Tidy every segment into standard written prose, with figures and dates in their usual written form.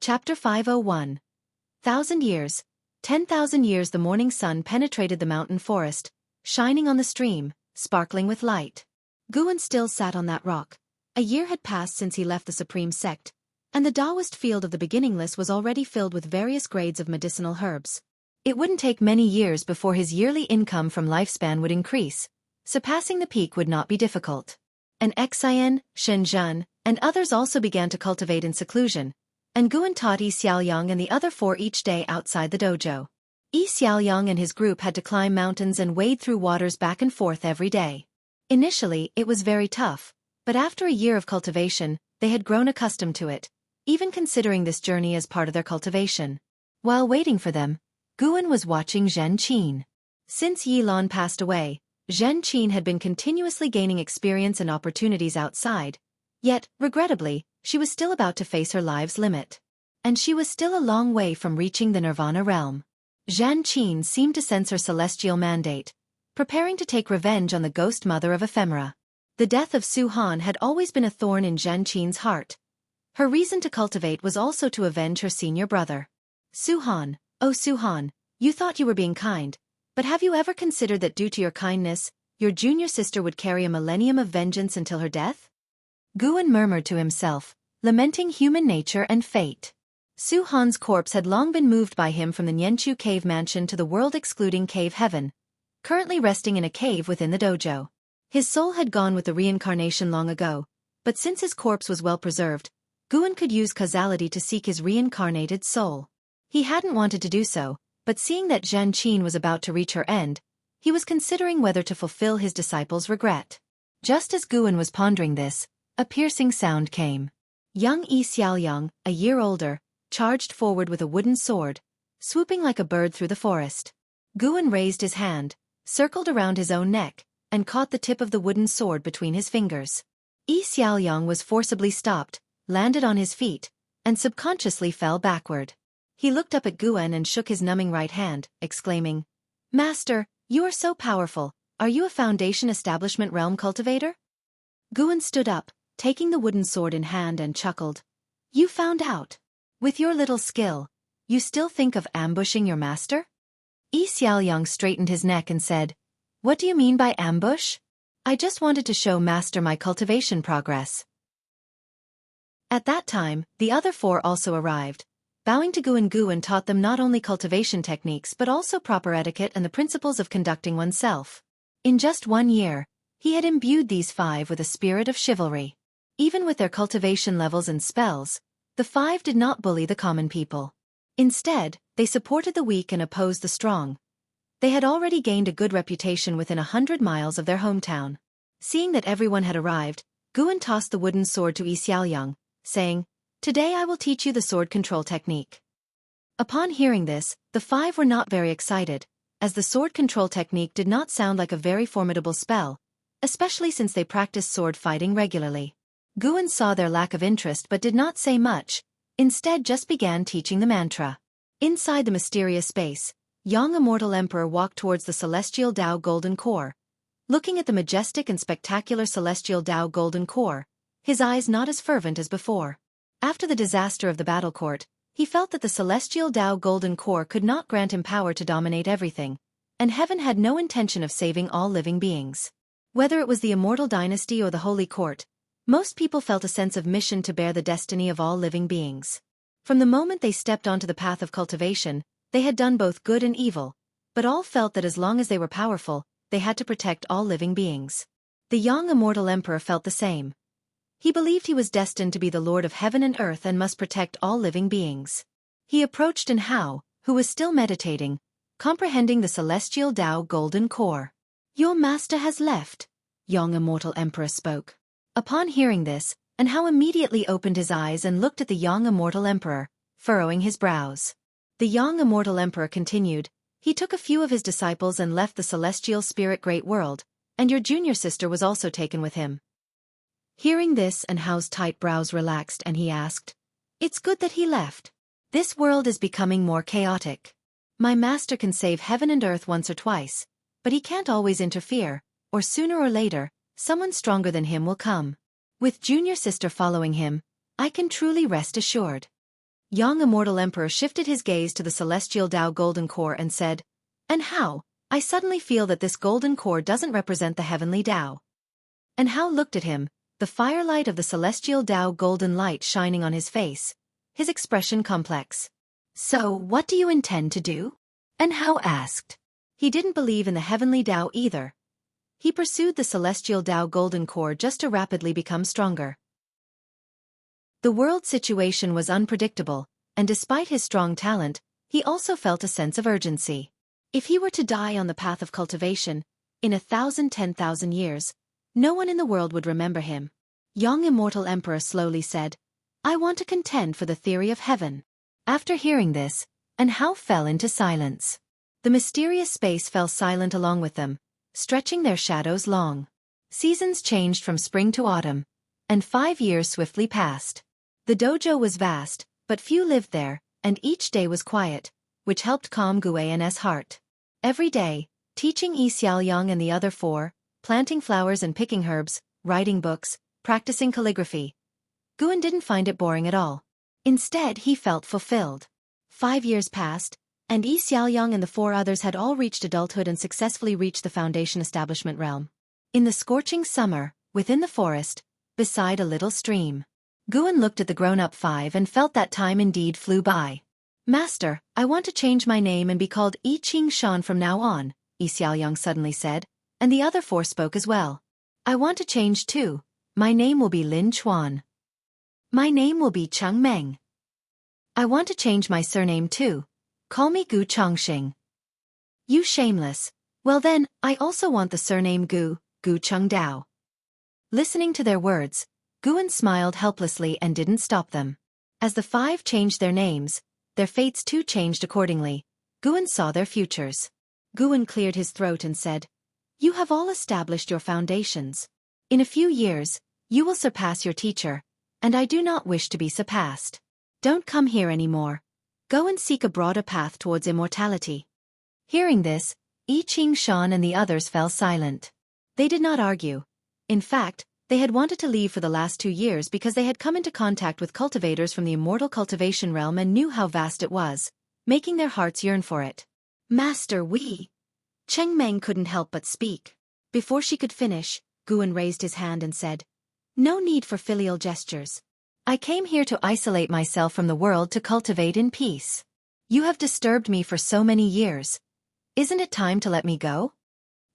Chapter 501. 1,000 years. 10,000 years. The morning sun penetrated the mountain forest, shining on the stream, sparkling with light. Guan still sat on that rock. A year had passed since he left the supreme sect, and the Taoist field of the beginningless was already filled with various grades of medicinal herbs. It wouldn't take many years before his yearly income from lifespan would increase. Surpassing the peak would not be difficult. And Xian, Shenzhen, and others also began to cultivate in seclusion, and Guan taught Xiaoyang and the other four each day outside the dojo. Xiaoyang and his group had to climb mountains and wade through waters back and forth every day. Initially, it was very tough, but after a year of cultivation, they had grown accustomed to it, even considering this journey as part of their cultivation. While waiting for them, Guan was watching Zhen Qin. Since Yilan passed away, Zhen Qin had been continuously gaining experience and opportunities outside, yet, regrettably, she was still about to face her life's limit. And she was still a long way from reaching the Nirvana realm. Zhen Qin seemed to sense her celestial mandate, preparing to take revenge on the ghost mother of ephemera. The death of Su Han had always been a thorn in Zhen Qin's heart. Her reason to cultivate was also to avenge her senior brother. Su Han, oh Su Han, you thought you were being kind, but have you ever considered that due to your kindness, your junior sister would carry a millennium of vengeance until her death? Guan murmured to himself, lamenting human nature and fate. Su Han's corpse had long been moved by him from the Nianchu cave mansion to the world-excluding cave heaven, currently resting in a cave within the dojo. His soul had gone with the reincarnation long ago, but since his corpse was well preserved, Guan could use causality to seek his reincarnated soul. He hadn't wanted to do so, but seeing that Zhen Qin was about to reach her end, he was considering whether to fulfill his disciple's regret. Just as Guan was pondering this, a piercing sound came. Young Xiaoyang, a year older, charged forward with a wooden sword, swooping like a bird through the forest. Guan raised his hand, circled around his own neck, and caught the tip of the wooden sword between his fingers. Xiaoyang was forcibly stopped, landed on his feet, and subconsciously fell backward. He looked up at Guan and shook his numbing right hand, exclaiming, "Master, you are so powerful. Are you a Foundation Establishment realm cultivator?" Guan stood up, taking the wooden sword in hand, and chuckled. "You found out. With your little skill, you still think of ambushing your master?" Xiaoyang straightened his neck and said, "What do you mean by ambush? I just wanted to show Master my cultivation progress." At that time, the other four also arrived. Bowing to Guan taught them not only cultivation techniques but also proper etiquette and the principles of conducting oneself. In just 1 year, he had imbued these five with a spirit of chivalry. Even with their cultivation levels and spells, the five did not bully the common people. Instead, they supported the weak and opposed the strong. They had already gained a good reputation within 100 miles of their hometown. Seeing that everyone had arrived, Guan tossed the wooden sword to Xiaoyang, saying, "Today I will teach you the sword control technique." Upon hearing this, the five were not very excited, as the sword control technique did not sound like a very formidable spell, especially since they practiced sword fighting regularly. Guan saw their lack of interest but did not say much, instead just began teaching the mantra. Inside the mysterious space, Yang Immortal Emperor walked towards the celestial Tao golden core. Looking at the majestic and spectacular celestial Tao golden core, his eyes not as fervent as before. After the disaster of the battle court, he felt that the celestial Tao golden core could not grant him power to dominate everything, and heaven had no intention of saving all living beings. Whether it was the immortal dynasty or the holy court, most people felt a sense of mission to bear the destiny of all living beings. From the moment they stepped onto the path of cultivation, they had done both good and evil, but all felt that as long as they were powerful, they had to protect all living beings. The young immortal emperor felt the same. He believed he was destined to be the lord of heaven and earth and must protect all living beings. He approached Hao, who was still meditating, comprehending the celestial Tao golden core. "Your master has left," young immortal emperor spoke. Upon hearing this, Hao immediately opened his eyes and looked at the young immortal emperor, furrowing his brows. The young immortal emperor continued, "He took a few of his disciples and left the celestial spirit great world, and your junior sister was also taken with him." Hearing this, Hao's tight brows relaxed and he asked, "It's good that he left. This world is becoming more chaotic. My master can save heaven and earth once or twice, but he can't always interfere, or sooner or later, someone stronger than him will come. With junior sister following him, I can truly rest assured." Young Immortal Emperor shifted his gaze to the celestial Tao golden core and said, "And how? I suddenly feel that this golden core doesn't represent the heavenly Tao." And Hao looked at him, the firelight of the celestial Tao golden light shining on his face, his expression complex. "So, what do you intend to do?" And Hao asked. He didn't believe in the heavenly Tao either. He pursued the celestial Tao golden core just to rapidly become stronger. The world situation was unpredictable, and despite his strong talent, he also felt a sense of urgency. If he were to die on the path of cultivation, in 10,000 years, no one in the world would remember him. Young Immortal Emperor slowly said, "I want to contend for the theory of heaven." After hearing this, and Hao fell into silence. The mysterious space fell silent along with them, stretching their shadows long. Seasons changed from spring to autumn, and 5 years swiftly passed. The dojo was vast, but few lived there, and each day was quiet, which helped calm Guan's heart. Every day, teaching Xiaoyang and the other 4, planting flowers and picking herbs, writing books, practicing calligraphy. Guan didn't find it boring at all. Instead, he felt fulfilled. 5 years passed, and Xiaoyang and the 4 others had all reached adulthood and successfully reached the foundation establishment realm. In the scorching summer, within the forest, beside a little stream, Guan looked at the grown-up 5 and felt that time indeed flew by. "Master, I want to change my name and be called Xianxia from now on," Xiaoyang suddenly said, and the other 4 spoke as well. "I want to change too. My name will be Lin Chuan. My name will be Cheng Meng. I want to change my surname too. Call me Gu Chongxing." "You shameless. Well then, I also want the surname Gu Cheng Dao." Listening to their words, Guan smiled helplessly and didn't stop them. As the 5 changed their names, their fates too changed accordingly. Guan saw their futures. Guan cleared his throat and said, "You have all established your foundations. In a few years, you will surpass your teacher, and I do not wish to be surpassed. Don't come here anymore. Go and seek a broader path towards immortality." Hearing this, Xianxia and the others fell silent. They did not argue. In fact, they had wanted to leave for the last 2 years because they had come into contact with cultivators from the immortal cultivation realm and knew how vast it was, making their hearts yearn for it. "Master, we..." Cheng Meng couldn't help but speak. Before she could finish, Guan raised his hand and said, "No need for filial gestures. I came here to isolate myself from the world to cultivate in peace. You have disturbed me for so many years. Isn't it time to let me go?"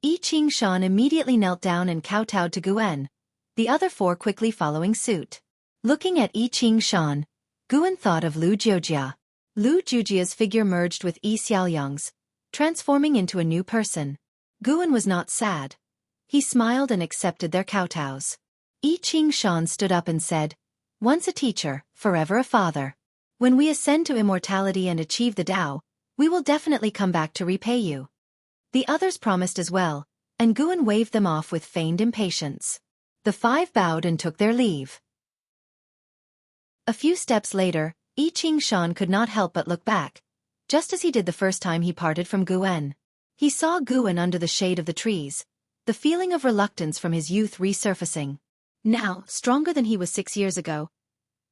Xianxia immediately knelt down and kowtowed to Guan, the other 4 quickly following suit. Looking at Xianxia, Guan thought of Lu Jiujia. Lu Jiujia's figure merged with Xiaoyang's, transforming into a new person. Guan was not sad. He smiled and accepted their kowtows. Xianxia stood up and said, "Once a teacher, forever a father. When we ascend to immortality and achieve the Tao, we will definitely come back to repay you." The others promised as well, and Guan waved them off with feigned impatience. The 5 bowed and took their leave. A few steps later, Xianxia could not help but look back, just as he did the first time he parted from Guan. He saw Guan under the shade of the trees, the feeling of reluctance from his youth resurfacing. Now, stronger than he was 6 years ago,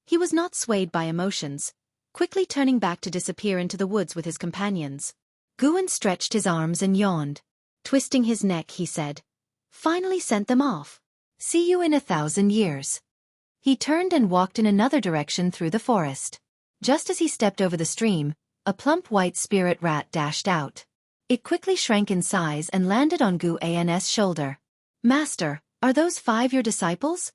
he was not swayed by emotions, quickly turning back to disappear into the woods with his companions. Guan stretched his arms and yawned. Twisting his neck, he said, "Finally sent them off. See you in 1,000 years." He turned and walked in another direction through the forest. Just as he stepped over the stream, a plump white spirit rat dashed out. It quickly shrank in size and landed on Guan's shoulder. "Master, are those 5 your disciples?"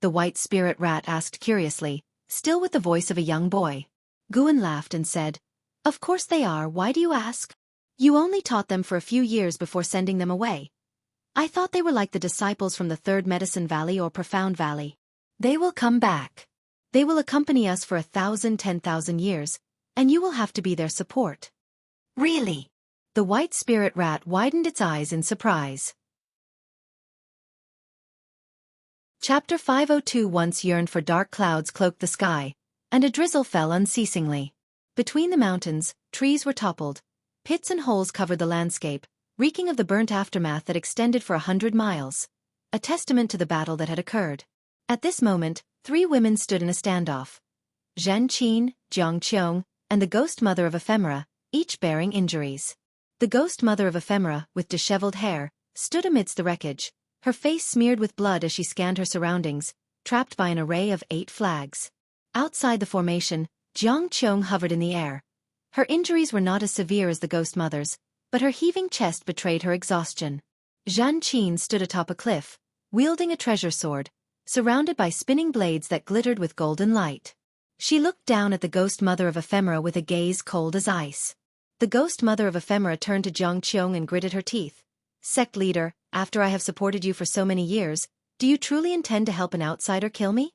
the white spirit rat asked curiously, still with the voice of a young boy. Guan laughed and said, "Of course they are, why do you ask? You only taught them for a few years before sending them away. I thought they were like the disciples from the Third Medicine Valley or Profound Valley. They will come back. They will accompany us for 10,000 years, and you will have to be their support." "Really?" The white spirit rat widened its eyes in surprise. Chapter 502. Once yearned for dark clouds cloaked the sky, and a drizzle fell unceasingly. Between the mountains, trees were toppled, pits and holes covered the landscape, reeking of the burnt aftermath that extended for 100 miles, a testament to the battle that had occurred. At this moment, 3 women stood in a standoff. Xianxia, Jianghu, and the ghost mother of Ephemera, each bearing injuries. The ghost mother of Ephemera, with disheveled hair, stood amidst the wreckage, her face smeared with blood as she scanned her surroundings, trapped by an array of 8 flags. Outside the formation, Jianghu hovered in the air. Her injuries were not as severe as the ghost mother's, but her heaving chest betrayed her exhaustion. Xianxia stood atop a cliff, wielding a treasure sword, surrounded by spinning blades that glittered with golden light. She looked down at the ghost mother of Ephemera with a gaze cold as ice. The ghost mother of Ephemera turned to Jianghu and gritted her teeth. "Sect leader, after I have supported you for so many years, do you truly intend to help an outsider kill me?"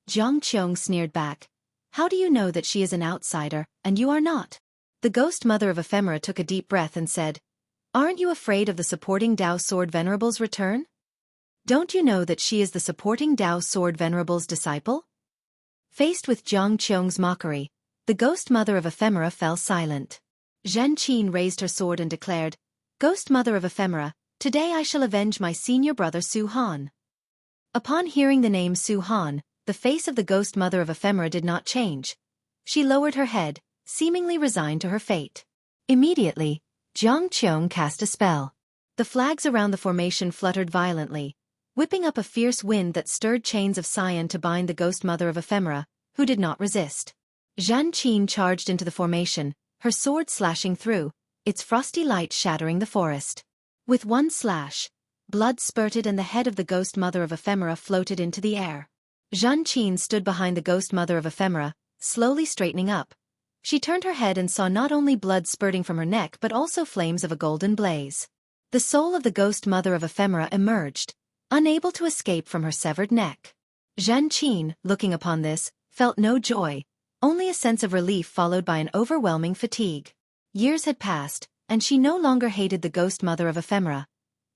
Jianghu sneered back. "How do you know that she is an outsider, and you are not?" The ghost mother of Ephemera took a deep breath and said, "Aren't you afraid of the supporting Dao Sword Venerable's return? Don't you know that she is the supporting Dao Sword Venerable's disciple?" Faced with Jiangchu's mockery, the ghost mother of Ephemera fell silent. Xianxia raised her sword and declared, "Ghost mother of Ephemera, today I shall avenge my senior brother Su Han." Upon hearing the name Su Han, the face of the ghost mother of Ephemera did not change. She lowered her head, seemingly resigned to her fate. Immediately, Jiangchu cast a spell. The flags around the formation fluttered violently, whipping up a fierce wind that stirred chains of cyan to bind the ghost mother of Ephemera, who did not resist. Xianxia charged into the formation, her sword slashing through, its frosty light shattering the forest. With one slash, blood spurted and the head of the ghost mother of Ephemera floated into the air. Xianxia stood behind the ghost mother of Ephemera, slowly straightening up. She turned her head and saw not only blood spurting from her neck but also flames of a golden blaze. The soul of the ghost mother of Ephemera emerged, unable to escape from her severed neck. Xianxia, looking upon this, felt no joy, only a sense of relief followed by an overwhelming fatigue. Years had passed, and she no longer hated the ghost mother of Ephemera.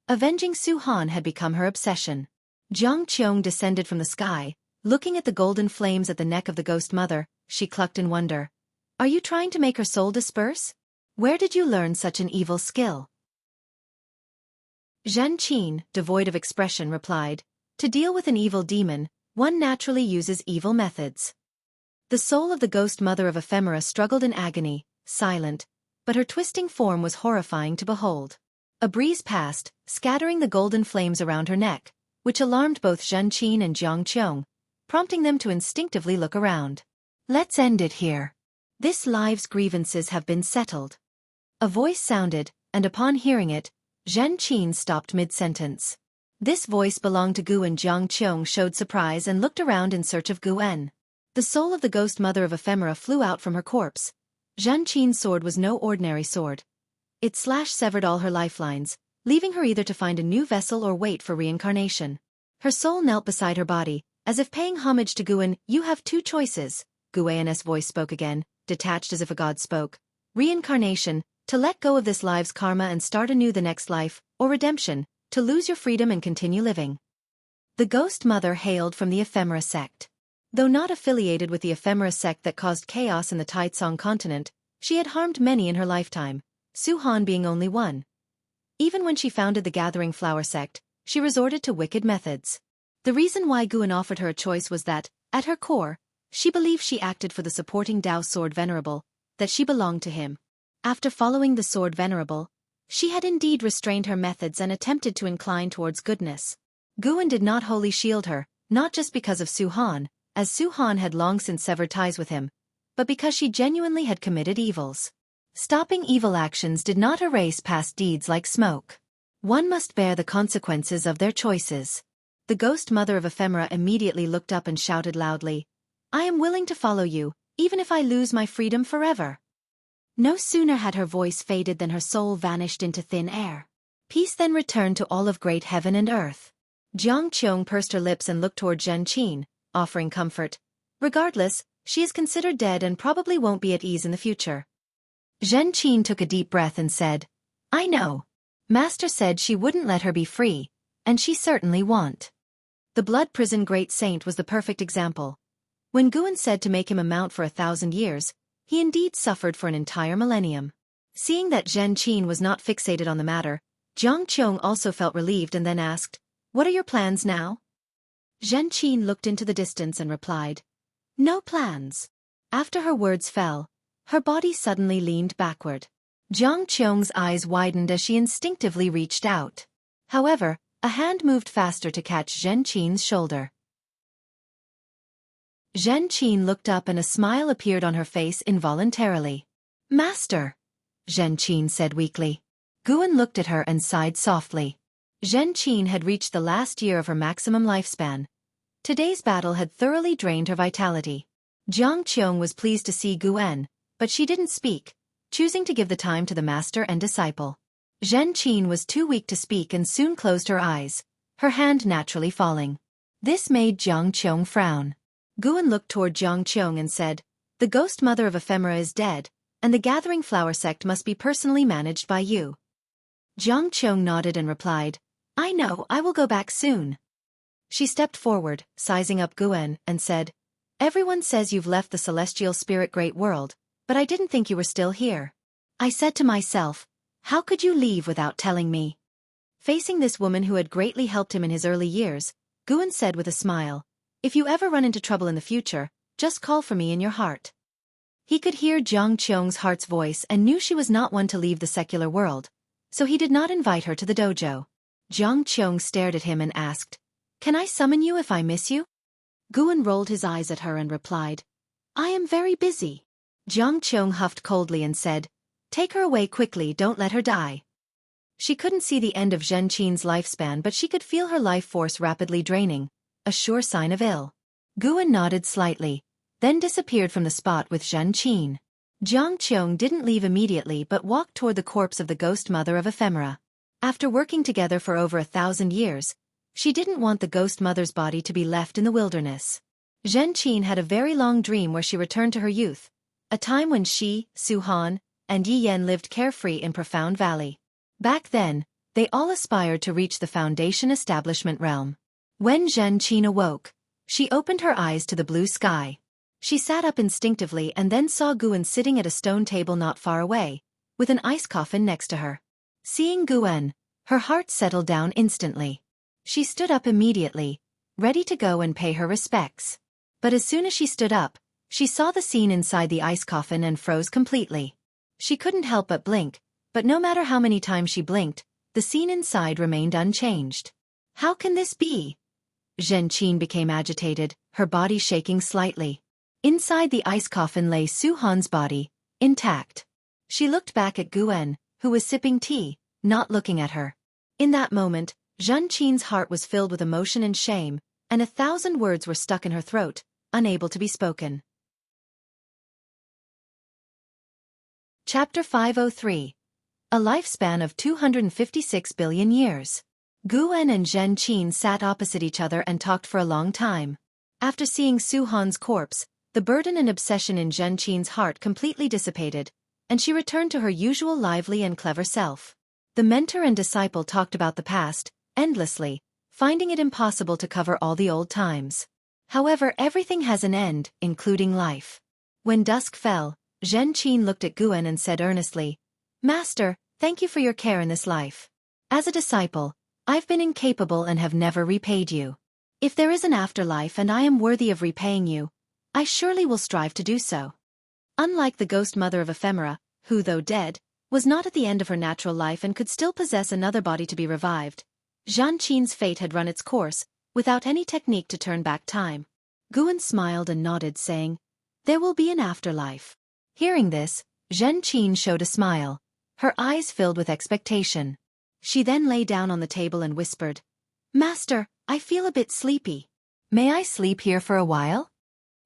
Avenging Su Han had become her obsession. Jiangchu descended from the sky, looking at the golden flames at the neck of the ghost mother. She clucked in wonder. "Are you trying to make her soul disperse? Where did you learn such an evil skill?" Xianxia, devoid of expression, replied, "To deal with an evil demon, one naturally uses evil methods." The soul of the ghost mother of Ephemera struggled in agony, silent, but her twisting form was horrifying to behold. A breeze passed, scattering the golden flames around her neck, which alarmed both Xianxia and Jiangchu, prompting them to instinctively look around. "Let's end it here. This life's grievances have been settled." A voice sounded, and upon hearing it, Xianxia stopped mid-sentence. This voice belonged to Gu, and Jiangchu showed surprise and looked around in search of Gu. The soul of the ghost mother of Ephemera flew out from her corpse. Xianxia's sword was no ordinary sword. Its slash severed all her lifelines, leaving her either to find a new vessel or wait for reincarnation. Her soul knelt beside her body, as if paying homage to Gu. "You have 2 choices," Gu's voice spoke again, detached as if a god spoke. "Reincarnation, to let go of this life's karma and start anew the next life, or redemption, to lose your freedom and continue living." The ghost mother hailed from the Ephemera sect. Though not affiliated with the Ephemera sect that caused chaos in the Taitsong continent, she had harmed many in her lifetime, Su Han being only one. Even when she founded the Gathering Flower sect, she resorted to wicked methods. The reason why Guan offered her a choice was that, at her core, she believed she acted for the supporting Dao Sword Venerable, that she belonged to him. After following the Sword Venerable, she had indeed restrained her methods and attempted to incline towards goodness. Guan did not wholly shield her, not just because of Su Han, as Su Han had long since severed ties with him, but because she genuinely had committed evils. Stopping evil actions did not erase past deeds like smoke. One must bear the consequences of their choices. The ghost mother of Ephemera immediately looked up and shouted loudly, "I am willing to follow you, even if I lose my freedom forever." No sooner had her voice faded than her soul vanished into thin air. Peace then returned to all of great heaven and earth. Jiangchu pursed her lips and looked toward Xianxia, offering comfort. "Regardless, she is considered dead and probably won't be at ease in the future." Xianxia took a deep breath and said, "I know. Master said she wouldn't let her be free, and she certainly won't." The blood prison great saint was the perfect example. When Guan said to make him a mount for 1,000 years, he indeed suffered for an entire millennium. Seeing that Xianxia was not fixated on the matter, Jiangchu also felt relieved and then asked, "What are your plans now?" Xianxia looked into the distance and replied, No plans. After her words fell, her body suddenly leaned backward. Jiang Qiong's eyes widened as she instinctively reached out. However, a hand moved faster to catch Zhen Qin's shoulder. Zhen Qin looked up and a smile appeared on her face involuntarily. Master, Zhen Qin said weakly. Guan looked at her and sighed softly. Zhen Qin had reached the last year of her maximum lifespan. Today's battle had thoroughly drained her vitality. Jiang Qiong was pleased to see Guan, but she didn't speak, choosing to give the time to the master and disciple. Zhen Qin was too weak to speak and soon closed her eyes, her hand naturally falling. This made Jiang Qiong frown. Guan looked toward Jiang Qiong and said, "The ghost mother of ephemera is dead, and the Gathering Flower sect must be personally managed by you." Jiang Qiong nodded and replied, "I know, I will go back soon." She stepped forward, sizing up Guan, and said, "Everyone says you've left the celestial spirit great world, but I didn't think you were still here. I said to myself, how could you leave without telling me?" Facing this woman who had greatly helped him in his early years, Guan said with a smile, "If you ever run into trouble in the future, just call for me in your heart." He could hear Jiang Qiong's heart's voice and knew she was not one to leave the secular world, so he did not invite her to the dojo. Jiang Qiong stared at him and asked, "Can I summon you if I miss you?" Guan rolled his eyes at her and replied, "I am very busy." Jiang Qiong huffed coldly and said, "Take her away quickly, don't let her die." She couldn't see the end of Zhen Qin's lifespan, but she could feel her life force rapidly draining, a sure sign of ill. Guan nodded slightly, then disappeared from the spot with Zhen Qin. Jiang Qiong didn't leave immediately but walked toward the corpse of the ghost mother of ephemera. After working together for over 1,000 years, she didn't want the ghost mother's body to be left in the wilderness. Zhen Qin had a very long dream where she returned to her youth, a time when she, Su Han, and Yi Yan lived carefree in Profound Valley. Back then, they all aspired to reach the Foundation Establishment realm. When Zhen Qin awoke, she opened her eyes to the blue sky. She sat up instinctively and then saw Guan sitting at a stone table not far away, with an ice coffin next to her. Seeing Guan, her heart settled down instantly. She stood up immediately, ready to go and pay her respects. But as soon as she stood up, she saw the scene inside the ice coffin and froze completely. She couldn't help but blink, but no matter how many times she blinked, the scene inside remained unchanged. How can this be? Zhen Qin became agitated, her body shaking slightly. Inside the ice coffin lay Su Han's body, intact. She looked back at Guan, who was sipping tea, not looking at her. In that moment, Zhen Qin's heart was filled with emotion and shame, and 1,000 words were stuck in her throat, unable to be spoken. Chapter 503. A lifespan of 256 billion years. Guan and Zhen Qin sat opposite each other and talked for a long time. After seeing Su Han's corpse, the burden and obsession in Zhen Qin's heart completely dissipated, and she returned to her usual lively and clever self. The mentor and disciple talked about the past, endlessly, finding it impossible to cover all the old times. However, everything has an end, including life. When dusk fell, Zhen Qin looked at Guan and said earnestly, "Master, thank you for your care in this life. As a disciple, I've been incapable and have never repaid you. If there is an afterlife and I am worthy of repaying you, I surely will strive to do so." Unlike the ghost mother of ephemera, who, though dead, was not at the end of her natural life and could still possess another body to be revived, Zhen Qin's fate had run its course, without any technique to turn back time. Guan smiled and nodded, saying, "There will be an afterlife." Hearing this, Zhen Qin showed a smile, her eyes filled with expectation. She then lay down on the table and whispered, "Master, I feel a bit sleepy. May I sleep here for a while?"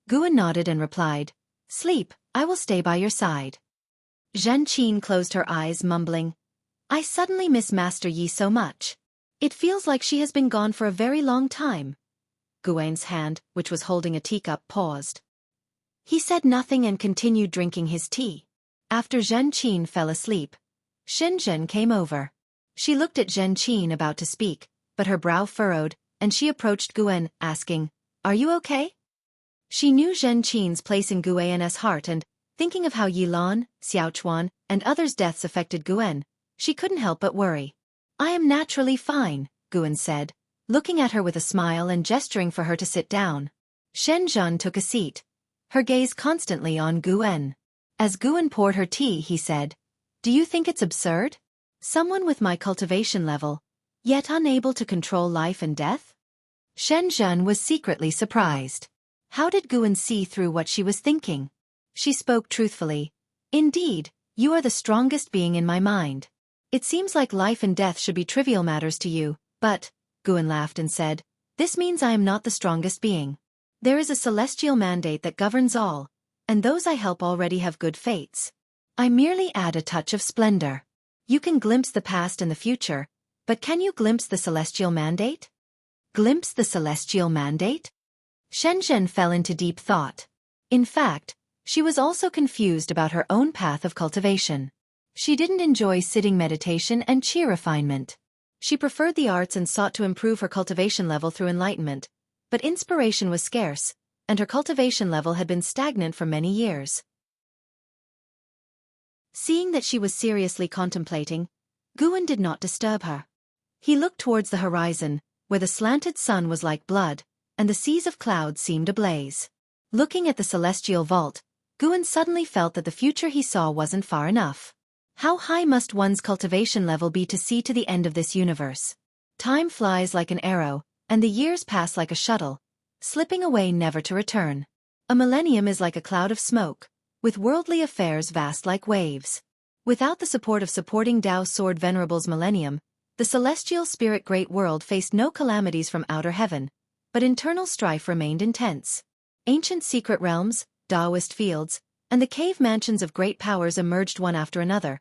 Guan nodded and replied, "Sleep, I will stay by your side." Zhen Qin closed her eyes, mumbling, "I suddenly miss Master Yi so much. It feels like she has been gone for a very long time." Guan's hand, which was holding a teacup, paused. He said nothing and continued drinking his tea. After Zhen Qin fell asleep, Shenzhen came over. She looked at Zhen Qin about to speak, but her brow furrowed, and she approached Guan, asking, "Are you okay?" She knew Zhen Qin's place in Guan's heart and, thinking of how Yilan, Xiaochuan, and others' deaths affected Guan, she couldn't help but worry. "I am naturally fine," Guan said, looking at her with a smile and gesturing for her to sit down. Shenzhen took a seat, her gaze constantly on Guwen. As Guwen poured her tea, he said, "Do you think it's absurd? Someone with my cultivation level, yet unable to control life and death?" Shenzhen was secretly surprised. How did Guwen see through what she was thinking? She spoke truthfully. "Indeed, you are the strongest being in my mind. It seems like life and death should be trivial matters to you, but," Guwen laughed and said, "this means I am not the strongest being. There is a celestial mandate that governs all, and those I help already have good fates. I merely add a touch of splendor. You can glimpse the past and the future, but can you glimpse the celestial mandate?" Glimpse the celestial mandate? Shenzhen fell into deep thought. In fact, she was also confused about her own path of cultivation. She didn't enjoy sitting meditation and qi refinement. She preferred the arts and sought to improve her cultivation level through enlightenment, but inspiration was scarce, and her cultivation level had been stagnant for many years. Seeing that she was seriously contemplating, Guwen did not disturb her. He looked towards the horizon, where the slanted sun was like blood, and the seas of clouds seemed ablaze. Looking at the celestial vault, Guwen suddenly felt that the future he saw wasn't far enough. How high must one's cultivation level be to see to the end of this universe? Time flies like an arrow, and the years pass like a shuttle, slipping away never to return. A millennium is like a cloud of smoke, with worldly affairs vast like waves. Without the support of supporting Tao Sword Venerable's millennium, the celestial spirit great world faced no calamities from outer heaven, but internal strife remained intense. Ancient secret realms, Taoist fields, and the cave mansions of great powers emerged one after another,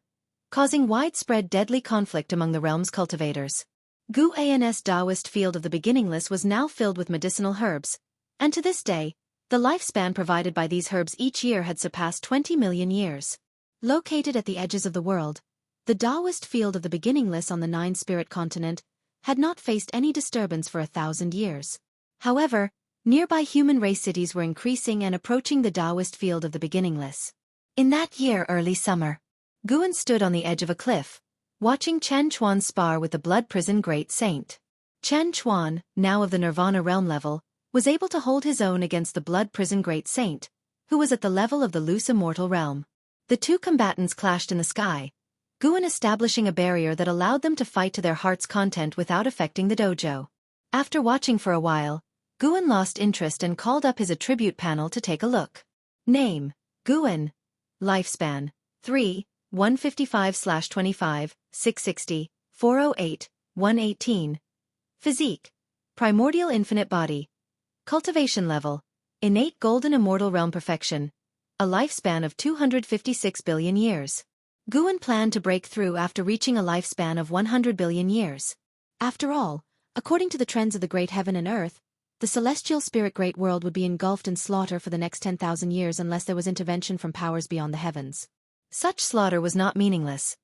causing widespread deadly conflict among the realm's cultivators. Guan's Taoist field of the beginningless was now filled with medicinal herbs, and to this day, the lifespan provided by these herbs each year had surpassed 20 million years. Located at the edges of the world, the Taoist field of the beginningless on the nine-spirit continent had not faced any disturbance for 1,000 years. However, nearby human race cities were increasing and approaching the Taoist field of the beginningless. In that year early summer, Guwen stood on the edge of a cliff, watching Chen Chuan spar with the blood prison great saint. Chen Chuan, now of the Nirvana realm level, was able to hold his own against the blood prison great saint, who was at the level of the loose immortal realm. The two combatants clashed in the sky, Guwen establishing a barrier that allowed them to fight to their heart's content without affecting the dojo. After watching for a while, Guwen lost interest and called up his attribute panel to take a look. Name: Guwen. Lifespan: 3, 155/25, 660, 408, 118. Physique: primordial infinite body. Cultivation level: innate golden immortal realm perfection. A lifespan of 256 billion years. Guwen planned to break through after reaching a lifespan of 100 billion years. After all, according to the trends of the great heaven and earth, the celestial spirit great world would be engulfed in slaughter for the next 10,000 years unless there was intervention from powers beyond the heavens. Such slaughter was not meaningless.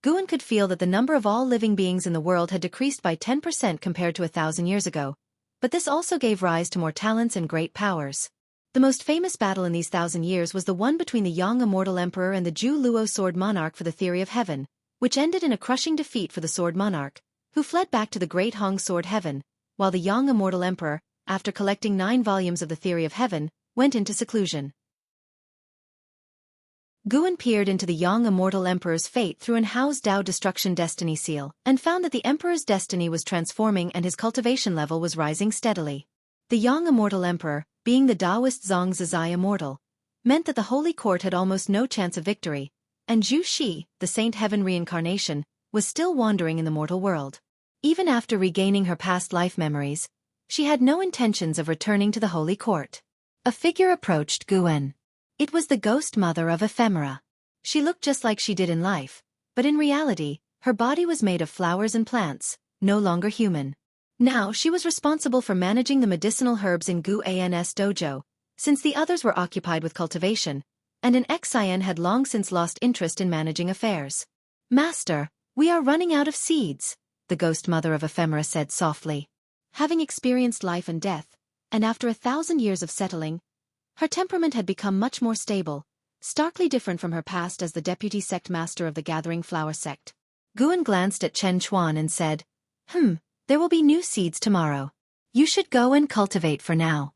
Guwen could feel that the number of all living beings in the world had decreased by 10% compared to 1,000 years ago, but this also gave rise to more talents and great powers. The most famous battle in these 1,000 years was the one between the Yang Immortal Emperor and the Zhu Luo Sword Monarch for the Theory of Heaven, which ended in a crushing defeat for the Sword Monarch, who fled back to the Great Hong Sword Heaven, while the Yang Immortal Emperor, after collecting 9 volumes of the Theory of Heaven, went into seclusion. Guwen peered into the Yang Immortal Emperor's fate through an Hao's Dao Destruction Destiny seal and found that the Emperor's destiny was transforming and his cultivation level was rising steadily. The Yang Immortal Emperor, being the Taoist Zhang Zizai Immortal, meant that the Holy Court had almost no chance of victory, and Zhu Shi, the Saint Heaven reincarnation, was still wandering in the mortal world. Even after regaining her past life memories, she had no intentions of returning to the Holy Court. A figure approached Guwen. It was the ghost mother of ephemera. She looked just like she did in life, but in reality, her body was made of flowers and plants, no longer human. Now she was responsible for managing the medicinal herbs in Guan's dojo, since the others were occupied with cultivation, and an ex-Xian had long since lost interest in managing affairs. "Master, we are running out of seeds," the ghost mother of ephemera said softly. Having experienced life and death, and after 1,000 years of settling, her temperament had become much more stable, starkly different from her past as the deputy sect master of the Gathering Flower sect. Guwen glanced at Chen Chuan and said, There will be new seeds tomorrow. You should go and cultivate for now."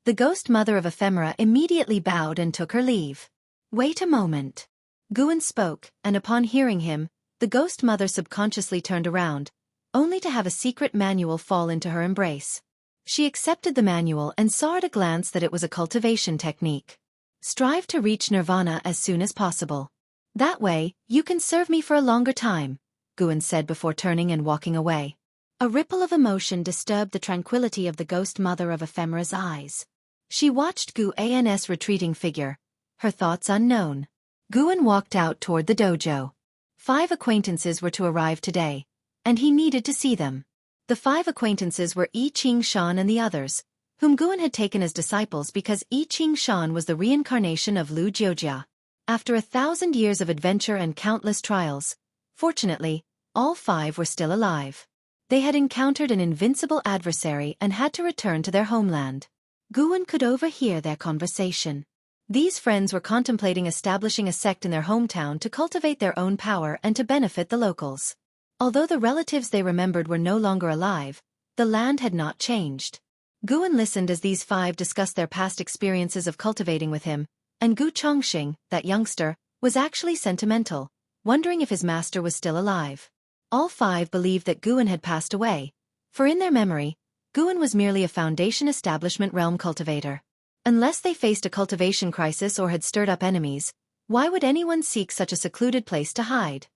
The ghost mother of ephemera immediately bowed and took her leave. Wait a moment. Guan spoke, and upon hearing him, the ghost mother subconsciously turned around, only to have a secret manual fall into her embrace. She accepted the manual and saw at a glance that it was a cultivation technique. Strive to reach nirvana as soon as possible. That way, you can serve me for a longer time, Guan said before turning and walking away. A ripple of emotion disturbed the tranquility of the ghost mother of ephemera's eyes. She watched Guan's retreating figure, her thoughts unknown. Guan walked out toward the dojo. 5 acquaintances were to arrive today, and he needed to see them. The 5 acquaintances were Xianxia and the others, whom Guan had taken as disciples because Xianxia was the reincarnation of Lu Jiujia. After 1,000 years of adventure and countless trials, fortunately, all 5 were still alive. They had encountered an invincible adversary and had to return to their homeland. Guan could overhear their conversation. These friends were contemplating establishing a sect in their hometown to cultivate their own power and to benefit the locals. Although the relatives they remembered were no longer alive, the land had not changed. Guan listened as these 5 discussed their past experiences of cultivating with him, and Gu Chongxing, that youngster, was actually sentimental, wondering if his master was still alive. All 5 believed that Guan had passed away, for in their memory, Guan was merely a Foundation Establishment realm cultivator. Unless they faced a cultivation crisis or had stirred up enemies, why would anyone seek such a secluded place to hide?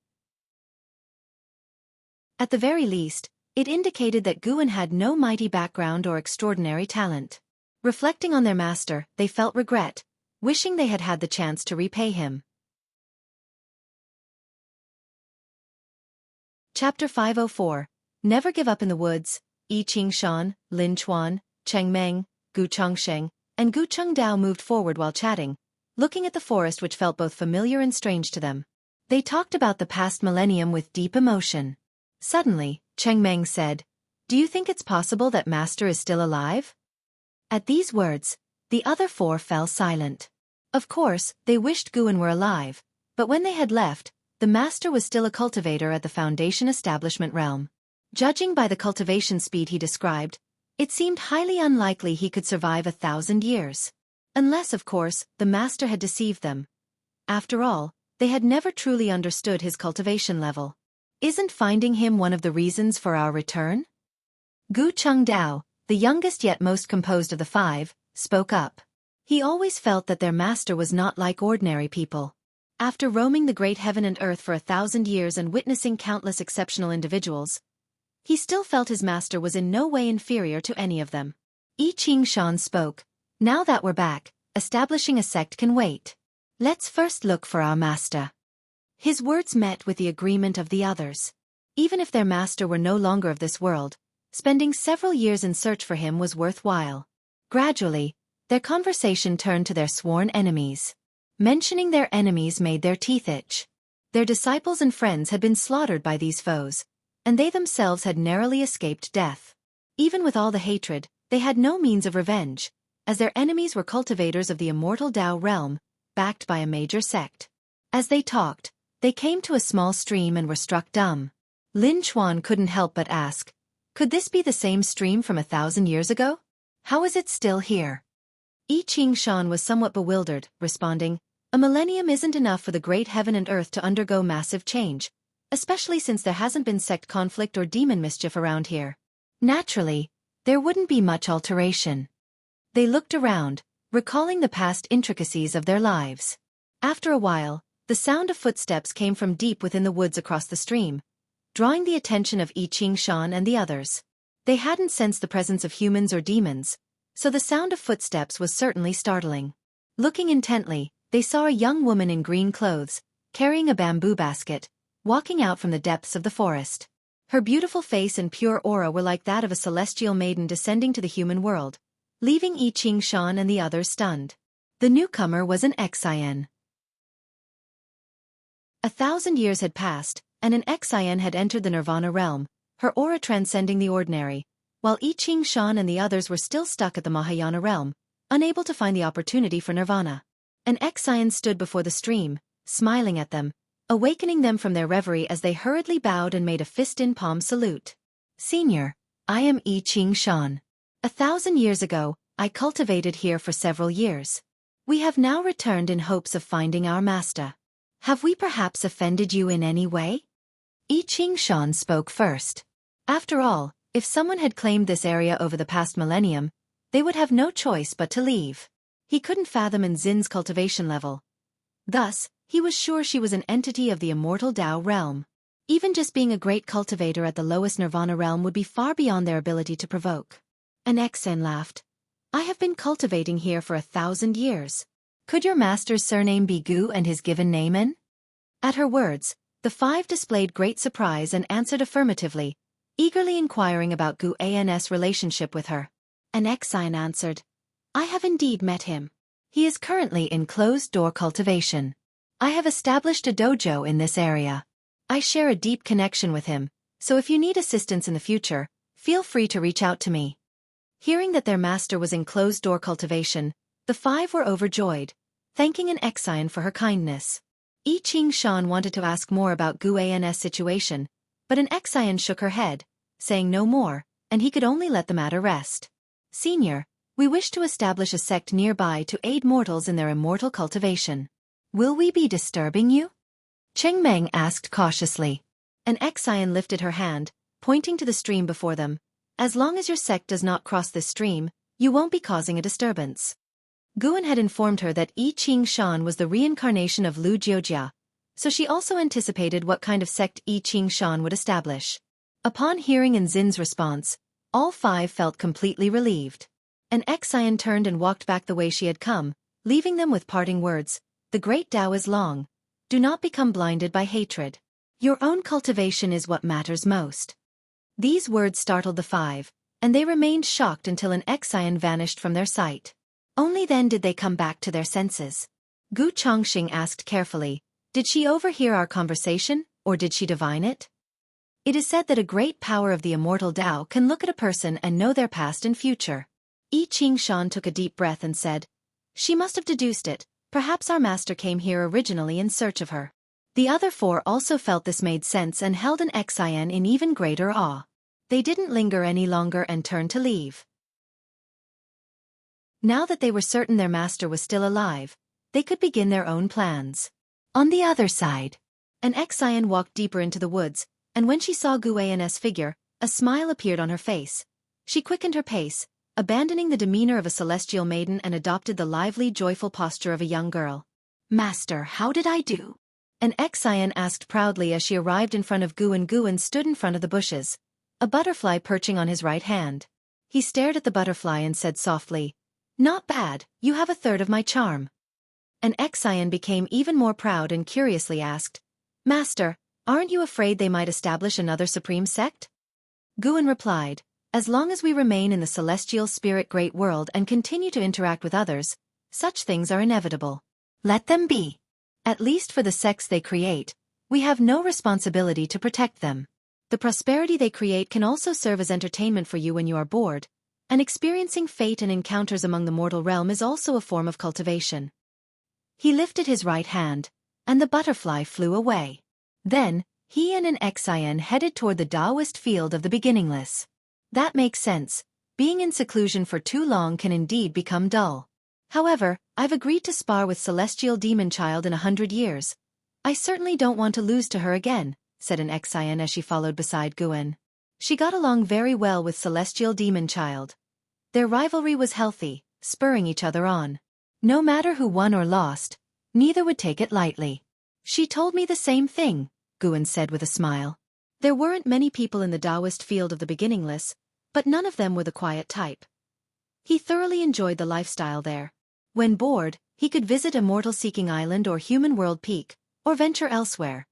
At the very least, it indicated that Guan had no mighty background or extraordinary talent. Reflecting on their master, they felt regret, wishing they had had the chance to repay him. Chapter 504. Never Give Up in the Woods. Yi Qingshan, Lin Chuan, Cheng Meng, Gu Chongsheng, and Gu Chengdao moved forward while chatting, looking at the forest which felt both familiar and strange to them. They talked about the past millennium with deep emotion. Suddenly, Cheng Meng said, "Do you think it's possible that Master is still alive?" At these words, the other 4 fell silent. Of course, they wished Guan were alive, but when they had left, the Master was still a cultivator at the Foundation Establishment realm. Judging by the cultivation speed he described, it seemed highly unlikely he could survive 1,000 years. Unless, of course, the Master had deceived them. After all, they had never truly understood his cultivation level. Isn't finding him one of the reasons for our return? Gu Chengdao, the youngest yet most composed of the 5, spoke up. He always felt that their master was not like ordinary people. After roaming the great heaven and earth for 1,000 years and witnessing countless exceptional individuals, he still felt his master was in no way inferior to any of them. Yi Qingshan spoke. Now that we're back, establishing a sect can wait. Let's first look for our master. His words met with the agreement of the others. Even if their master were no longer of this world, spending several years in search for him was worthwhile. Gradually, their conversation turned to their sworn enemies. Mentioning their enemies made their teeth itch. Their disciples and friends had been slaughtered by these foes, and they themselves had narrowly escaped death. Even with all the hatred, they had no means of revenge, as their enemies were cultivators of the immortal Dao realm, backed by a major sect. As they talked, they came to a small stream and were struck dumb. Lin Chuan couldn't help but ask, could this be the same stream from 1,000 years ago? How is it still here? Yi Qingshan was somewhat bewildered, responding, a millennium isn't enough for the great heaven and earth to undergo massive change, especially since there hasn't been sect conflict or demon mischief around here. Naturally, there wouldn't be much alteration. They looked around, recalling the past intricacies of their lives. After a while, the sound of footsteps came from deep within the woods across the stream, drawing the attention of Yi Qingshan and the others. They hadn't sensed the presence of humans or demons, so the sound of footsteps was certainly startling. Looking intently, they saw a young woman in green clothes, carrying a bamboo basket, walking out from the depths of the forest. Her beautiful face and pure aura were like that of a celestial maiden descending to the human world, leaving Yi Qingshan and the others stunned. The newcomer was an Xian. 1,000 years had passed, and an Xian had entered the Nirvana realm, her aura transcending the ordinary, while Yi Qingshan and the others were still stuck at the Mahayana realm, unable to find the opportunity for Nirvana. An Xian stood before the stream, smiling at them, awakening them from their reverie as they hurriedly bowed and made a fist-in-palm salute. Senior, I am Yi Qingshan. 1,000 years ago, I cultivated here for several years. We have now returned in hopes of finding our master. Have we perhaps offended you in any way? Xianxia spoke first. After all, if someone had claimed this area over the past millennium, they would have no choice but to leave. He couldn't fathom Nzin's cultivation level. Thus, he was sure she was an entity of the immortal Tao realm. Even just being a great cultivator at the lowest nirvana realm would be far beyond their ability to provoke. An Xen laughed. I have been cultivating here for 1,000 years. Could your master's surname be Gu and his given name In? At her words, the five displayed great surprise and answered affirmatively, eagerly inquiring about Gu An's relationship with her. An Xen answered, I have indeed met him. He is currently in closed-door cultivation. I have established a dojo in this area. I share a deep connection with him, so if you need assistance in the future, feel free to reach out to me. Hearing that their master was in closed-door cultivation, the five were overjoyed, thanking an Xen for her kindness. Xianxia wanted to ask more about Gu An's situation, but an Xen shook her head, saying no more, and he could only let the matter rest. Senior, we wish to establish a sect nearby to aid mortals in their immortal cultivation. Will we be disturbing you? Chengmeng asked cautiously. An Xen lifted her hand, pointing to the stream before them. As long as your sect does not cross this stream, you won't be causing a disturbance. Guan had informed her that Xianxia was the reincarnation of Lu Jiojia, so she also anticipated what kind of sect Xianxia would establish. Upon hearing Nzin's response, all five felt completely relieved. An Xen turned and walked back the way she had come, leaving them with parting words, the great Tao is long. Do not become blinded by hatred. Your own cultivation is what matters most. These words startled the five, and they remained shocked until an Xen vanished from their sight. Only then did they come back to their senses. Gu Chongqing asked carefully, did she overhear our conversation, or did she divine it? It is said that a great power of the immortal Tao can look at a person and know their past and future. Xianxia took a deep breath and said, she must have deduced it, perhaps our master came here originally in search of her. The other four also felt this made sense and held an Xen in even greater awe. They didn't linger any longer and turned to leave. Now that they were certain their master was still alive, they could begin their own plans. On the other side, an Xen walked deeper into the woods, and when she saw Gu An's figure, a smile appeared on her face. She quickened her pace, abandoning the demeanor of a celestial maiden and adopted the lively, joyful posture of a young girl. Master, how did I do? An Xen asked proudly as she arrived in front of Guan. Guan stood in front of the bushes, a butterfly perching on his right hand. He stared at the butterfly and said softly, not bad, you have a third of my charm. An Xen became even more proud and curiously asked, Master, aren't you afraid they might establish another supreme sect? Guan replied, as long as we remain in the celestial spirit great world and continue to interact with others, such things are inevitable. Let them be. At least for the sects they create, we have no responsibility to protect them. The prosperity they create can also serve as entertainment for you when you are bored, and experiencing fate and encounters among the mortal realm is also a form of cultivation. He lifted his right hand, and the butterfly flew away. Then, he and an Xen headed toward the Taoist field of the beginningless. That makes sense. Being in seclusion for too long can indeed become dull. However, I've agreed to spar with Celestial Demon Child in 100 years. I certainly don't want to lose to her again, said an Xen as she followed beside Guan. She got along very well with Celestial Demon Child. Their rivalry was healthy, spurring each other on. No matter who won or lost, neither would take it lightly. She told me the same thing, Guan said with a smile. There weren't many people in the Taoist field of the beginningless, but none of them were the quiet type. He thoroughly enjoyed the lifestyle there. When bored, he could visit Immortal Seeking Island or Human World Peak, or venture elsewhere.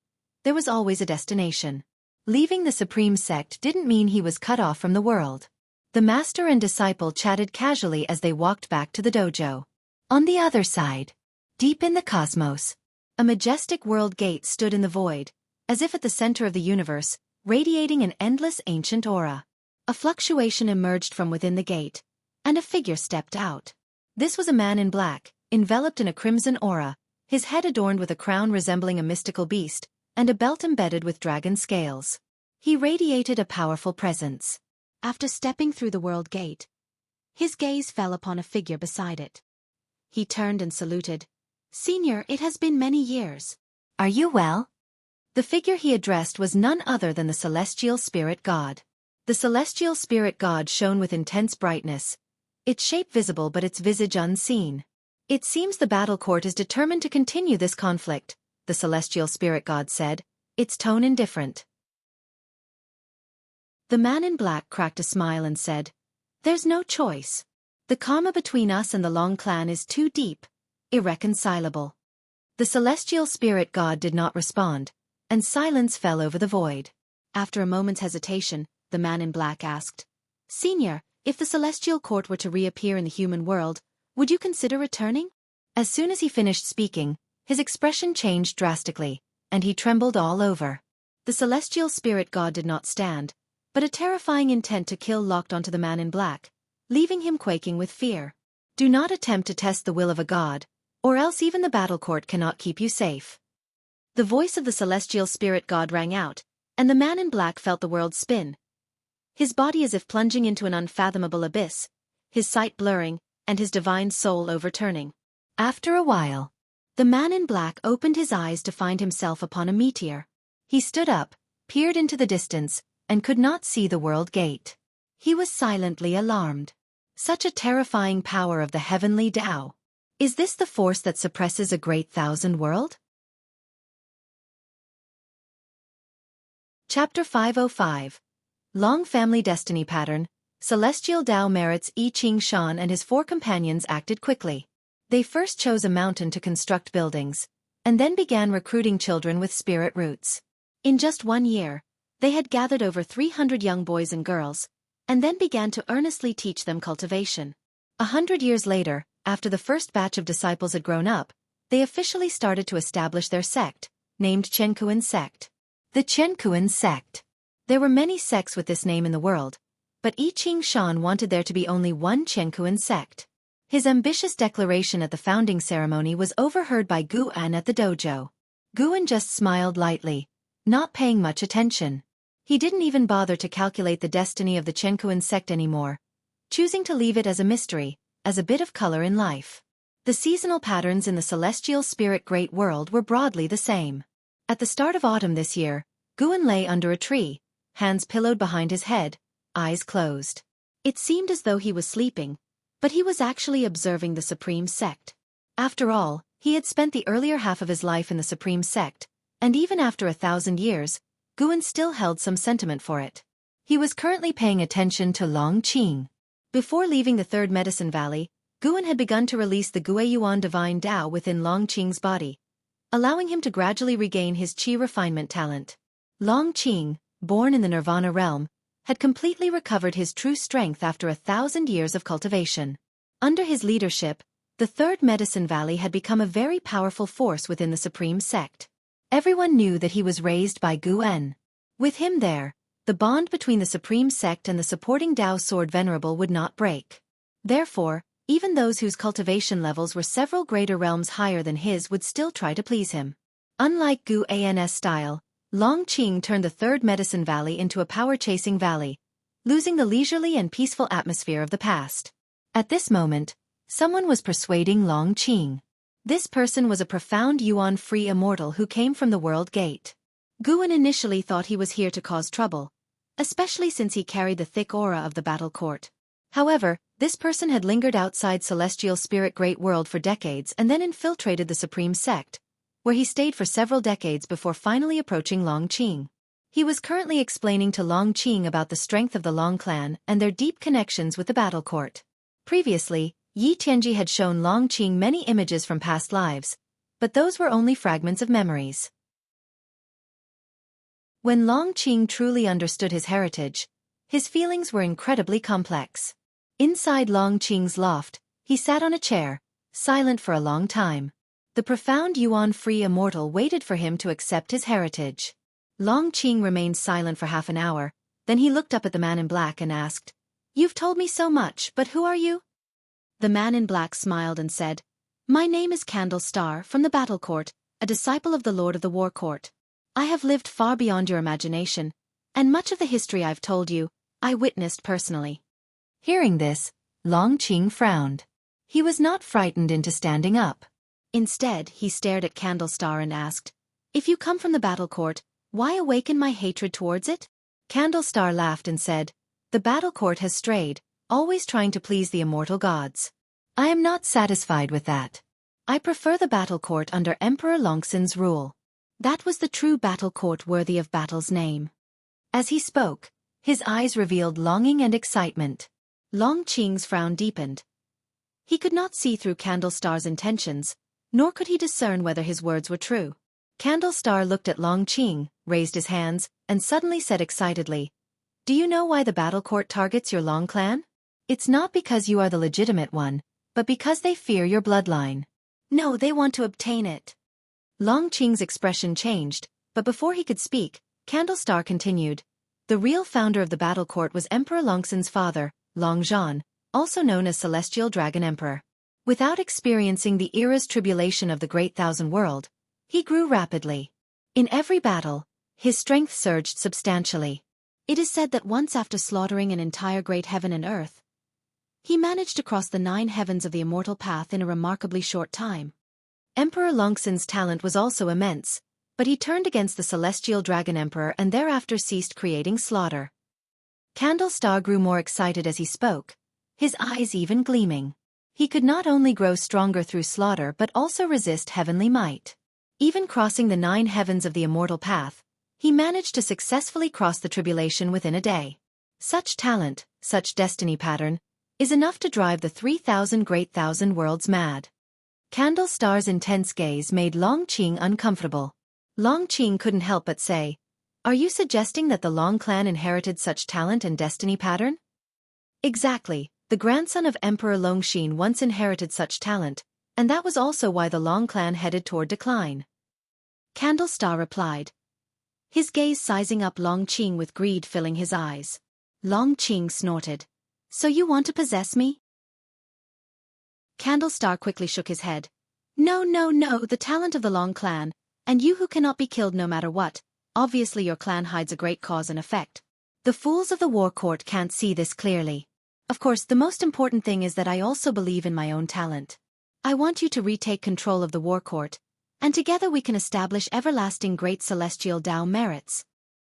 There was always a destination. Leaving the Supreme Sect didn't mean he was cut off from the world. The master and disciple chatted casually as they walked back to the dojo. On the other side, deep in the cosmos, a majestic world gate stood in the void, as if at the center of the universe, radiating an endless ancient aura. A fluctuation emerged from within the gate, and a figure stepped out. This was a man in black, enveloped in a crimson aura, his head adorned with a crown resembling a mystical beast, and a belt embedded with dragon scales. He radiated a powerful presence. After stepping through the world gate, His gaze fell upon a figure beside it. He turned and saluted. "Senior, it has been many years. Are you well?" The figure he addressed was none other than the celestial spirit god. The celestial spirit god shone with intense brightness, its shape visible but its visage unseen. "It seems the battle court is determined to continue this conflict," the celestial spirit god said, its tone indifferent. The man in black cracked a smile and said, "There's no choice. The karma between us and the Long clan is too deep, irreconcilable." The celestial spirit god did not respond, and silence fell over the void. After a moment's hesitation, the man in black asked, "Senior, if the celestial court were to reappear in the human world, would you consider returning?" As soon as he finished speaking, his expression changed drastically, and he trembled all over. The celestial spirit god did not stand, but a terrifying intent to kill locked onto the man in black, leaving him quaking with fear. "Do not attempt to test the will of a god, or else even the battle court cannot keep you safe." The voice of the celestial spirit god rang out, and the man in black felt the world spin, his body as if plunging into an unfathomable abyss, his sight blurring, and his divine soul overturning. After a while, the man in black opened his eyes to find himself upon a meteor. He stood up, peered into the distance, and could not see the world gate. He was silently alarmed. Such a terrifying power of the heavenly Tao. Is this the force that suppresses a great thousand world? Chapter 505. Long Family Destiny Pattern. Celestial Tao merits I Ching Shan and his 4 companions acted quickly. They first chose a mountain to construct buildings, and then began recruiting children with spirit roots. In just 1 year, they had gathered over 300 young boys and girls, and then began to earnestly teach them cultivation. 100 years later, after the first batch of disciples had grown up, they officially started to establish their sect, named Qianxia sect. The Qianxia sect. There were many sects with this name in the world, but I Ching Shan wanted there to be only one Qianxia sect. His ambitious declaration at the founding ceremony was overheard by Guan at the dojo. Guan just smiled lightly, not paying much attention. He didn't even bother to calculate the destiny of the Qianxia sect anymore, choosing to leave it as a mystery, as a bit of color in life. The seasonal patterns in the celestial spirit great world were broadly the same. At the start of autumn this year, Guan lay under a tree, hands pillowed behind his head, eyes closed. It seemed as though he was sleeping, but he was actually observing the Supreme Sect. After all, he had spent the earlier half of his life in the Supreme Sect, and even after 1,000 years, Guan still held some sentiment for it. He was currently paying attention to Long Qing. Before leaving the Third Medicine Valley, Guan had begun to release the Guiyuan Divine Tao within Long Qing's body, allowing him to gradually regain his qi refinement talent. Long Qing, born in the Nirvana realm, had completely recovered his true strength after 1,000 years of cultivation. Under his leadership, the Third Medicine Valley had become a very powerful force within the Supreme Sect. Everyone knew that he was raised by Guan. With him there, the bond between the Supreme Sect and the supporting Tao Sword Venerable would not break. Therefore, even those whose cultivation levels were several greater realms higher than his would still try to please him. Unlike Guan's style, Long Qing turned the Third Medicine Valley into a power-chasing valley, losing the leisurely and peaceful atmosphere of the past. At this moment, someone was persuading Long Qing. This person was a profound yuan-free immortal who came from the World Gate. Guan initially thought he was here to cause trouble, especially since he carried the thick aura of the battle court. However, this person had lingered outside Celestial Spirit Great World for decades and then infiltrated the Supreme Sect, where he stayed for several decades before finally approaching Long Qing. He was currently explaining to Long Qing about the strength of the Long clan and their deep connections with the battle court. Previously, Yi Tianji had shown Long Qing many images from past lives, but those were only fragments of memories. When Long Qing truly understood his heritage, his feelings were incredibly complex. Inside Long Qing's loft, he sat on a chair, silent for a long time. The profound yuan-free immortal waited for him to accept his heritage. Long Qing remained silent for half an hour, then he looked up at the man in black and asked, "You've told me so much, but who are you?" The man in black smiled and said, "My name is Candle Star from the Battle Court, a disciple of the Lord of the War Court. I have lived far beyond your imagination, and much of the history I've told you, I witnessed personally." Hearing this, Long Qing frowned. He was not frightened into standing up. Instead, he stared at Candlestar and asked, "If you come from the battle court, why awaken my hatred towards it?" Candlestar laughed and said, "The battle court has strayed, always trying to please the immortal gods. I am not satisfied with that. I prefer the battle court under Emperor Longxin's rule." That was the true battle court worthy of battle's name. As he spoke, his eyes revealed longing and excitement. Long Qing's frown deepened. He could not see through Candlestar's intentions, nor could he discern whether his words were true. Candlestar looked at Long Qing, raised his hands, and suddenly said excitedly, "Do you know why the battle court targets your Long clan? It's not because you are the legitimate one, but because they fear your bloodline. No, they want to obtain it." Long Qing's expression changed, but before he could speak, Candlestar continued, "The real founder of the battle court was Emperor Longxin's father, Long Zhan, also known as Celestial Dragon Emperor. Without experiencing the era's tribulation of the Great Thousand World, he grew rapidly. In every battle, his strength surged substantially. It is said that once after slaughtering an entire great heaven and earth, he managed to cross the 9 heavens of the immortal path in a remarkably short time. Emperor Longxin's talent was also immense, but he turned against the Celestial Dragon Emperor and thereafter ceased creating slaughter." Candlestar grew more excited as he spoke, his eyes even gleaming. He could not only grow stronger through slaughter but also resist heavenly might. Even crossing the 9 heavens of the immortal path, he managed to successfully cross the tribulation within a day. Such talent, such destiny pattern, is enough to drive the 3,000 great thousand worlds mad. Candlestar's intense gaze made Long Qing uncomfortable. Long Qing couldn't help but say, "Are you suggesting that the Long clan inherited such talent and destiny pattern?" "Exactly. The grandson of Emperor Longxin once inherited such talent, and that was also why the Long clan headed toward decline," Candlestar replied, his gaze sizing up Long Qing with greed filling his eyes. Long Qing snorted, "So you want to possess me?" Candlestar quickly shook his head. "No, no, no, the talent of the Long clan, and you who cannot be killed no matter what, obviously your clan hides a great cause and effect. The fools of the war court can't see this clearly. Of course, the most important thing is that I also believe in my own talent. I want you to retake control of the war court, and together we can establish everlasting great celestial Tao merits."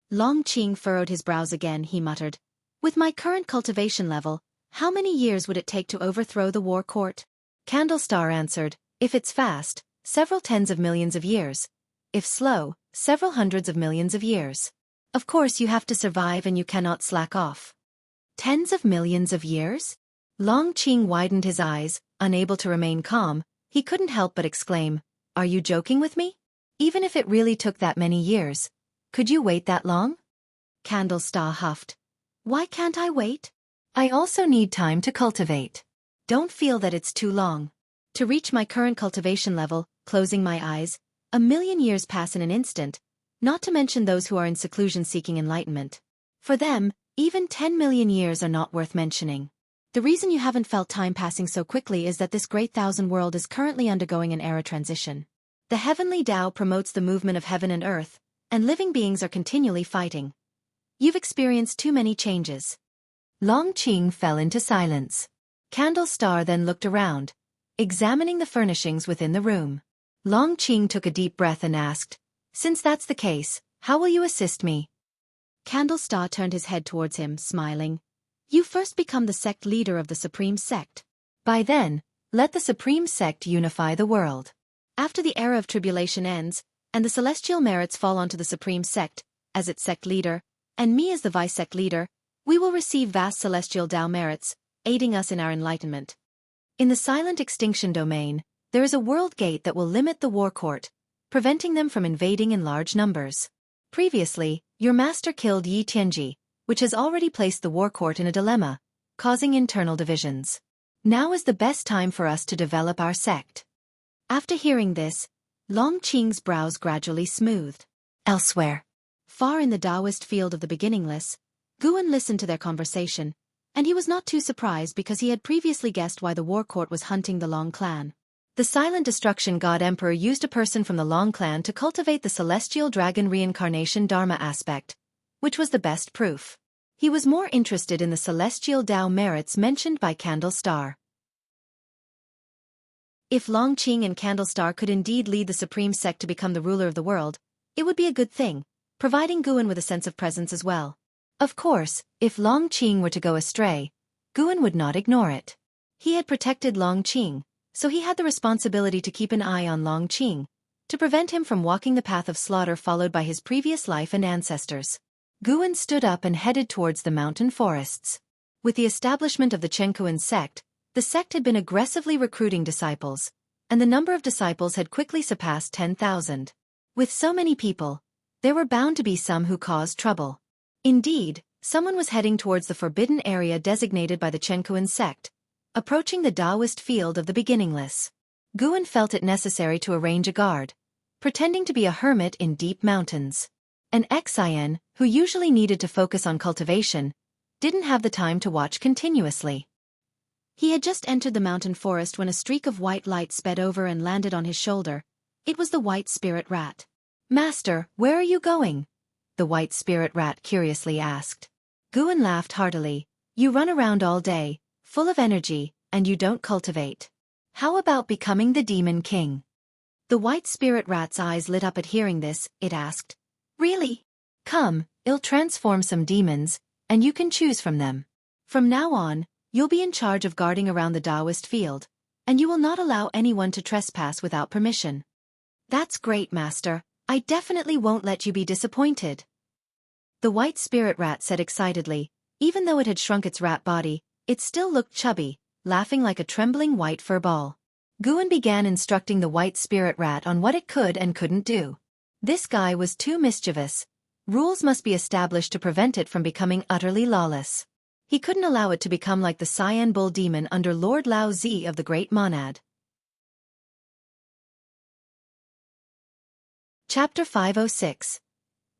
Long Qing furrowed his brows again. He muttered, "With my current cultivation level, how many years would it take to overthrow the war court?" Candlestar answered, "If it's fast, several tens of millions of years. If slow, several hundreds of millions of years. Of course you have to survive and you cannot slack off." "Tens of millions of years?" Long Qing widened his eyes, unable to remain calm. He couldn't help but exclaim, "Are you joking with me? Even if it really took that many years, could you wait that long?" Candlestar huffed. "Why can't I wait? I also need time to cultivate. Don't feel that it's too long. To reach my current cultivation level, closing my eyes, 1,000,000 years pass in an instant, not to mention those who are in seclusion seeking enlightenment. For them, even 10 million years are not worth mentioning. The reason you haven't felt time passing so quickly is that this great thousand world is currently undergoing an era transition. The heavenly Tao promotes the movement of heaven and earth, and living beings are continually fighting. You've experienced too many changes." Long Qing fell into silence. Candlestar then looked around, examining the furnishings within the room. Long Qing took a deep breath and asked, "Since that's the case, how will you assist me?" Candlestar turned his head towards him, smiling. "You first become the sect leader of the Supreme Sect. By then, let the Supreme Sect unify the world. After the era of tribulation ends, and the celestial merits fall onto the Supreme Sect, as its sect leader, and me as the vice-sect leader, we will receive vast celestial Tao merits, aiding us in our enlightenment. In the silent extinction domain, there is a world gate that will limit the war court, preventing them from invading in large numbers. Previously, your master killed Yi Tianji, which has already placed the war court in a dilemma, causing internal divisions. Now is the best time for us to develop our sect." After hearing this, Long Qing's brows gradually smoothed. Elsewhere, far in the Taoist field of the beginningless, Guan listened to their conversation, and he was not too surprised because he had previously guessed why the war court was hunting the Long clan. The silent destruction god emperor used a person from the Long clan to cultivate the celestial dragon reincarnation dharma aspect, which was the best proof. He was more interested in the celestial Tao merits mentioned by Candlestar. If Longqing and Candlestar could indeed lead the supreme sect to become the ruler of the world, it would be a good thing, providing Guan with a sense of presence as well. Of course, if Longqing were to go astray, Guan would not ignore it. He had protected Longqing, so he had the responsibility to keep an eye on Longqing, to prevent him from walking the path of slaughter followed by his previous life and ancestors. Guan stood up and headed towards the mountain forests. With the establishment of the Chengkuan sect, the sect had been aggressively recruiting disciples, and the number of disciples had quickly surpassed 10,000. With so many people, there were bound to be some who caused trouble. Indeed, someone was heading towards the forbidden area designated by the Chengkuan sect, approaching the Taoist field of the beginningless. Guan felt it necessary to arrange a guard, pretending to be a hermit in deep mountains. An Xian, who usually needed to focus on cultivation, didn't have the time to watch continuously. He had just entered the mountain forest when a streak of white light sped over and landed on his shoulder. It was the white spirit rat. "Master, where are you going?" the white spirit rat curiously asked. Guan laughed heartily. "You run around all day, full of energy, and you don't cultivate. How about becoming the Demon King?" The white spirit rat's eyes lit up at hearing this. It asked, "Really? Come, I'll transform some demons, and you can choose from them. From now on, you'll be in charge of guarding around the Taoist field, and you will not allow anyone to trespass without permission." "That's great, Master. I definitely won't let you be disappointed," the white spirit rat said excitedly. Even though it had shrunk its rat body, it still looked chubby, laughing like a trembling white fur ball. Guan began instructing the white spirit rat on what it could and couldn't do. This guy was too mischievous. Rules must be established to prevent it from becoming utterly lawless. He couldn't allow it to become like the Cyan Bull demon under Lord Lao Zi of the Great Monad. Chapter 506.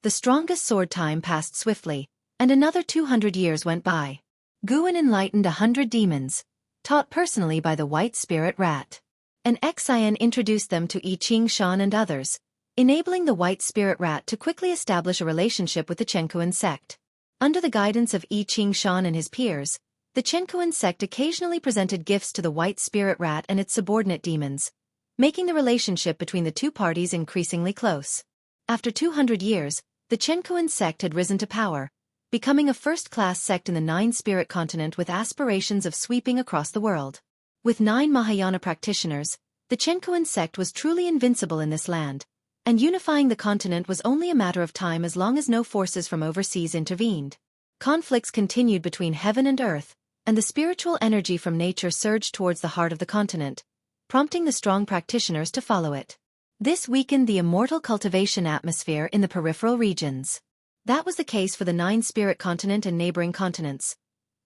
The strongest sword. Time passed swiftly, and another 200 years went by. Guan enlightened 100 demons, taught personally by the white spirit rat. An Xian introduced them to Xianxia and others, enabling the white spirit rat to quickly establish a relationship with the Chengkuan sect. Under the guidance of Xianxia and his peers, the Chengkuan sect occasionally presented gifts to the white spirit rat and its subordinate demons, making the relationship between the two parties increasingly close. After 200 years, the Chengkuan sect had risen to power, becoming a first-class sect in the Nine-Spirit continent with aspirations of sweeping across the world. With 9 Mahayana practitioners, the Chengkuan sect was truly invincible in this land, and unifying the continent was only a matter of time as long as no forces from overseas intervened. Conflicts continued between heaven and earth, and the spiritual energy from nature surged towards the heart of the continent, prompting the strong practitioners to follow it. This weakened the immortal cultivation atmosphere in the peripheral regions. That was the case for the Nine-Spirit continent and neighboring continents.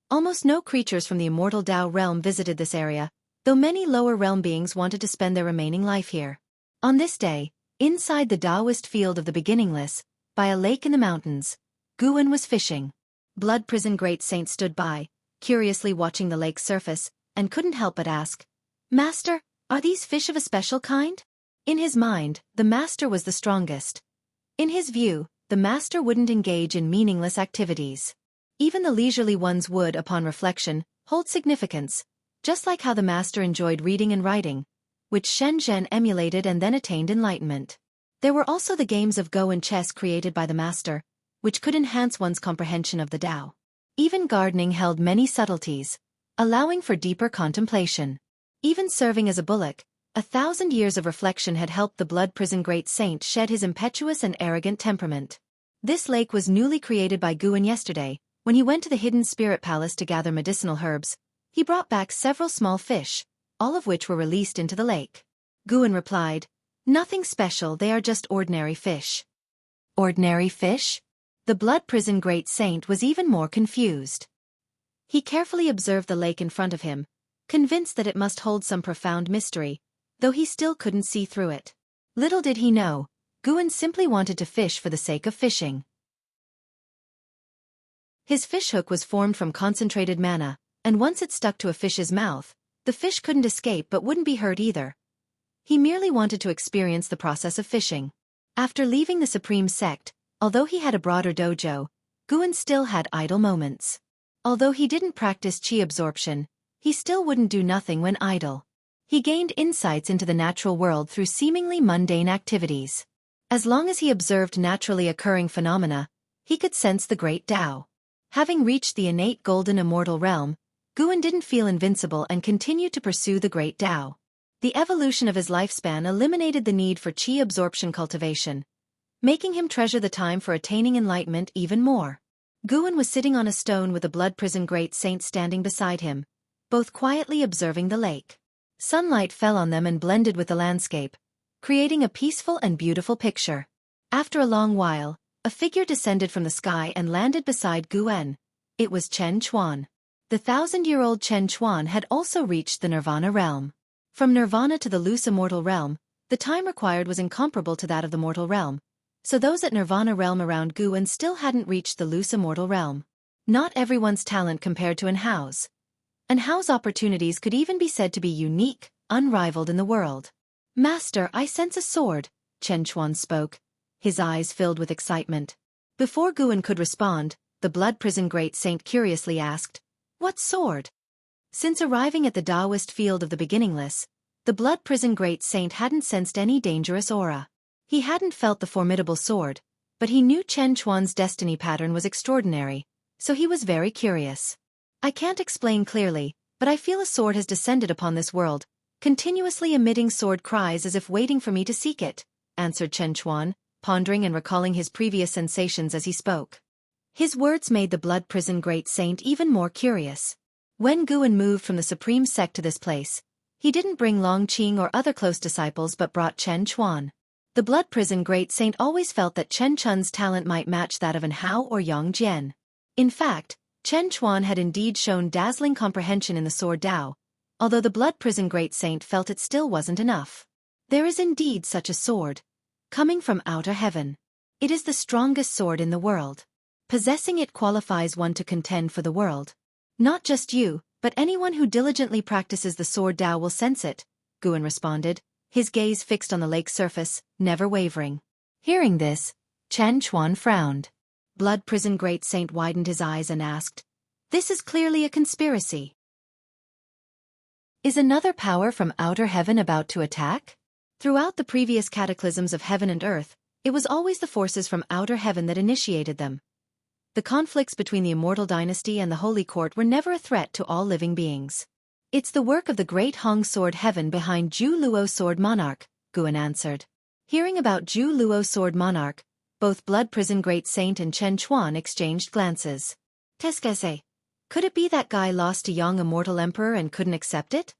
Almost no creatures from the immortal Tao realm visited this area, though many lower realm beings wanted to spend their remaining life here. On this day, inside the Taoist field of the beginningless, by a lake in the mountains, Guan was fishing. Blood Prison Great Saint stood by, curiously watching the lake's surface, and couldn't help but ask, "Master, are these fish of a special kind?" In his mind, the master was the strongest. In his view, the master wouldn't engage in meaningless activities. Even the leisurely ones would, upon reflection, hold significance, just like how the master enjoyed reading and writing, which Shenzhen emulated and then attained enlightenment. There were also the games of Go and chess created by the master, which could enhance one's comprehension of the Tao. Even gardening held many subtleties, allowing for deeper contemplation. Even serving as a bullock, 1,000 years of reflection had helped the Blood Prison Great Saint shed his impetuous and arrogant temperament. This lake was newly created by Guan yesterday. When he went to the hidden spirit palace to gather medicinal herbs, he brought back several small fish, all of which were released into the lake. Guan replied, "Nothing special, they are just ordinary fish." Ordinary fish? The Blood Prison Great Saint was even more confused. He carefully observed the lake in front of him, convinced that it must hold some profound mystery, though he still couldn't see through it. Little did he know, Guan simply wanted to fish for the sake of fishing. His fishhook was formed from concentrated mana, and once it stuck to a fish's mouth, the fish couldn't escape but wouldn't be hurt either. He merely wanted to experience the process of fishing. After leaving the Supreme Sect, although he had a broader dojo, Guan still had idle moments. Although he didn't practice chi absorption, he still wouldn't do nothing when idle. He gained insights into the natural world through seemingly mundane activities. As long as he observed naturally occurring phenomena, he could sense the great Tao. Having reached the innate golden immortal realm, Guan didn't feel invincible and continued to pursue the great Tao. The evolution of his lifespan eliminated the need for chi absorption cultivation, making him treasure the time for attaining enlightenment even more. Guan was sitting on a stone with a blood prison great saint standing beside him, both quietly observing the lake. Sunlight fell on them and blended with the landscape, creating a peaceful and beautiful picture. After a long while, a figure descended from the sky and landed beside Guan. It was Chen Chuan. The 1,000-year-old Chen Chuan had also reached the Nirvana realm. From Nirvana to the loose immortal realm, the time required was incomparable to that of the mortal realm, so those at Nirvana realm around Guan still hadn't reached the loose immortal realm. Not everyone's talent compared to Anhao's. Anhao's opportunities could even be said to be unique, unrivaled in the world. "Master, I sense a sword," Chen Chuan spoke, his eyes filled with excitement. Before Guan could respond, the blood prison great saint curiously asked, "What sword?" Since arriving at the Taoist field of the beginningless, the blood prison great saint hadn't sensed any dangerous aura. He hadn't felt the formidable sword, but he knew Chen Chuan's destiny pattern was extraordinary, so he was very curious. "I can't explain clearly, but I feel a sword has descended upon this world, continuously emitting sword cries as if waiting for me to seek it," answered Chen Chuan, pondering and recalling his previous sensations as he spoke. His words made the blood prison great saint even more curious. When Guan moved from the supreme sect to this place, he didn't bring Long Qing or other close disciples but brought Chen Chuan. The blood prison great saint always felt that Chen Chun's talent might match that of Anhao or Yang Jian. In fact, Chen Chuan had indeed shown dazzling comprehension in the sword Tao, although the blood prison great saint felt it still wasn't enough. There is indeed such a sword, coming from outer heaven. It is the strongest sword in the world. Possessing it qualifies one to contend for the world. Not just you, but anyone who diligently practices the sword Tao will sense it, Guan responded, his gaze fixed on the lake's surface, never wavering. Hearing this, Chen Chuan frowned. Blood prison great saint widened his eyes and asked, "This is clearly a conspiracy. Is another power from outer heaven about to attack?" Throughout the previous cataclysms of heaven and earth, it was always the forces from outer heaven that initiated them. The conflicts between the immortal dynasty and the holy court were never a threat to all living beings. "It's the work of the great Hong sword heaven behind Zhu Luo sword monarch," Guan answered. Hearing about Zhu Luo sword monarch, both blood prison great saint and Chen Chuan exchanged glances. "Tesquese, could it be that guy lost to Yang immortal emperor and couldn't accept it?"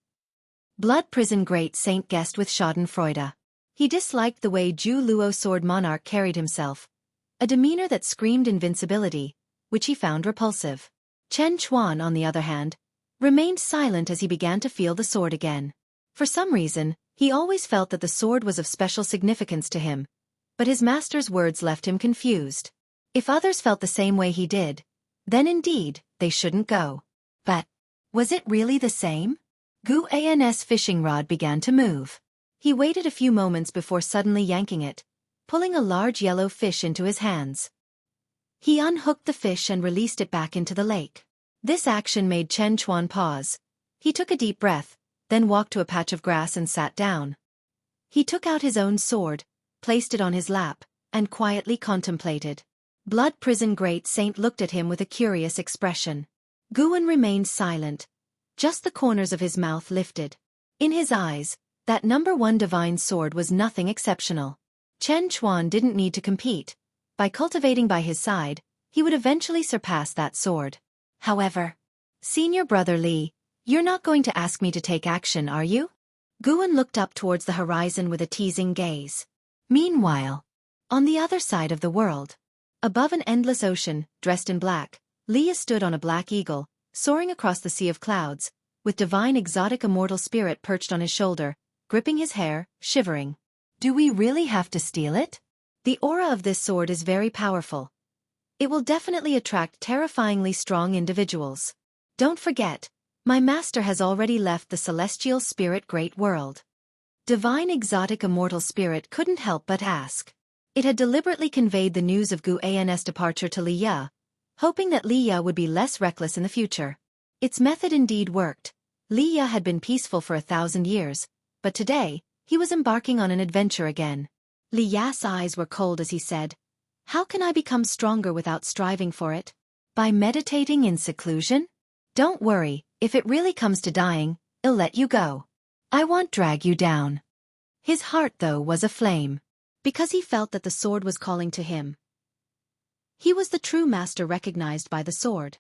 Blood prison great saint guessed with schadenfreude. He disliked the way Zhu Luo sword monarch carried himself, a demeanor that screamed invincibility, which he found repulsive. Chen Chuan, on the other hand, remained silent as he began to feel the sword again. For some reason, he always felt that the sword was of special significance to him, but his master's words left him confused. If others felt the same way he did, then indeed, they shouldn't go. But was it really the same? Gu An's fishing rod began to move. He waited a few moments before suddenly yanking it, pulling a large yellow fish into his hands. He unhooked the fish and released it back into the lake. This action made Chen Chuan pause. He took a deep breath, then walked to a patch of grass and sat down. He took out his own sword, placed it on his lap, and quietly contemplated. Blood prison great saint looked at him with a curious expression. Guan remained silent, just the corners of his mouth lifted. In his eyes, that #1 divine sword was nothing exceptional. Chen Chuan didn't need to compete. By cultivating by his side, he would eventually surpass that sword. However, "Senior brother Li, you're not going to ask me to take action, are you?" Guan looked up towards the horizon with a teasing gaze. Meanwhile, on the other side of the world, above an endless ocean, dressed in black, Li stood on a black eagle, soaring across the sea of clouds, with divine exotic immortal spirit perched on his shoulder, gripping his hair, shivering. "Do we really have to steal it? The aura of this sword is very powerful. It will definitely attract terrifyingly strong individuals. Don't forget, my master has already left the celestial spirit great world." Divine exotic immortal spirit couldn't help but ask. It had deliberately conveyed the news of Gu An's departure to Li Ya, hoping that Li Ya would be less reckless in the future. Its method indeed worked. Li Ya had been peaceful for 1,000 years, but today, he was embarking on an adventure again. Li Ya's eyes were cold as he said, "How can I become stronger without striving for it? By meditating in seclusion? Don't worry, if it really comes to dying, I'll let you go. I won't drag you down." His heart, though, was aflame, because he felt that the sword was calling to him. He was the true master recognized by the sword.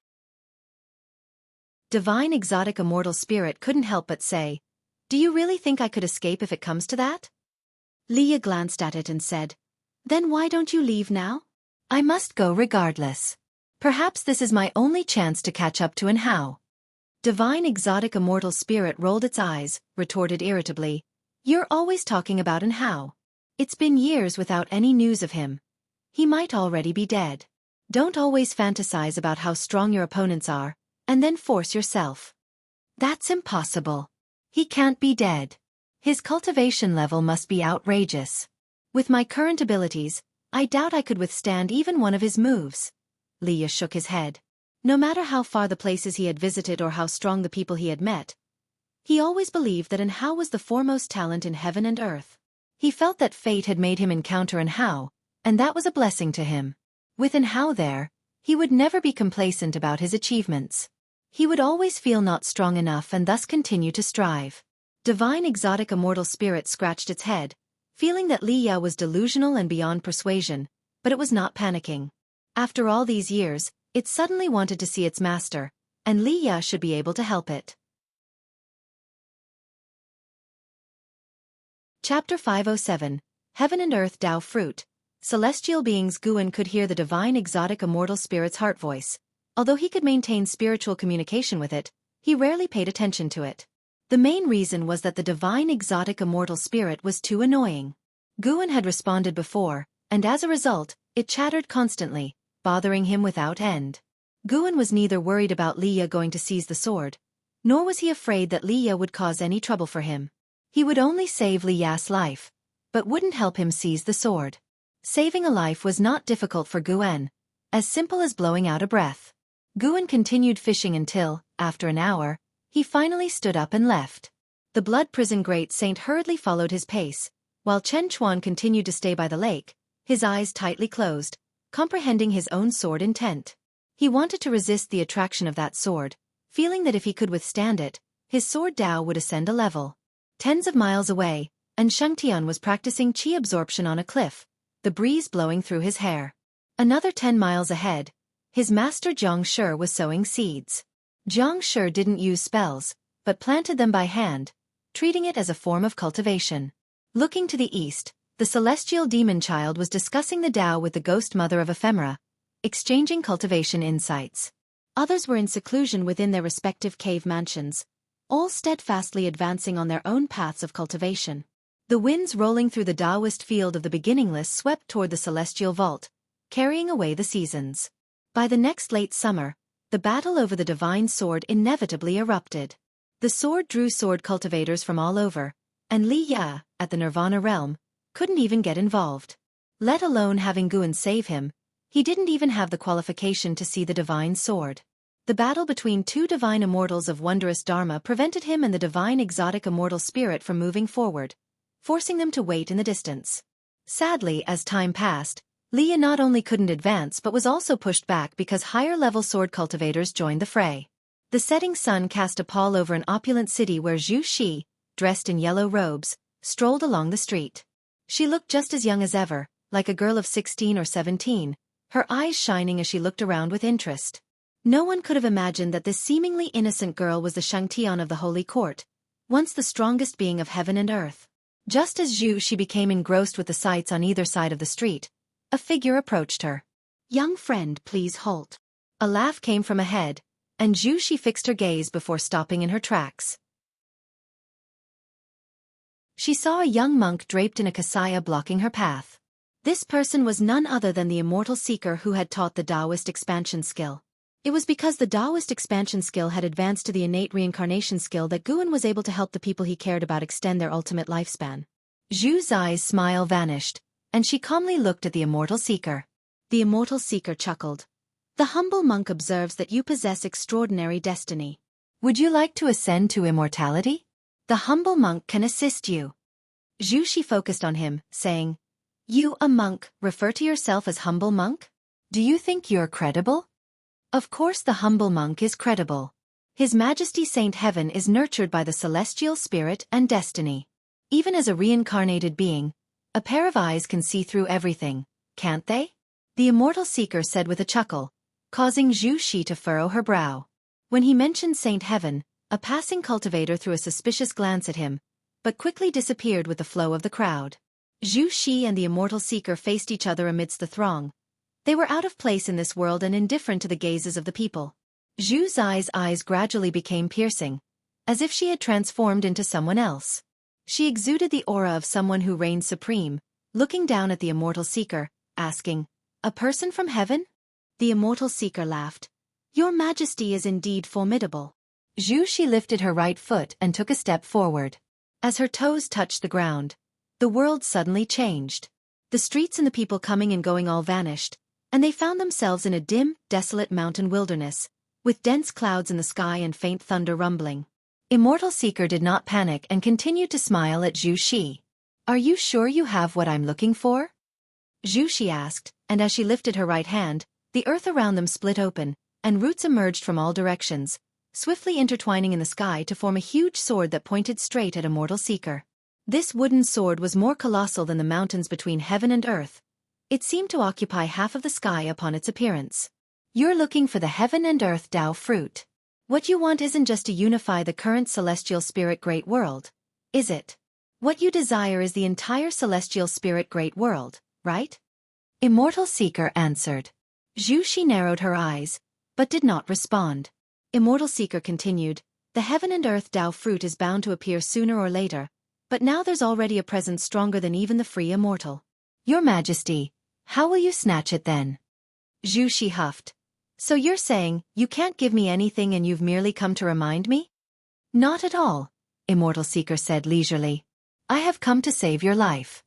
Divine exotic immortal spirit couldn't help but say, "Do you really think I could escape if it comes to that?" Li Ya glanced at it and said, "Then why don't you leave now? I must go regardless. Perhaps this is my only chance to catch up to Jianghu." Divine exotic immortal spirit rolled its eyes, retorted irritably, "You're always talking about Jianghu. It's been years without any news of him. He might already be dead. Don't always fantasize about how strong your opponents are, and then force yourself. That's impossible. He can't be dead. His cultivation level must be outrageous. With my current abilities, I doubt I could withstand even one of his moves." Li Ya shook his head. No matter how far the places he had visited or how strong the people he had met, he always believed that Jianghu was the foremost talent in heaven and earth. He felt that fate had made him encounter Jianghu, and that was a blessing to him. With Jianghu there, he would never be complacent about his achievements. He would always feel not strong enough and thus continue to strive. Divine exotic immortal spirit scratched its head, feeling that Li Ya was delusional and beyond persuasion, but it was not panicking. After all these years, it suddenly wanted to see its master, and Li Ya should be able to help it. Chapter 507, Heaven and Earth Tao Fruit. Celestial beings. Guan could hear the divine exotic immortal spirit's heart voice. Although he could maintain spiritual communication with it, he rarely paid attention to it. The main reason was that the divine exotic immortal spirit was too annoying. Guan had responded before, and as a result, it chattered constantly, bothering him without end. Guan was neither worried about Li Ya going to seize the sword, nor was he afraid that Li Ya would cause any trouble for him. He would only save Li Ya's life, but wouldn't help him seize the sword. Saving a life was not difficult for Guan, as simple as blowing out a breath. Guan continued fishing until, after an hour, he finally stood up and left. The blood prison great saint hurriedly followed his pace, while Chen Chuan continued to stay by the lake, his eyes tightly closed, comprehending his own sword intent. He wanted to resist the attraction of that sword, feeling that if he could withstand it, his sword Dao would ascend a level. Tens of miles away, and Xianxia was practicing qi absorption on a cliff, the breeze blowing through his hair. Another 10 miles ahead, his master Jianghu was sowing seeds. Jianghu didn't use spells, but planted them by hand, treating it as a form of cultivation. Looking to the east, the celestial demon child was discussing the Tao with the ghost mother of ephemera, exchanging cultivation insights. Others were in seclusion within their respective cave mansions, all steadfastly advancing on their own paths of cultivation. The winds rolling through the Taoist field of the beginningless swept toward the celestial vault, carrying away the seasons. By the next late summer, the battle over the divine sword inevitably erupted. The sword drew sword cultivators from all over, and Li Ya, at the Nirvana realm, couldn't even get involved. Let alone having Guan save him, he didn't even have the qualification to see the divine sword. The battle between two divine immortals of wondrous dharma prevented him and the divine exotic immortal spirit from moving forward, forcing them to wait in the distance. Sadly, as time passed, Li Ya not only couldn't advance but was also pushed back because higher-level sword cultivators joined the fray. The setting sun cast a pall over an opulent city where Zhu Xi, dressed in yellow robes, strolled along the street. She looked just as young as ever, like a girl of 16 or 17, her eyes shining as she looked around with interest. No one could have imagined that this seemingly innocent girl was the Xianxia of the Holy Court, once the strongest being of heaven and earth. Just as Zhu Xi became engrossed with the sights on either side of the street, a figure approached her. "Young friend, please halt." A laugh came from ahead, and Zhu Xi fixed her gaze before stopping in her tracks. She saw a young monk draped in a kasaya blocking her path. This person was none other than the immortal seeker who had taught the Taoist expansion skill. It was because the Taoist expansion skill had advanced to the innate reincarnation skill that Guan was able to help the people he cared about extend their ultimate lifespan. Zhu's eyes' smile vanished, and she calmly looked at the immortal seeker. The immortal seeker chuckled. The humble monk observes that you possess extraordinary destiny. Would you like to ascend to immortality? The humble monk can assist you. Zhu Xi focused on him, saying, You, a monk, refer to yourself as humble monk? Do you think you're credible? Of course the humble monk is credible. His Majesty Saint Heaven is nurtured by the celestial spirit and destiny. Even as a reincarnated being, a pair of eyes can see through everything, can't they? The immortal seeker said with a chuckle, causing Zhu Xi to furrow her brow. When he mentioned Saint Heaven, a passing cultivator threw a suspicious glance at him, but quickly disappeared with the flow of the crowd. Zhu Xi and the immortal seeker faced each other amidst the throng. They were out of place in this world and indifferent to the gazes of the people. Zhu Xi's eyes gradually became piercing, as if she had transformed into someone else. She exuded the aura of someone who reigned supreme, looking down at the immortal seeker, asking, A person from heaven? The immortal seeker laughed. Your Majesty is indeed formidable. Zhu Xi lifted her right foot and took a step forward. As her toes touched the ground, the world suddenly changed. The streets and the people coming and going all vanished, and they found themselves in a dim, desolate mountain wilderness, with dense clouds in the sky and faint thunder rumbling. Immortal Seeker did not panic and continued to smile at Zhu Xi. Are you sure you have what I'm looking for? Zhu Xi asked, and as she lifted her right hand, the earth around them split open, and roots emerged from all directions, swiftly intertwining in the sky to form a huge sword that pointed straight at Immortal Seeker. This wooden sword was more colossal than the mountains between heaven and earth. It seemed to occupy half of the sky upon its appearance. You're looking for the heaven and earth Tao fruit. What you want isn't just to unify the current celestial spirit great world, is it? What you desire is the entire celestial spirit great world, right? Immortal Seeker answered. Zhu Xi narrowed her eyes, but did not respond. Immortal Seeker continued, The heaven and earth Tao fruit is bound to appear sooner or later, but now there's already a presence stronger than even the free immortal. Your Majesty, how will you snatch it then? Zhu Xi huffed. So you're saying, you can't give me anything and you've merely come to remind me? Not at all, Immortal Seeker said leisurely. I have come to save your life.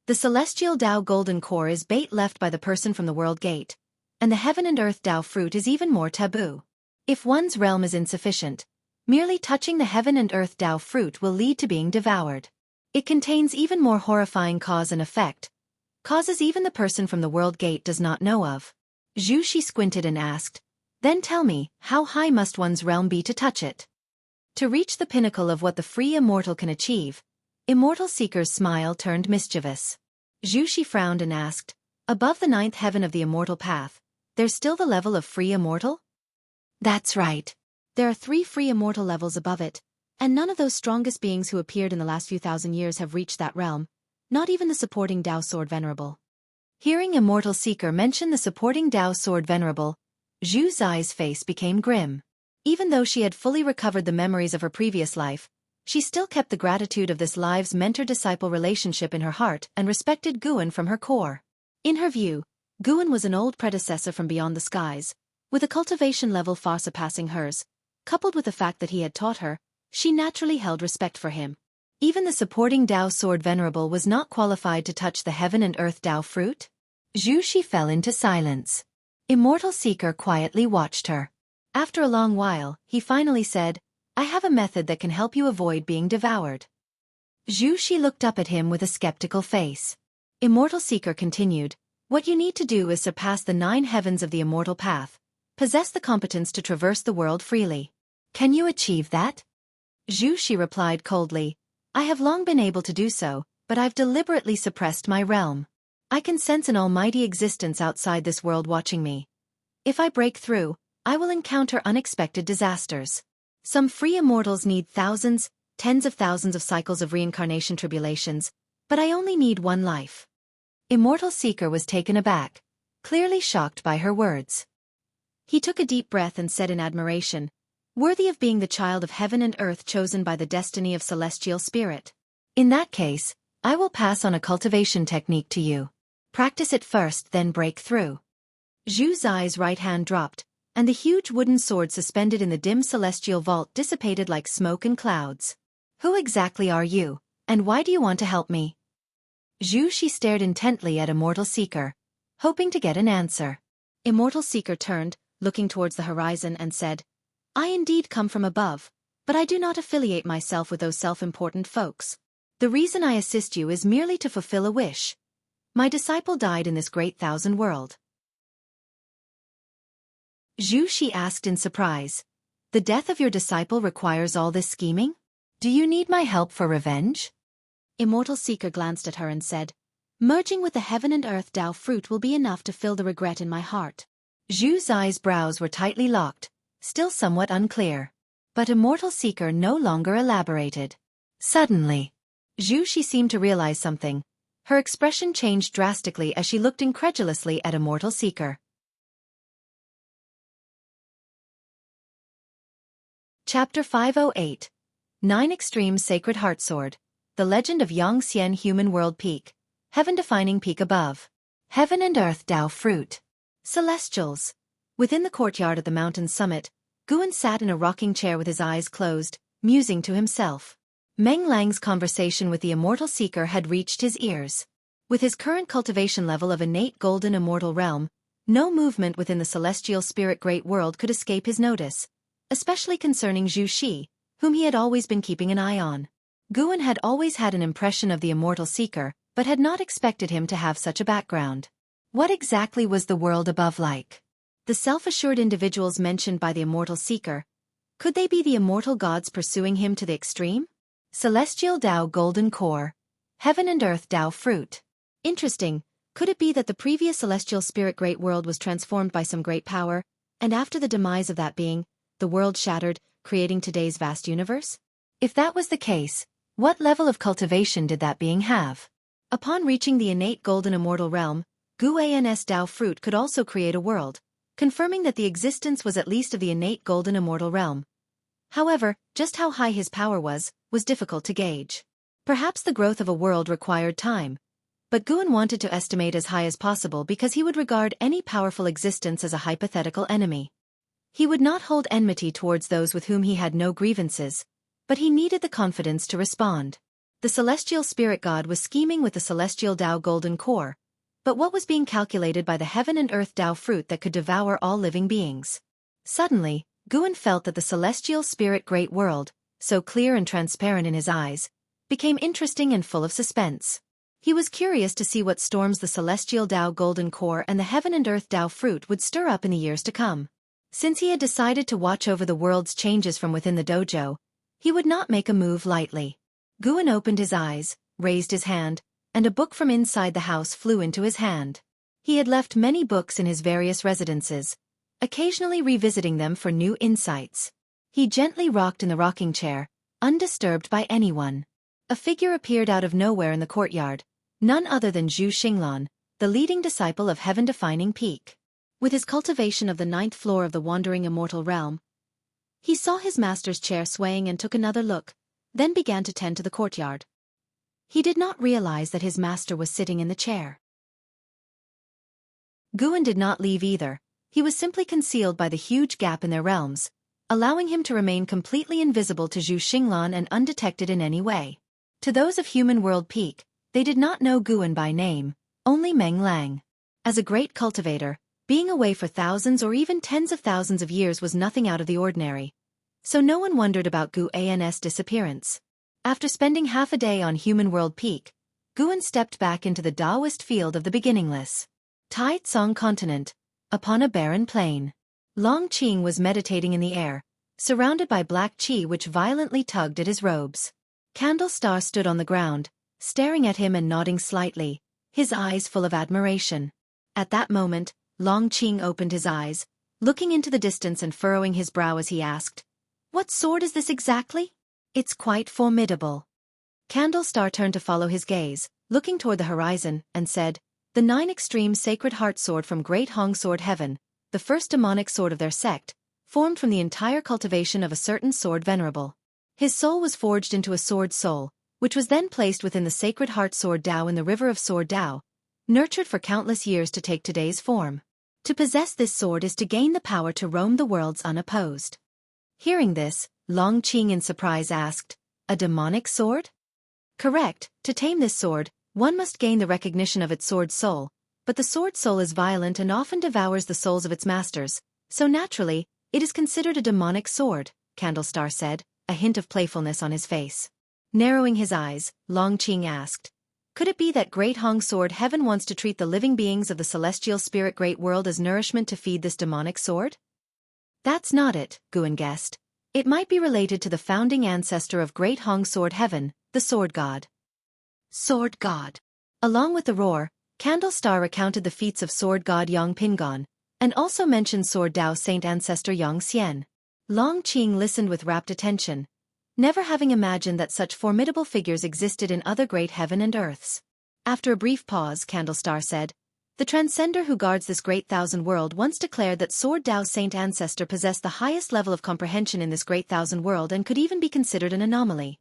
The celestial Tao golden core is bait left by the person from the world gate, and the heaven and earth Tao fruit is even more taboo. If one's realm is insufficient, merely touching the heaven and earth Tao fruit will lead to being devoured. It contains even more horrifying cause and effect, causes even the person from the world gate does not know of. Zhu Xi squinted and asked, Then tell me, how high must one's realm be to touch it? To reach the pinnacle of what the free immortal can achieve, Immortal Seeker's smile turned mischievous. Zhu Xi frowned and asked, Above the ninth heaven of the immortal path, there's still the level of free immortal? That's right. There are 3 free immortal levels above it, and none of those strongest beings who appeared in the last few thousand years have reached that realm, not even the supporting Tao Sword Venerable. Hearing Immortal Seeker mention the supporting Tao Sword Venerable, Zhu Xi's face became grim. Even though she had fully recovered the memories of her previous life, she still kept the gratitude of this life's mentor-disciple relationship in her heart and respected Guan from her core. In her view, Guan was an old predecessor from beyond the skies, with a cultivation level far surpassing hers. Coupled with the fact that he had taught her, she naturally held respect for him. Even the supporting Tao Sword Venerable was not qualified to touch the heaven and earth Tao fruit. Zhu Xi fell into silence. Immortal Seeker quietly watched her. After a long while, he finally said, I have a method that can help you avoid being devoured. Zhu Xi looked up at him with a skeptical face. Immortal Seeker continued, What you need to do is surpass the 9 heavens of the immortal path, possess the competence to traverse the world freely. Can you achieve that? Zhu Xi replied coldly, I have long been able to do so, but I've deliberately suppressed my realm. I can sense an almighty existence outside this world watching me. If I break through, I will encounter unexpected disasters. Some free immortals need thousands, tens of thousands of cycles of reincarnation tribulations, but I only need 1 life. Immortal Seeker was taken aback, clearly shocked by her words. He took a deep breath and said in admiration, Worthy of being the child of heaven and earth chosen by the destiny of celestial spirit. In that case, I will pass on a cultivation technique to you. Practice it first, then break through. Zhu Xi's right hand dropped, and the huge wooden sword suspended in the dim celestial vault dissipated like smoke and clouds. Who exactly are you, and why do you want to help me? Zhu Xi stared intently at Immortal Seeker, hoping to get an answer. Immortal Seeker turned, looking towards the horizon, and said, I indeed come from above, but I do not affiliate myself with those self-important folks. The reason I assist you is merely to fulfill a wish. My disciple died in this great thousand world. Zhu Shi asked in surprise, the death of your disciple requires all this scheming? Do you need my help for revenge? Immortal Seeker glanced at her and said, merging with the heaven and earth Tao fruit will be enough to fill the regret in my heart. Zhu's brows were tightly locked, still somewhat unclear. But Immortal Seeker no longer elaborated. Suddenly, Zhu Shi seemed to realize something. Her expression changed drastically as she looked incredulously at Immortal Seeker. Chapter 508. 9 Extreme Sacred Heartsword. The Legend of Xianxia Human World Peak. Heaven-defining peak above. Heaven and Earth Tao Fruit. Celestials. Within the courtyard at the mountain's summit, Guan sat in a rocking chair with his eyes closed, musing to himself. Meng Lang's conversation with the Immortal Seeker had reached his ears. With his current cultivation level of innate golden immortal realm, no movement within the celestial spirit great world could escape his notice, especially concerning Zhu Shi, whom he had always been keeping an eye on. Guan had always had an impression of the Immortal Seeker, but had not expected him to have such a background. What exactly was the world above like? The self-assured individuals mentioned by the Immortal Seeker, could they be the immortal gods pursuing him to the extreme? Celestial Tao Golden Core. Heaven and Earth Tao Fruit. Interesting, could it be that the previous celestial spirit great world was transformed by some great power, and after the demise of that being, the world shattered, creating today's vast universe? If that was the case, what level of cultivation did that being have? Upon reaching the innate golden immortal realm, Guan's Tao fruit could also create a world, confirming that the existence was at least of the innate golden immortal realm. However, just how high his power was difficult to gauge. Perhaps the growth of a world required time, but Guan wanted to estimate as high as possible because he would regard any powerful existence as a hypothetical enemy. He would not hold enmity towards those with whom he had no grievances, but he needed the confidence to respond. The celestial spirit god was scheming with the celestial Tao golden core, but what was being calculated by the heaven and earth Tao fruit that could devour all living beings? Suddenly, Guan felt that the celestial spirit great world, so clear and transparent in his eyes, became interesting and full of suspense. He was curious to see what storms the celestial Tao golden core and the heaven and earth Tao fruit would stir up in the years to come. Since he had decided to watch over the world's changes from within the dojo, he would not make a move lightly. Guan opened his eyes, raised his hand, and a book from inside the house flew into his hand. He had left many books in his various residences, occasionally revisiting them for new insights. He gently rocked in the rocking chair, undisturbed by anyone. A figure appeared out of nowhere in the courtyard, none other than Zhu Xinglan, the leading disciple of heaven-defining peak. With his cultivation of the 9th floor of the wandering immortal realm, he saw his master's chair swaying and took another look, then began to tend to the courtyard. He did not realize that his master was sitting in the chair. Guan did not leave either. He was simply concealed by the huge gap in their realms, allowing him to remain completely invisible to Zhu Xinglan and undetected in any way. To those of Human World Peak, they did not know Guan by name, only Meng Lang. As a great cultivator, being away for thousands or even tens of thousands of years was nothing out of the ordinary, so no one wondered about Guan's disappearance. After spending half a day on Human World Peak, Guan stepped back into the Taoist field of the beginningless Tai Tsong continent, upon a barren plain. Long Qing was meditating in the air, surrounded by black qi which violently tugged at his robes. Candle Star stood on the ground, staring at him and nodding slightly, his eyes full of admiration. At that moment, Long Qing opened his eyes, looking into the distance and furrowing his brow as he asked, "What sword is this exactly?" "It's quite formidable." Candle Star turned to follow his gaze, looking toward the horizon, and said, "The 9 extreme sacred heart sword from Great Hong Sword Heaven, the first demonic sword of their sect, formed from the entire cultivation of a certain sword venerable. His soul was forged into a sword soul, which was then placed within the sacred heart sword Tao in the river of sword Tao, nurtured for countless years to take today's form. To possess this sword is to gain the power to roam the worlds unopposed." Hearing this, Long Qing in surprise asked, "A demonic sword?" "Correct, to tame this sword, one must gain the recognition of its sword soul, But the sword soul is violent and often devours the souls of its masters, so naturally, it is considered a demonic sword, Candlestar said, a hint of playfulness on his face. Narrowing his eyes, Longqing asked, "Could it be that Great Hong Sword Heaven wants to treat the living beings of the celestial spirit great world as nourishment to feed this demonic sword?" "That's not it," Guan guessed. "It might be related to the founding ancestor of Great Hong Sword Heaven, the Sword God." Sword God. Along with the roar, Candlestar recounted the feats of Sword God Yang Pingon, and also mentioned Sword Dao Saint Ancestor Xianxia. Longqing listened with rapt attention, never having imagined that such formidable figures existed in other great heaven and earths. After a brief pause, Candlestar said, "The transcender who guards this great thousand world once declared that Sword Dao Saint Ancestor possessed the highest level of comprehension in this great thousand world and could even be considered an anomaly."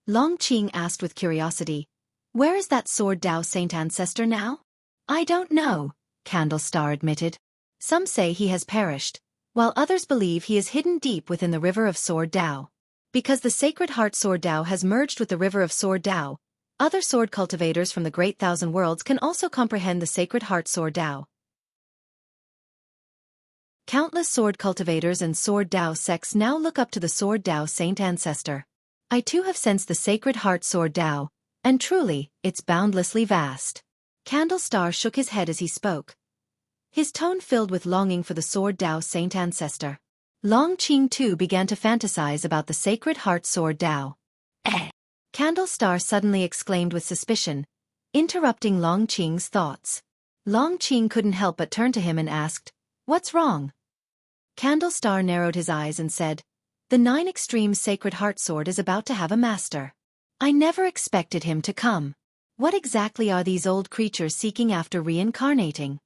Longqing asked with curiosity, "Where is that Sword Dao Saint Ancestor now?" "I don't know," Candlestar admitted. "Some say he has perished, while others believe he is hidden deep within the river of Sword Dao. Because the Sacred Heart Sword Dao has merged with the river of Sword Dao, other sword cultivators from the Great Thousand Worlds can also comprehend the Sacred Heart Sword Dao. Countless sword cultivators and Sword Dao sects now look up to the Sword Dao Saint Ancestor. I too have sensed the Sacred Heart Sword Dao, and truly, it's boundlessly vast." Candlestar shook his head as he spoke, his tone filled with longing for the Sword Dao Saint Ancestor. Longqing too began to fantasize about the Sacred Heart Sword Dao. Candlestar suddenly exclaimed with suspicion, interrupting Longqing's thoughts. Longqing couldn't help but turn to him and asked, "What's wrong?" Candlestar narrowed his eyes and said, "The 9 Extreme Sacred Heart Sword is about to have a master. I never expected him to come. What exactly are these old creatures seeking after reincarnating?"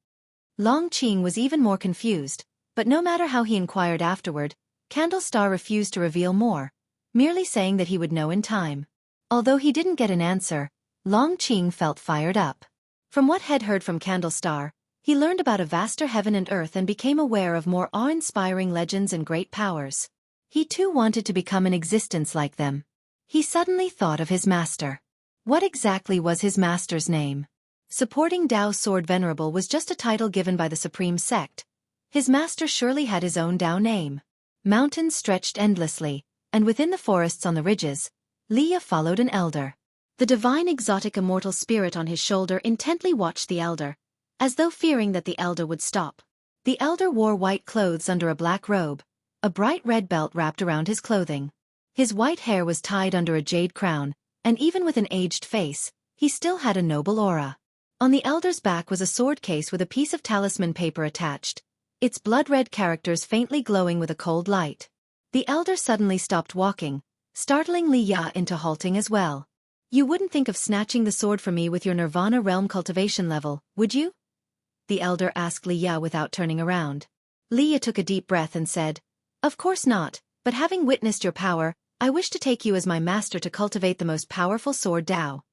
Longqing was even more confused, but no matter how he inquired afterward, Candlestar refused to reveal more, merely saying that he would know in time. Although he didn't get an answer, Longqing felt fired up. From what he'd heard from Candlestar, he learned about a vaster heaven and earth and became aware of more awe-inspiring legends and great powers. He too wanted to become an existence like them. He suddenly thought of his master. What exactly was his master's name? Supporting Dao Sword Venerable was just a title given by the Supreme Sect. His master surely had his own Dao name. Mountains stretched endlessly, and within the forests on the ridges, Leah followed an elder. The divine exotic immortal spirit on his shoulder intently watched the elder, as though fearing that the elder would stop. The elder wore white clothes under a black robe, a bright red belt wrapped around his clothing. His white hair was tied under a jade crown, and even with an aged face, he still had a noble aura. On the elder's back was a sword case with a piece of talisman paper attached, its blood-red characters faintly glowing with a cold light. The elder suddenly stopped walking, startling Li Ya into halting as well. "You wouldn't think of snatching the sword from me with your Nirvana realm cultivation level, would you?" the elder asked Li Ya without turning around. Li Ya took a deep breath and said, "Of course not, but having witnessed your power, I wish to take you as my master to cultivate the most powerful sword Dao."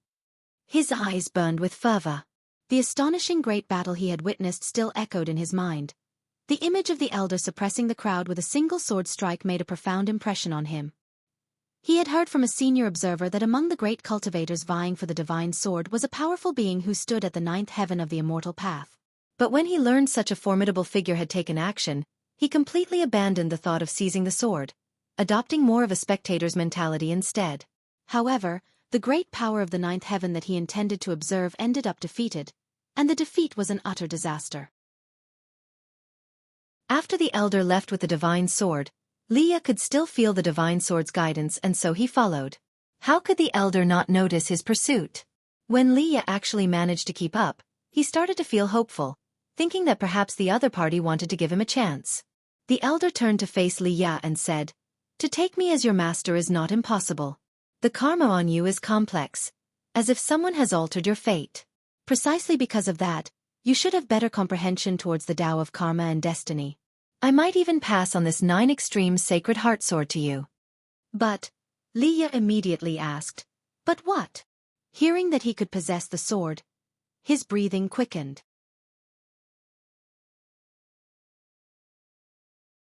His eyes burned with fervor. The astonishing great battle he had witnessed still echoed in his mind. The image of the elder suppressing the crowd with a single sword strike made a profound impression on him. He had heard from a senior observer that among the great cultivators vying for the divine sword was a powerful being who stood at the 9th heaven of the immortal path. But when he learned such a formidable figure had taken action, he completely abandoned the thought of seizing the sword, adopting more of a spectator's mentality instead. However, the great power of the 9th heaven that he intended to observe ended up defeated, and the defeat was an utter disaster. After the elder left with the divine sword, Leah could still feel the divine sword's guidance, and so he followed. How could the elder not notice his pursuit? When Leah actually managed to keep up, he started to feel hopeful, thinking that perhaps the other party wanted to give him a chance. The elder turned to face Leah and said, "To take me as your master is not impossible. The karma on you is complex, as if someone has altered your fate. Precisely because of that, you should have better comprehension towards the Tao of karma and destiny. I might even pass on this 9 Extreme Sacred Heart Sword to you." "But," Leah immediately asked, "but what?" Hearing that he could possess the sword, his breathing quickened.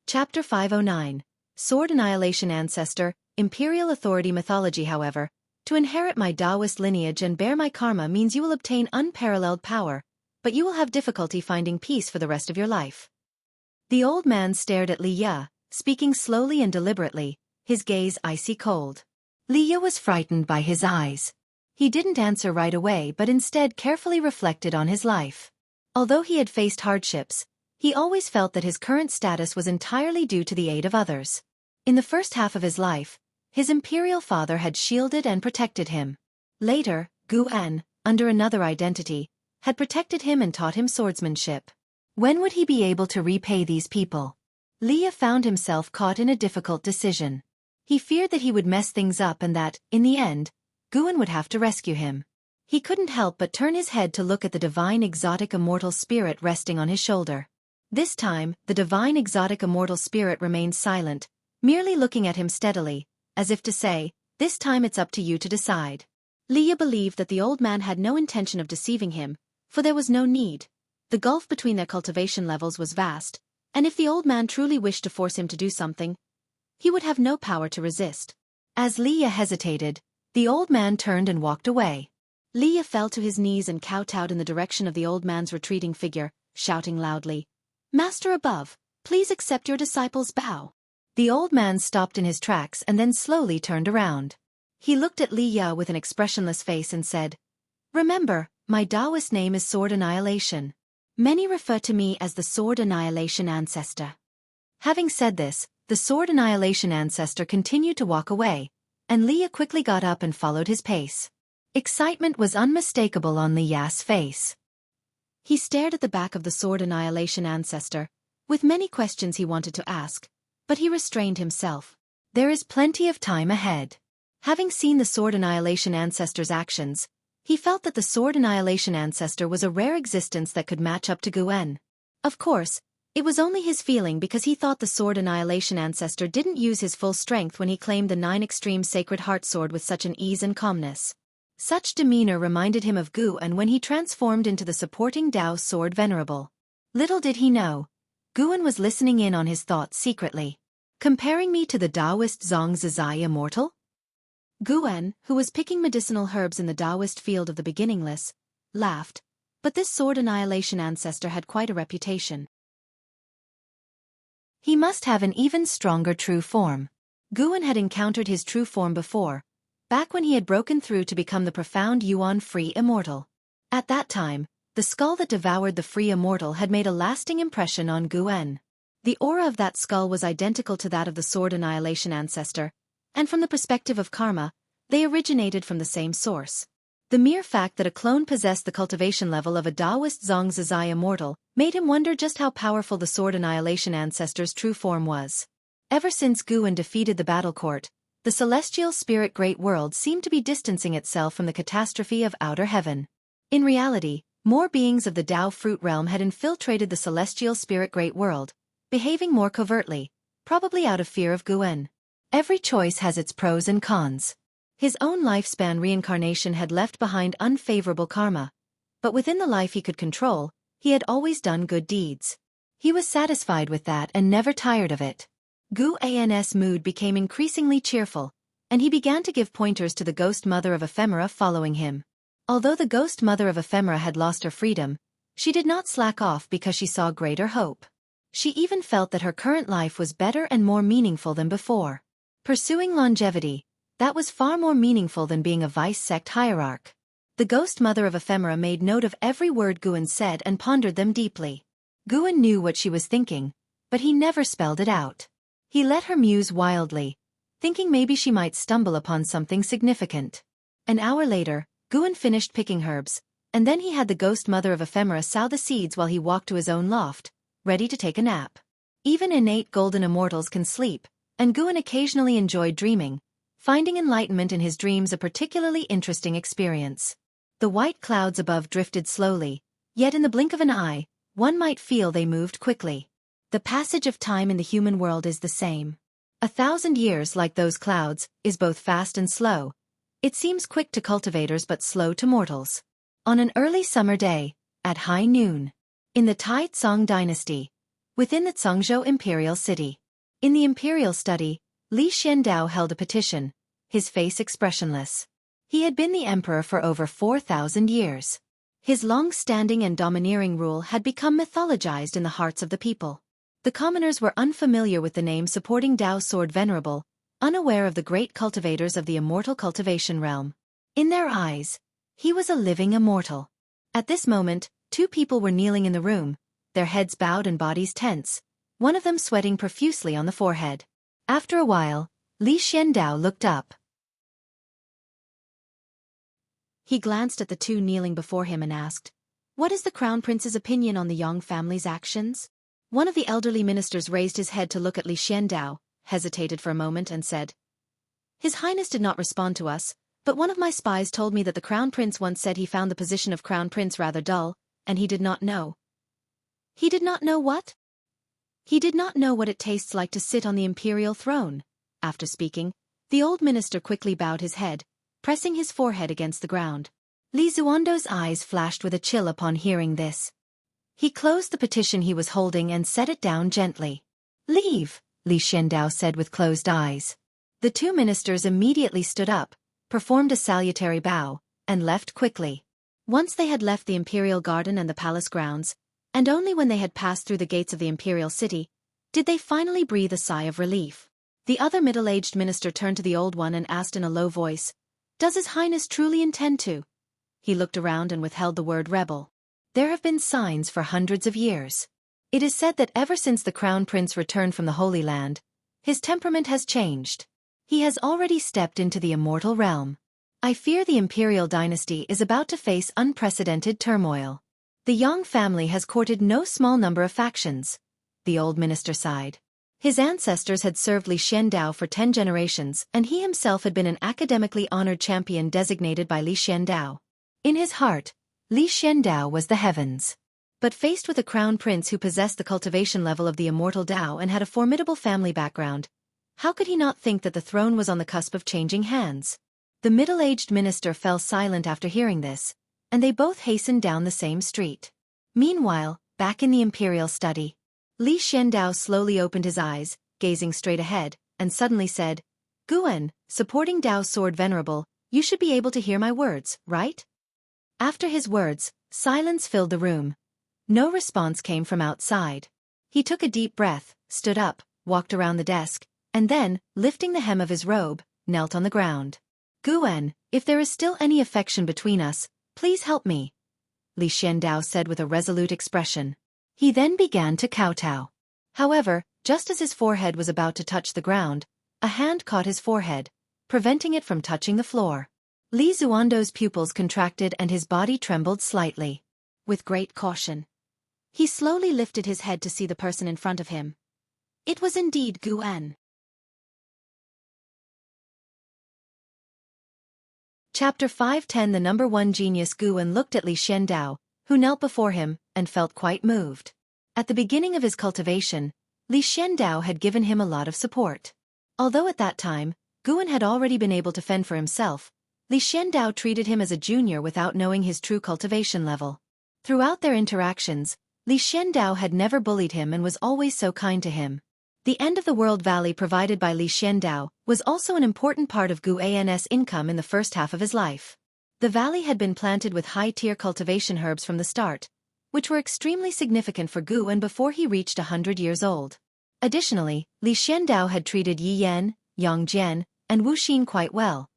Chapter 509, Sword Annihilation Ancestor, Imperial Authority Mythology. However, to inherit my Taoist lineage and bear my karma means you will obtain unparalleled power, but you will have difficulty finding peace for the rest of your life. The old man stared at Li Ye, speaking slowly and deliberately, his gaze icy cold. Li Ye was frightened by his eyes. He didn't answer right away but instead carefully reflected on his life. Although he had faced hardships, he always felt that his current status was entirely due to the aid of others. In the first half of his life, his imperial father had shielded and protected him. Later, Gu En, under another identity, had protected him and taught him swordsmanship. When would he be able to repay these people? Li Ye found himself caught in a difficult decision. He feared that he would mess things up and that, in the end, Gu En would have to rescue him. He couldn't help but turn his head to look at the divine exotic immortal spirit resting on his shoulder. This time, the divine exotic immortal spirit remained silent, merely looking at him steadily, as if to say, "This time it's up to you to decide." Li Ye believed that the old man had no intention of deceiving him, for there was no need. The gulf between their cultivation levels was vast, and if the old man truly wished to force him to do something, he would have no power to resist. As Li Ye hesitated, the old man turned and walked away. Li Ye fell to his knees and kowtowed in the direction of the old man's retreating figure, shouting loudly, "Master above, please accept your disciple's bow." The old man stopped in his tracks and then slowly turned around. He looked at Li Ye with an expressionless face and said, "Remember, my Taoist name is Sword Annihilation. Many refer to me as the Sword Annihilation Ancestor." Having said this, the Sword Annihilation Ancestor continued to walk away, and Li Ye quickly got up and followed his pace. Excitement was unmistakable on Li Ye's face. He stared at the back of the Sword Annihilation Ancestor, with many questions he wanted to ask, but he restrained himself. There is plenty of time ahead. Having seen the Sword Annihilation Ancestor's actions, he felt that the Sword Annihilation Ancestor was a rare existence that could match up to Gu En. Of course, it was only his feeling because he thought the Sword Annihilation Ancestor didn't use his full strength when he claimed the 9 extreme sacred heart sword with such an ease and calmness. Such demeanor reminded him of Gu En when he transformed into the supporting Tao sword venerable. Little did he know, Gu En was listening in on his thoughts secretly. Comparing me to the Taoist Xianxia immortal? Gu En, who was picking medicinal herbs in the Taoist field of the beginningless, laughed, but this Sword Annihilation Ancestor had quite a reputation. He must have an even stronger true form. Gu En had encountered his true form before, back when he had broken through to become the profound Yuan-free immortal. At that time, the skull that devoured the free immortal had made a lasting impression on Gu En. The aura of that skull was identical to that of the Sword Annihilation Ancestor, and from the perspective of karma, they originated from the same source. The mere fact that a clone possessed the cultivation level of a Taoist Xianxia immortal made him wonder just how powerful the Sword Annihilation Ancestor's true form was. Ever since Gu En defeated the battle court, the celestial spirit great world seemed to be distancing itself from the catastrophe of outer heaven. In reality, more beings of the Tao fruit realm had infiltrated the celestial spirit great world, behaving more covertly, probably out of fear of Gu En. Every choice has its pros and cons. His own lifespan reincarnation had left behind unfavorable karma, but within the life he could control, he had always done good deeds. He was satisfied with that and never tired of it. Gu An's mood became increasingly cheerful, and he began to give pointers to the ghost mother of ephemera following him. Although the ghost mother of ephemera had lost her freedom, she did not slack off because she saw greater hope. She even felt that her current life was better and more meaningful than before. Pursuing longevity, that was far more meaningful than being a vice-sect hierarch. The ghost mother of ephemera made note of every word Gu En said and pondered them deeply. Gu En knew what she was thinking, but he never spelled it out. He let her muse wildly, thinking maybe she might stumble upon something significant. An hour later, Gu En finished picking herbs, and then he had the ghost mother of ephemera sow the seeds while he walked to his own loft, ready to take a nap. Even innate golden immortals can sleep, and Gu En occasionally enjoyed dreaming, finding enlightenment in his dreams a particularly interesting experience. The white clouds above drifted slowly, yet in the blink of an eye, one might feel they moved quickly. The passage of time in the human world is the same. 1,000 years, like those clouds, is both fast and slow. It seems quick to cultivators but slow to mortals. On an early summer day, at high noon, in the Tai Tsong dynasty, within the Zhengzhou imperial city, in the imperial study, Li Xiandao held a petition, his face expressionless. He had been the emperor for over 4,000 years. His long-standing and domineering rule had become mythologized in the hearts of the people. The commoners were unfamiliar with the name supporting Dao Sword Venerable, unaware of the great cultivators of the immortal cultivation realm. In their eyes, he was a living immortal. At this moment, two people were kneeling in the room, their heads bowed and bodies tense, one of them sweating profusely on the forehead. After a while, Li Xiandao looked up. He glanced at the two kneeling before him and asked, "What is the Crown Prince's opinion on the Yang family's actions?" One of the elderly ministers raised his head to look at Li Xiandao, hesitated for a moment and said, "His Highness did not respond to us, but one of my spies told me that the Crown Prince once said he found the position of Crown Prince rather dull, and he did not know." "He did not know what?" "He did not know what it tastes like to sit on the imperial throne." After speaking, the old minister quickly bowed his head, pressing his forehead against the ground. Li Zuando's eyes flashed with a chill upon hearing this. He closed the petition he was holding and set it down gently. "Leave," Li Xiandao said with closed eyes. The two ministers immediately stood up, performed a salutary bow, and left quickly. Once they had left the imperial garden and the palace grounds, and only when they had passed through the gates of the imperial city, did they finally breathe a sigh of relief. The other middle-aged minister turned to the old one and asked in a low voice, "Does His Highness truly intend to?" He looked around and withheld the word rebel. There have been signs for hundreds of years. It is said that ever since the Crown Prince returned from the Holy Land, his temperament has changed. He has already stepped into the immortal realm. I fear the imperial dynasty is about to face unprecedented turmoil. The Yang family has courted no small number of factions. The old minister sighed. His ancestors had served Li Xiandao for 10 generations, and he himself had been an academically honored champion designated by Li Xiandao. In his heart, Li Xiandao was the heavens. But faced with a crown prince who possessed the cultivation level of the immortal Dao and had a formidable family background, how could he not think that the throne was on the cusp of changing hands? The middle-aged minister fell silent after hearing this, and they both hastened down the same street. Meanwhile, back in the imperial study, Li Xiandao slowly opened his eyes, gazing straight ahead, and suddenly said, "Guan, supporting Dao Sword Venerable, you should be able to hear my words, right?" After his words, silence filled the room. No response came from outside. He took a deep breath, stood up, walked around the desk, and then, lifting the hem of his robe, knelt on the ground. "Guan, if there is still any affection between us, please help me," Li Xiandao said with a resolute expression. He then began to kowtow. However, just as his forehead was about to touch the ground, a hand caught his forehead, preventing it from touching the floor. Li Zuando's pupils contracted and his body trembled slightly. With great caution, he slowly lifted his head to see the person in front of him. It was indeed Guan. Chapter 510. The number one genius. Guan looked at Li Xiandao, who knelt before him, and felt quite moved. At the beginning of his cultivation, Li Xiandao had given him a lot of support. Although at that time, Guan had already been able to fend for himself, Li Xiandao treated him as a junior without knowing his true cultivation level. Throughout their interactions, Li Xiandao had never bullied him and was always so kind to him. The end-of-the-world valley provided by Li Xiandao was also an important part of Guan's income in the first half of his life. The valley had been planted with high-tier cultivation herbs from the start, which were extremely significant for Guan before he reached 100 years old. Additionally, Li Xiandao had treated Yi Yan, Yang Jian, and Wu Xin quite well,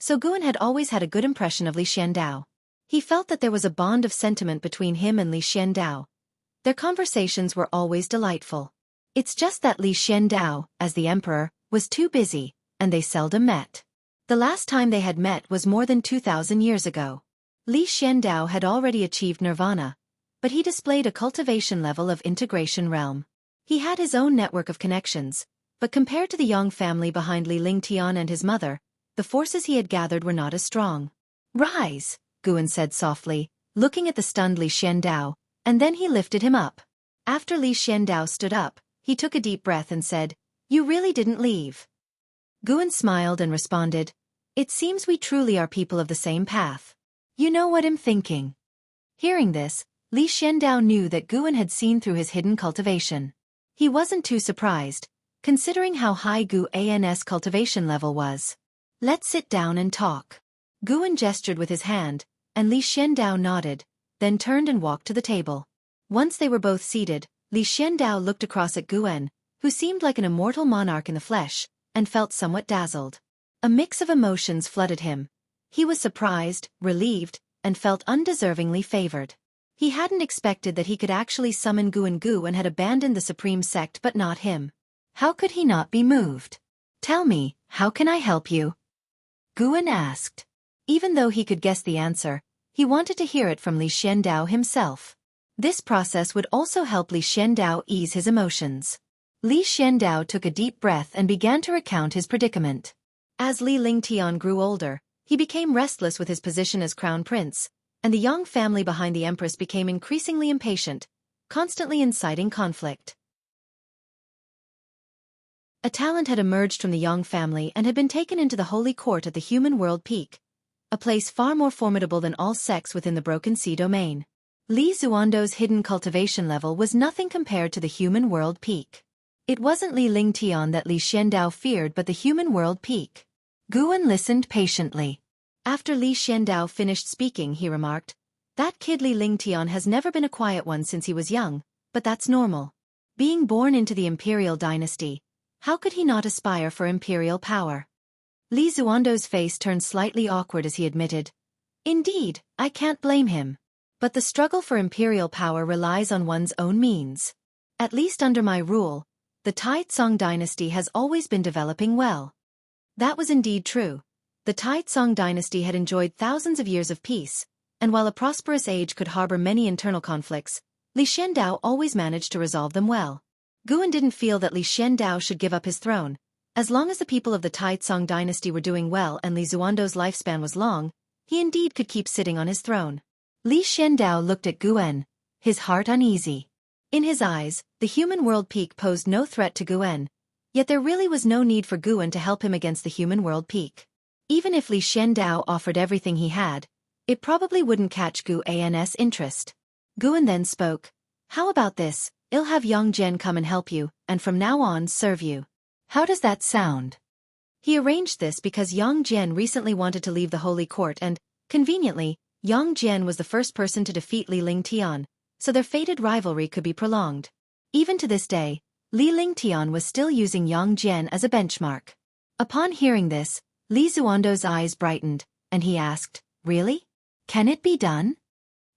so Guan had always had a good impression of Li Xiandao. He felt that there was a bond of sentiment between him and Li Xiandao. Their conversations were always delightful. It's just that Li Xiandao, as the emperor, was too busy, and they seldom met. The last time they had met was more than 2,000 years ago. Li Xiandao had already achieved nirvana, but he displayed a cultivation level of integration realm. He had his own network of connections, but compared to the Yang family behind Li Lingtian and his mother, the forces he had gathered were not as strong. "Rise," Guan said softly, looking at the stunned Li Xiandao, and then he lifted him up. After Li Xiandao stood up, he took a deep breath and said, "You really didn't leave?" Guan smiled and responded, "It seems we truly are people of the same path. You know what I'm thinking." Hearing this, Li Xiandao knew that Guan had seen through his hidden cultivation. He wasn't too surprised, considering how high Guan's cultivation level was. "Let's sit down and talk." Guan gestured with his hand, and Li Xiandao nodded, then turned and walked to the table. Once they were both seated, Li Xiandao looked across at Guwen, who seemed like an immortal monarch in the flesh, and felt somewhat dazzled. A mix of emotions flooded him. He was surprised, relieved, and felt undeservingly favored. He hadn't expected that he could actually summon Guwen and had abandoned the supreme sect but not him. How could he not be moved? "Tell me, how can I help you?" Guwen asked. Even though he could guess the answer, he wanted to hear it from Li Xiandao himself. This process would also help Li Xiandao ease his emotions. Li Xiandao took a deep breath and began to recount his predicament. As Li Lingtian grew older, he became restless with his position as crown prince, and the Yang family behind the empress became increasingly impatient, constantly inciting conflict. A talent had emerged from the Yang family and had been taken into the holy court at the human world peak, a place far more formidable than all sects within the Broken Sea domain. Li Zuando's hidden cultivation level was nothing compared to the human world peak. It wasn't Li Lingtian that Li Xiandao feared but the human world peak. Guwen listened patiently. After Li Xiandao finished speaking, he remarked, "That kid Li Lingtian has never been a quiet one since he was young, but that's normal. Being born into the imperial dynasty, how could he not aspire for imperial power?" Li Zuando's face turned slightly awkward as he admitted, "Indeed, I can't blame him. But the struggle for imperial power relies on one's own means. At least under my rule, the Taizong dynasty has always been developing well." That was indeed true. The Taizong dynasty had enjoyed thousands of years of peace, and while a prosperous age could harbor many internal conflicts, Li Xiandao always managed to resolve them well. Guwen didn't feel that Li Xiandao should give up his throne. As long as the people of the Taizong dynasty were doing well and Li Zuando's lifespan was long, he indeed could keep sitting on his throne. Li Xiandao looked at Guwen, his heart uneasy. In his eyes, the human world peak posed no threat to Guwen, yet there really was no need for Guwen to help him against the human world peak. Even if Li Xiandao offered everything he had, it probably wouldn't catch Guwen's interest. Guwen then spoke, "How about this? I'll have Yang Jian come and help you, and from now on serve you. How does that sound?" He arranged this because Yang Jian recently wanted to leave the holy court and, conveniently, Yang Jian was the first person to defeat Li Lingtian, so their fated rivalry could be prolonged. Even to this day, Li Lingtian was still using Yang Jian as a benchmark. Upon hearing this, Li Zuando's eyes brightened, and he asked, "Really? Can it be done?"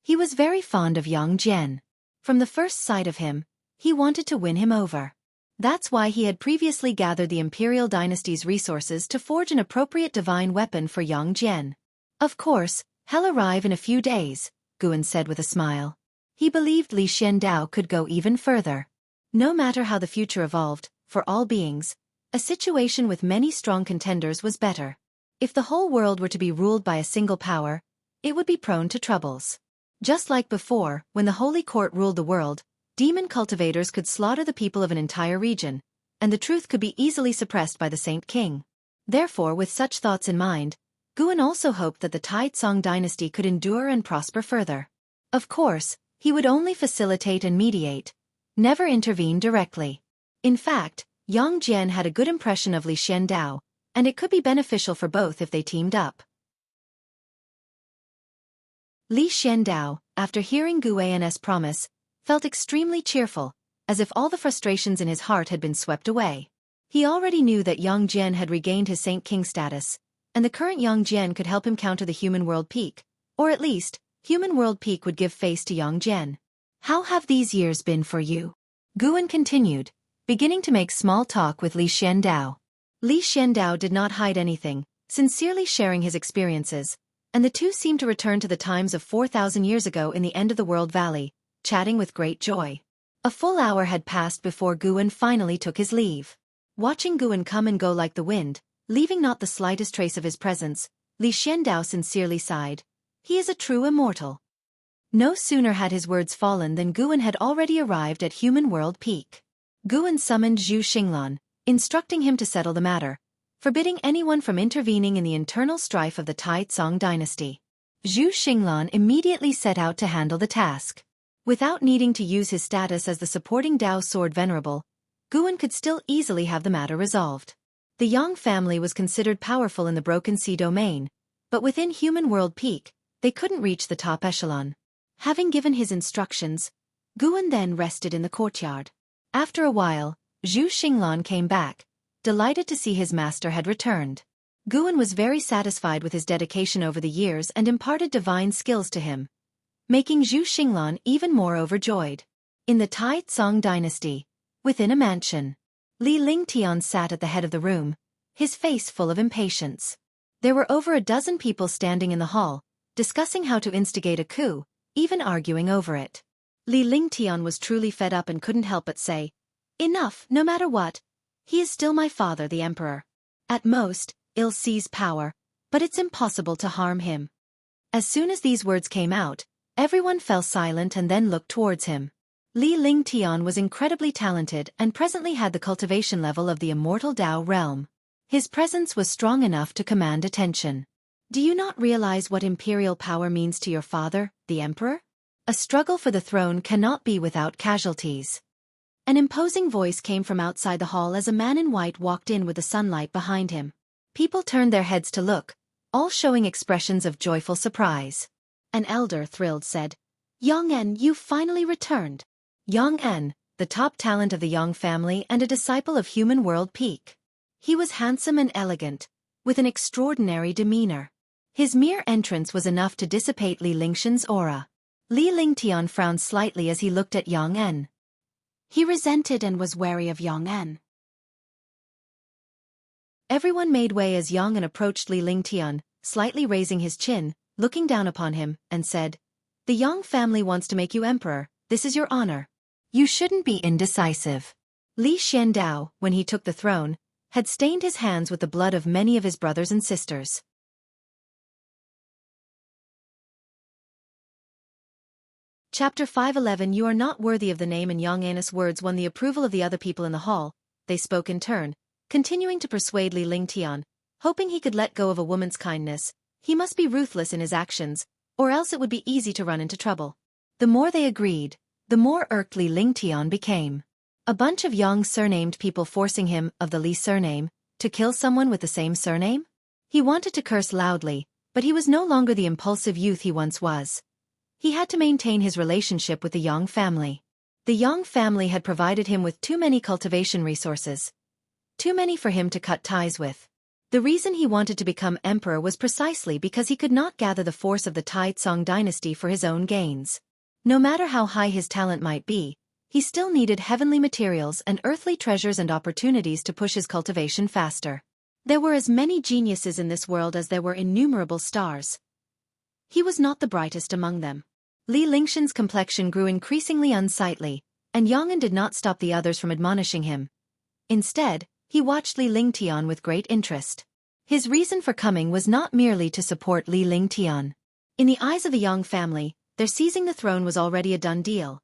He was very fond of Yang Jian. From the first sight of him, he wanted to win him over. That's why he had previously gathered the imperial dynasty's resources to forge an appropriate divine weapon for Yang Jian. "Of course, he'll arrive in a few days," Guwen said with a smile. He believed Li Xiandao could go even further. No matter how the future evolved, for all beings, a situation with many strong contenders was better. If the whole world were to be ruled by a single power, it would be prone to troubles. Just like before, when the Holy Court ruled the world, demon cultivators could slaughter the people of an entire region, and the truth could be easily suppressed by the Saint King. Therefore, with such thoughts in mind, Guwen also hoped that the Taizong dynasty could endure and prosper further. Of course, he would only facilitate and mediate, never intervene directly. In fact, Yang Jian had a good impression of Li Xiandao, and it could be beneficial for both if they teamed up. Li Xiandao, after hearing Guwen's promise, felt extremely cheerful, as if all the frustrations in his heart had been swept away. He already knew that Yang Jian had regained his Saint King status, and the current Yang Jian could help him counter the human world peak, or at least, human world peak would give face to Yang Jian. "How have these years been for you?" Guwen continued, beginning to make small talk with Li Xiandao. Li Xiandao did not hide anything, sincerely sharing his experiences, and the two seemed to return to the times of 4,000 years ago in the end of the world valley, chatting with great joy. A full hour had passed before Guwen finally took his leave. Watching Guwen come and go like the wind, leaving not the slightest trace of his presence, Li Xiandao sincerely sighed. He is a true immortal. No sooner had his words fallen than Guwen had already arrived at human world peak. Guwen summoned Zhu Xinglan, instructing him to settle the matter, forbidding anyone from intervening in the internal strife of the Taizong dynasty. Zhu Xinglan immediately set out to handle the task. Without needing to use his status as the supporting Dao Sword Venerable, Guwen could still easily have the matter resolved. The Yang family was considered powerful in the Broken Sea domain, but within human world peak, they couldn't reach the top echelon. Having given his instructions, Guan then rested in the courtyard. After a while, Zhu Xinglan came back, delighted to see his master had returned. Guan was very satisfied with his dedication over the years and imparted divine skills to him, making Zhu Xinglan even more overjoyed. In the Tai Tsong dynasty, within a mansion, Li Lingtian sat at the head of the room, his face full of impatience. There were over a dozen people standing in the hall, discussing how to instigate a coup, even arguing over it. Li Lingtian was truly fed up and couldn't help but say, "Enough, no matter what. He is still my father, the emperor. At most, he'll seize power, but it's impossible to harm him." As soon as these words came out, everyone fell silent and then looked towards him. Li Lingtian was incredibly talented and presently had the cultivation level of the immortal Dao realm. His presence was strong enough to command attention. "Do you not realize what imperial power means to your father, the emperor? A struggle for the throne cannot be without casualties." An imposing voice came from outside the hall as a man in white walked in with the sunlight behind him. People turned their heads to look, all showing expressions of joyful surprise. An elder, thrilled, said, "Yang En, you finally returned." Yang En, the top talent of the Yang family and a disciple of human world peak. He was handsome and elegant, with an extraordinary demeanor. His mere entrance was enough to dissipate Li Lingtian's aura. Li Lingtian frowned slightly as he looked at Yang En. He resented and was wary of Yang En. Everyone made way as Yang En approached Li Lingtian, slightly raising his chin, looking down upon him, and said, "The Yang family wants to make you emperor. This is your honor. You shouldn't be indecisive." Li Xiandao, when he took the throne, had stained his hands with the blood of many of his brothers and sisters. Chapter 511. You are not worthy of the name, and Yang An's words won the approval of the other people in the hall. They spoke in turn, continuing to persuade Li Lingtian, hoping he could let go of a woman's kindness. He must be ruthless in his actions, or else it would be easy to run into trouble. The more they agreed, the more irked Li Lingtian became. A bunch of Yang surnamed people forcing him, of the Li surname, to kill someone with the same surname? He wanted to curse loudly, but he was no longer the impulsive youth he once was. He had to maintain his relationship with the Yang family. The Yang family had provided him with too many cultivation resources. Too many for him to cut ties with. The reason he wanted to become emperor was precisely because he could not gather the force of the Tai Tsong dynasty for his own gains. No matter how high his talent might be, he still needed heavenly materials and earthly treasures and opportunities to push his cultivation faster. There were as many geniuses in this world as there were innumerable stars. He was not the brightest among them. Li Lingtian's complexion grew increasingly unsightly, and Yang En did not stop the others from admonishing him. Instead, he watched Li Lingtian with great interest. His reason for coming was not merely to support Li Lingtian. In the eyes of the Yang family, their seizing the throne was already a done deal.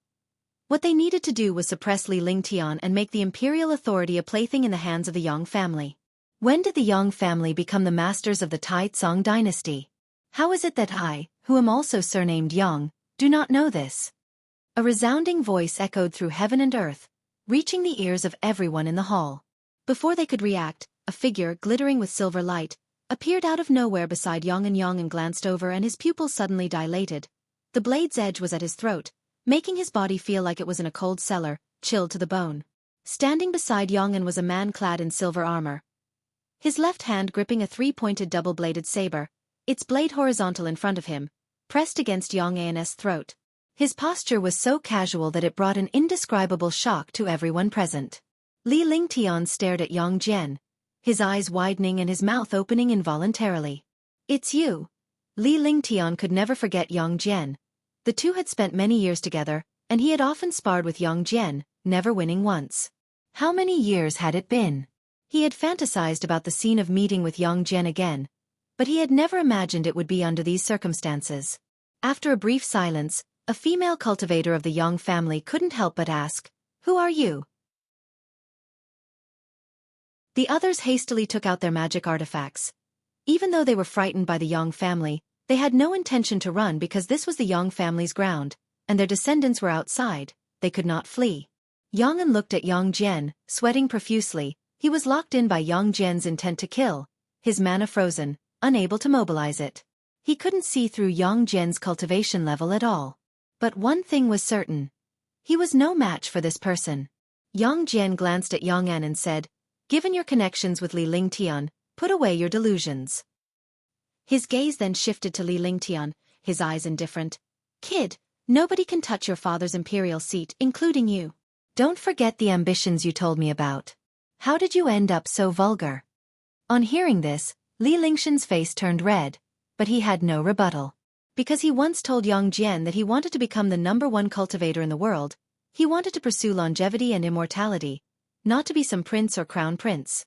What they needed to do was suppress Li Lingtian and make the imperial authority a plaything in the hands of the Yang family. When did the Yang family become the masters of the Tai Tsong dynasty? How is it that I, who am also surnamed Yang, do not know this? A resounding voice echoed through heaven and earth, reaching the ears of everyone in the hall. Before they could react, a figure, glittering with silver light, appeared out of nowhere beside Yang En. Yang En glanced over and his pupils suddenly dilated. The blade's edge was at his throat, making his body feel like it was in a cold cellar, chilled to the bone. Standing beside Yang En was a man clad in silver armor. His left hand gripping a three-pointed double-bladed saber, its blade horizontal in front of him, pressed against Yang An's throat. His posture was so casual that it brought an indescribable shock to everyone present. Li Lingtian stared at Yang Jian, his eyes widening and his mouth opening involuntarily. "It's you." Li Lingtian could never forget Yang Jian. The two had spent many years together, and he had often sparred with Yang Jian, never winning once. How many years had it been? He had fantasized about the scene of meeting with Yang Jian again, but he had never imagined it would be under these circumstances. After a brief silence, a female cultivator of the Yang family couldn't help but ask, "Who are you?" The others hastily took out their magic artifacts. Even though they were frightened by the Yang family, they had no intention to run because this was the Yang family's ground, and their descendants were outside. They could not flee. Yang En looked at Yang Jian, sweating profusely. He was locked in by Yang Jian's intent to kill, his mana frozen, unable to mobilize it. He couldn't see through Yang Jian's cultivation level at all. But one thing was certain. He was no match for this person. Yang Jian glanced at Yang En and said, "Given your connections with Li Lingtian, put away your delusions." His gaze then shifted to Li Lingtian, his eyes indifferent. "Kid, nobody can touch your father's imperial seat, including you. Don't forget the ambitions you told me about. How did you end up so vulgar?" On hearing this, Li Lingshan's face turned red, but he had no rebuttal. Because he once told Yang Jian that he wanted to become the #1 cultivator in the world, he wanted to pursue longevity and immortality, not to be some prince or crown prince.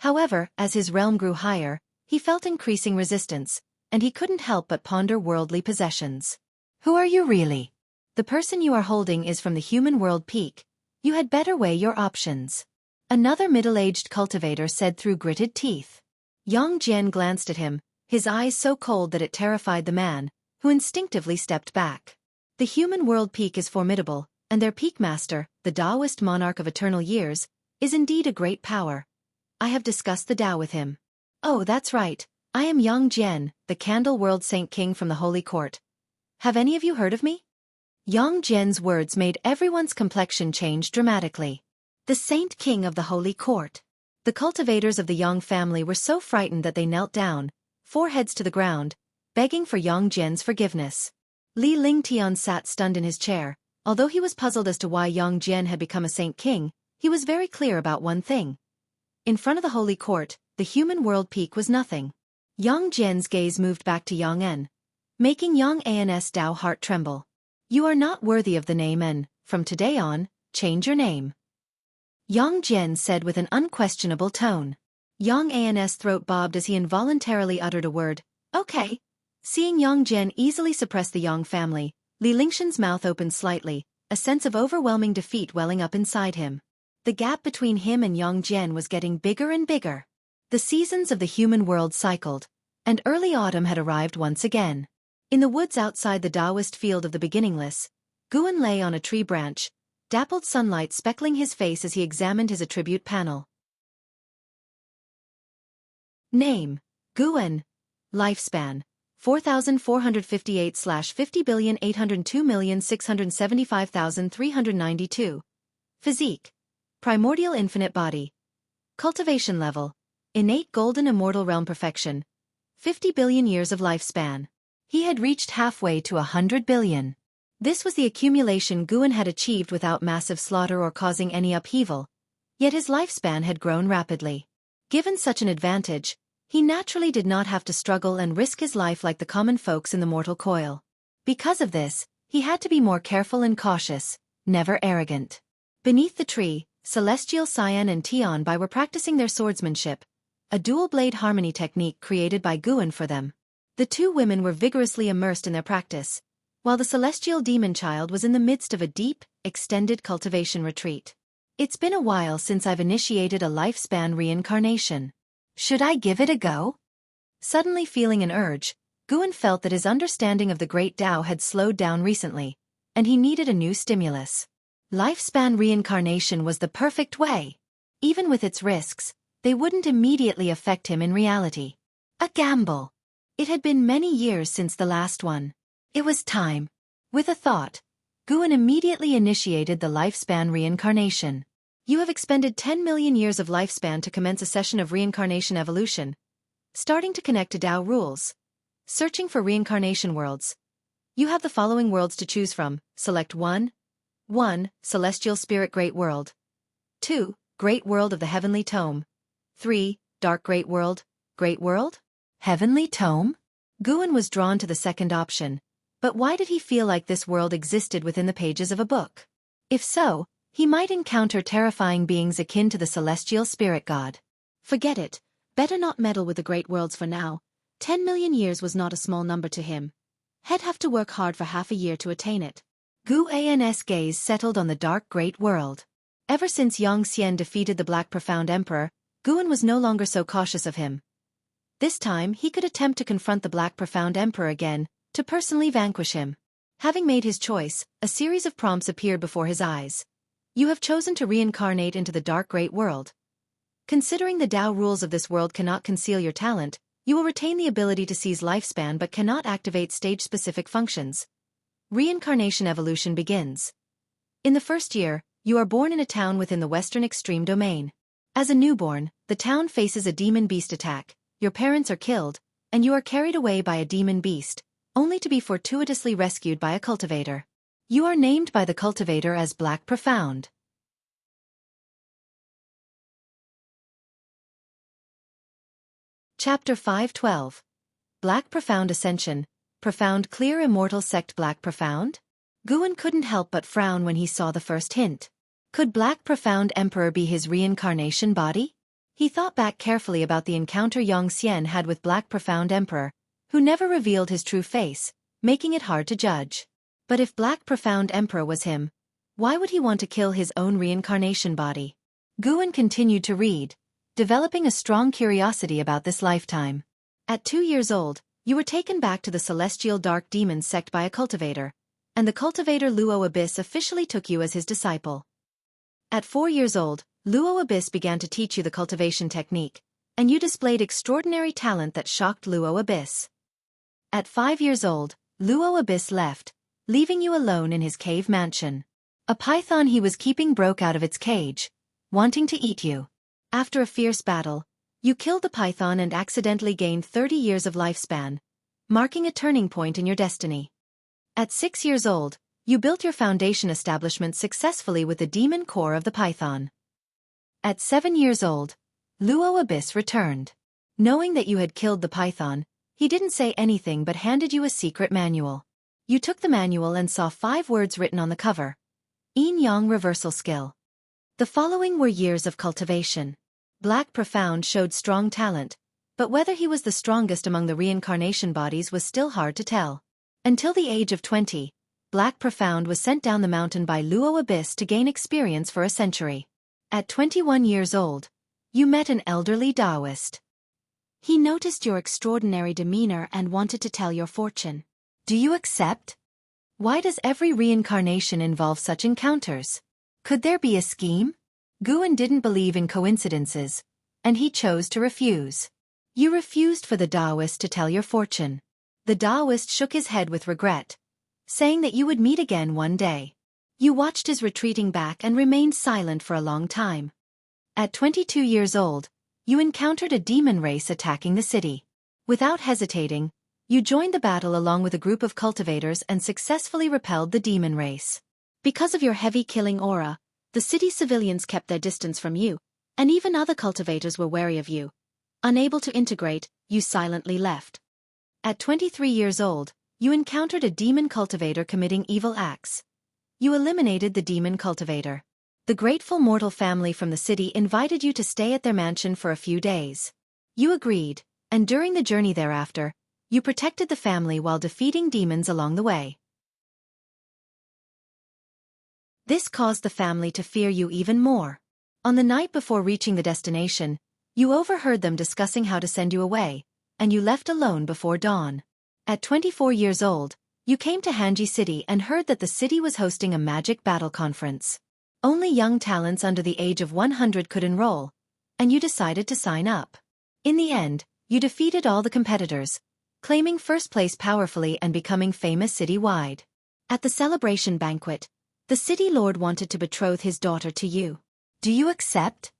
However, as his realm grew higher, he felt increasing resistance, and he couldn't help but ponder worldly possessions. "Who are you really? The person you are holding is from the human world peak. You had better weigh your options," another middle-aged cultivator said through gritted teeth. Yang Jian glanced at him, his eyes so cold that it terrified the man, who instinctively stepped back. The human world peak is formidable, and their peak master, the Taoist monarch of eternal years, is indeed a great power. I have discussed the Tao with him. "Oh, that's right. I am Yang Jian, the Candle World Saint King from the Holy Court. Have any of you heard of me?" Yang Jian's words made everyone's complexion change dramatically. The Saint King of the Holy Court. The cultivators of the Yang family were so frightened that they knelt down, foreheads to the ground, begging for Yang Jian's forgiveness. Li Lingtian sat stunned in his chair. Although he was puzzled as to why Yang Jian had become a Saint King, he was very clear about one thing. In front of the Holy Court, the human world peak was nothing. Yang Jian's gaze moved back to Yang En, making Yang An's Tao heart tremble. "You are not worthy of the name En. From today on, change your name," Yang Jian said with an unquestionable tone. Yang An's throat bobbed as he involuntarily uttered a word, "Okay." Seeing Yang Jian easily suppress the Yang family, Li Lingshan's mouth opened slightly, a sense of overwhelming defeat welling up inside him. The gap between him and Yang Jian was getting bigger and bigger. The seasons of the human world cycled, and early autumn had arrived once again. In the woods outside the Taoist field of the beginningless, Guan lay on a tree branch, dappled sunlight speckling his face as he examined his attribute panel. Name: Guan. Lifespan: 4,458/50,802,675,392. Physique: primordial infinite body. Cultivation level: innate golden immortal realm perfection. 50 billion years of lifespan. He had reached halfway to 100 billion. This was the accumulation Guan had achieved without massive slaughter or causing any upheaval, yet his lifespan had grown rapidly. Given such an advantage, he naturally did not have to struggle and risk his life like the common folks in the mortal coil. Because of this, he had to be more careful and cautious, never arrogant. Beneath the tree, Celestial Cyan and Tian Bai were practicing their swordsmanship, a dual-blade harmony technique created by Guan for them. The two women were vigorously immersed in their practice, while the celestial demon child was in the midst of a deep, extended cultivation retreat. "It's been a while since I've initiated a lifespan reincarnation. Should I give it a go?" Suddenly feeling an urge, Guan felt that his understanding of the Great Tao had slowed down recently, and he needed a new stimulus. Lifespan reincarnation was the perfect way. Even with its risks, they wouldn't immediately affect him in reality. A gamble. It had been many years since the last one. It was time. With a thought, Guan immediately initiated the lifespan reincarnation. "You have expended 10 million years of lifespan to commence a session of reincarnation evolution. Starting to connect to Tao rules. Searching for reincarnation worlds. You have the following worlds to choose from. Select 1. 1. Celestial Spirit Great World. 2. Great World of the Heavenly Tome. 3. Dark Great World. Great World? Heavenly Tome? Guan was drawn to the second option. But why did he feel like this world existed within the pages of a book? If so, he might encounter terrifying beings akin to the celestial spirit god. Forget it. Better not meddle with the great worlds for now. 10 million years was not a small number to him. He'd have to work hard for half a year to attain it. Guan's gaze settled on the dark great world. Ever since Xianxia defeated the Black Profound Emperor, Guan was no longer so cautious of him. This time he could attempt to confront the Black Profound Emperor again, to personally vanquish him. Having made his choice, a series of prompts appeared before his eyes. You have chosen to reincarnate into the dark great world. Considering the Tao rules of this world cannot conceal your talent, you will retain the ability to seize lifespan but cannot activate stage-specific functions. Reincarnation evolution begins. In the first year, you are born in a town within the western extreme domain. As a newborn, the town faces a demon beast attack, your parents are killed, and you are carried away by a demon beast, only to be fortuitously rescued by a cultivator. You are named by the cultivator as Black Profound. Chapter 5:12. Black Profound Ascension. Profound Clear Immortal Sect. Black Profound? Guan couldn't help but frown when he saw the first hint. Could Black Profound Emperor be his reincarnation body? He thought back carefully about the encounter Xianxia had with Black Profound Emperor, who never revealed his true face, making it hard to judge. But if Black Profound Emperor was him, why would he want to kill his own reincarnation body? Guan continued to read, developing a strong curiosity about this lifetime. At 2 years old, you were taken back to the Celestial Dark Demons sect by a cultivator, and the cultivator Luo Abyss officially took you as his disciple. At 4 years old, Luo Abyss began to teach you the cultivation technique, and you displayed extraordinary talent that shocked Luo Abyss. At 5 years old, Luo Abyss left, leaving you alone in his cave mansion. A python he was keeping broke out of its cage, wanting to eat you. After a fierce battle, you killed the python and accidentally gained 30 years of lifespan, marking a turning point in your destiny. At 6 years old, you built your foundation establishment successfully with the demon core of the python. At 7 years old, Luo Abyss returned. Knowing that you had killed the python, he didn't say anything but handed you a secret manual. You took the manual and saw 5 words written on the cover. Yin Yang Reversal Skill. The following were years of cultivation. Black Profound showed strong talent, but whether he was the strongest among the reincarnation bodies was still hard to tell. Until the age of 20, Black Profound was sent down the mountain by Luo Abyss to gain experience for a century. At 21 years old, you met an elderly Taoist. He noticed your extraordinary demeanor and wanted to tell your fortune. Do you accept? Why does every reincarnation involve such encounters? Could there be a scheme? Guan didn't believe in coincidences, and he chose to refuse. You refused for the Taoist to tell your fortune. The Taoist shook his head with regret, saying that you would meet again one day. You watched his retreating back and remained silent for a long time. At 22 years old, you encountered a demon race attacking the city. Without hesitating, you joined the battle along with a group of cultivators and successfully repelled the demon race. Because of your heavy killing aura, the city civilians kept their distance from you, and even other cultivators were wary of you. Unable to integrate, you silently left. At 23 years old, you encountered a demon cultivator committing evil acts. You eliminated the demon cultivator. The grateful mortal family from the city invited you to stay at their mansion for a few days. You agreed, and during the journey thereafter, you protected the family while defeating demons along the way. This caused the family to fear you even more. On the night before reaching the destination, you overheard them discussing how to send you away, and you left alone before dawn. At 24 years old, you came to Jianghu City and heard that the city was hosting a magic battle conference. Only young talents under the age of 100 could enroll, and you decided to sign up. In the end, you defeated all the competitors, claiming first place powerfully and becoming famous citywide. At the celebration banquet, the city lord wanted to betroth his daughter to you. Do you accept?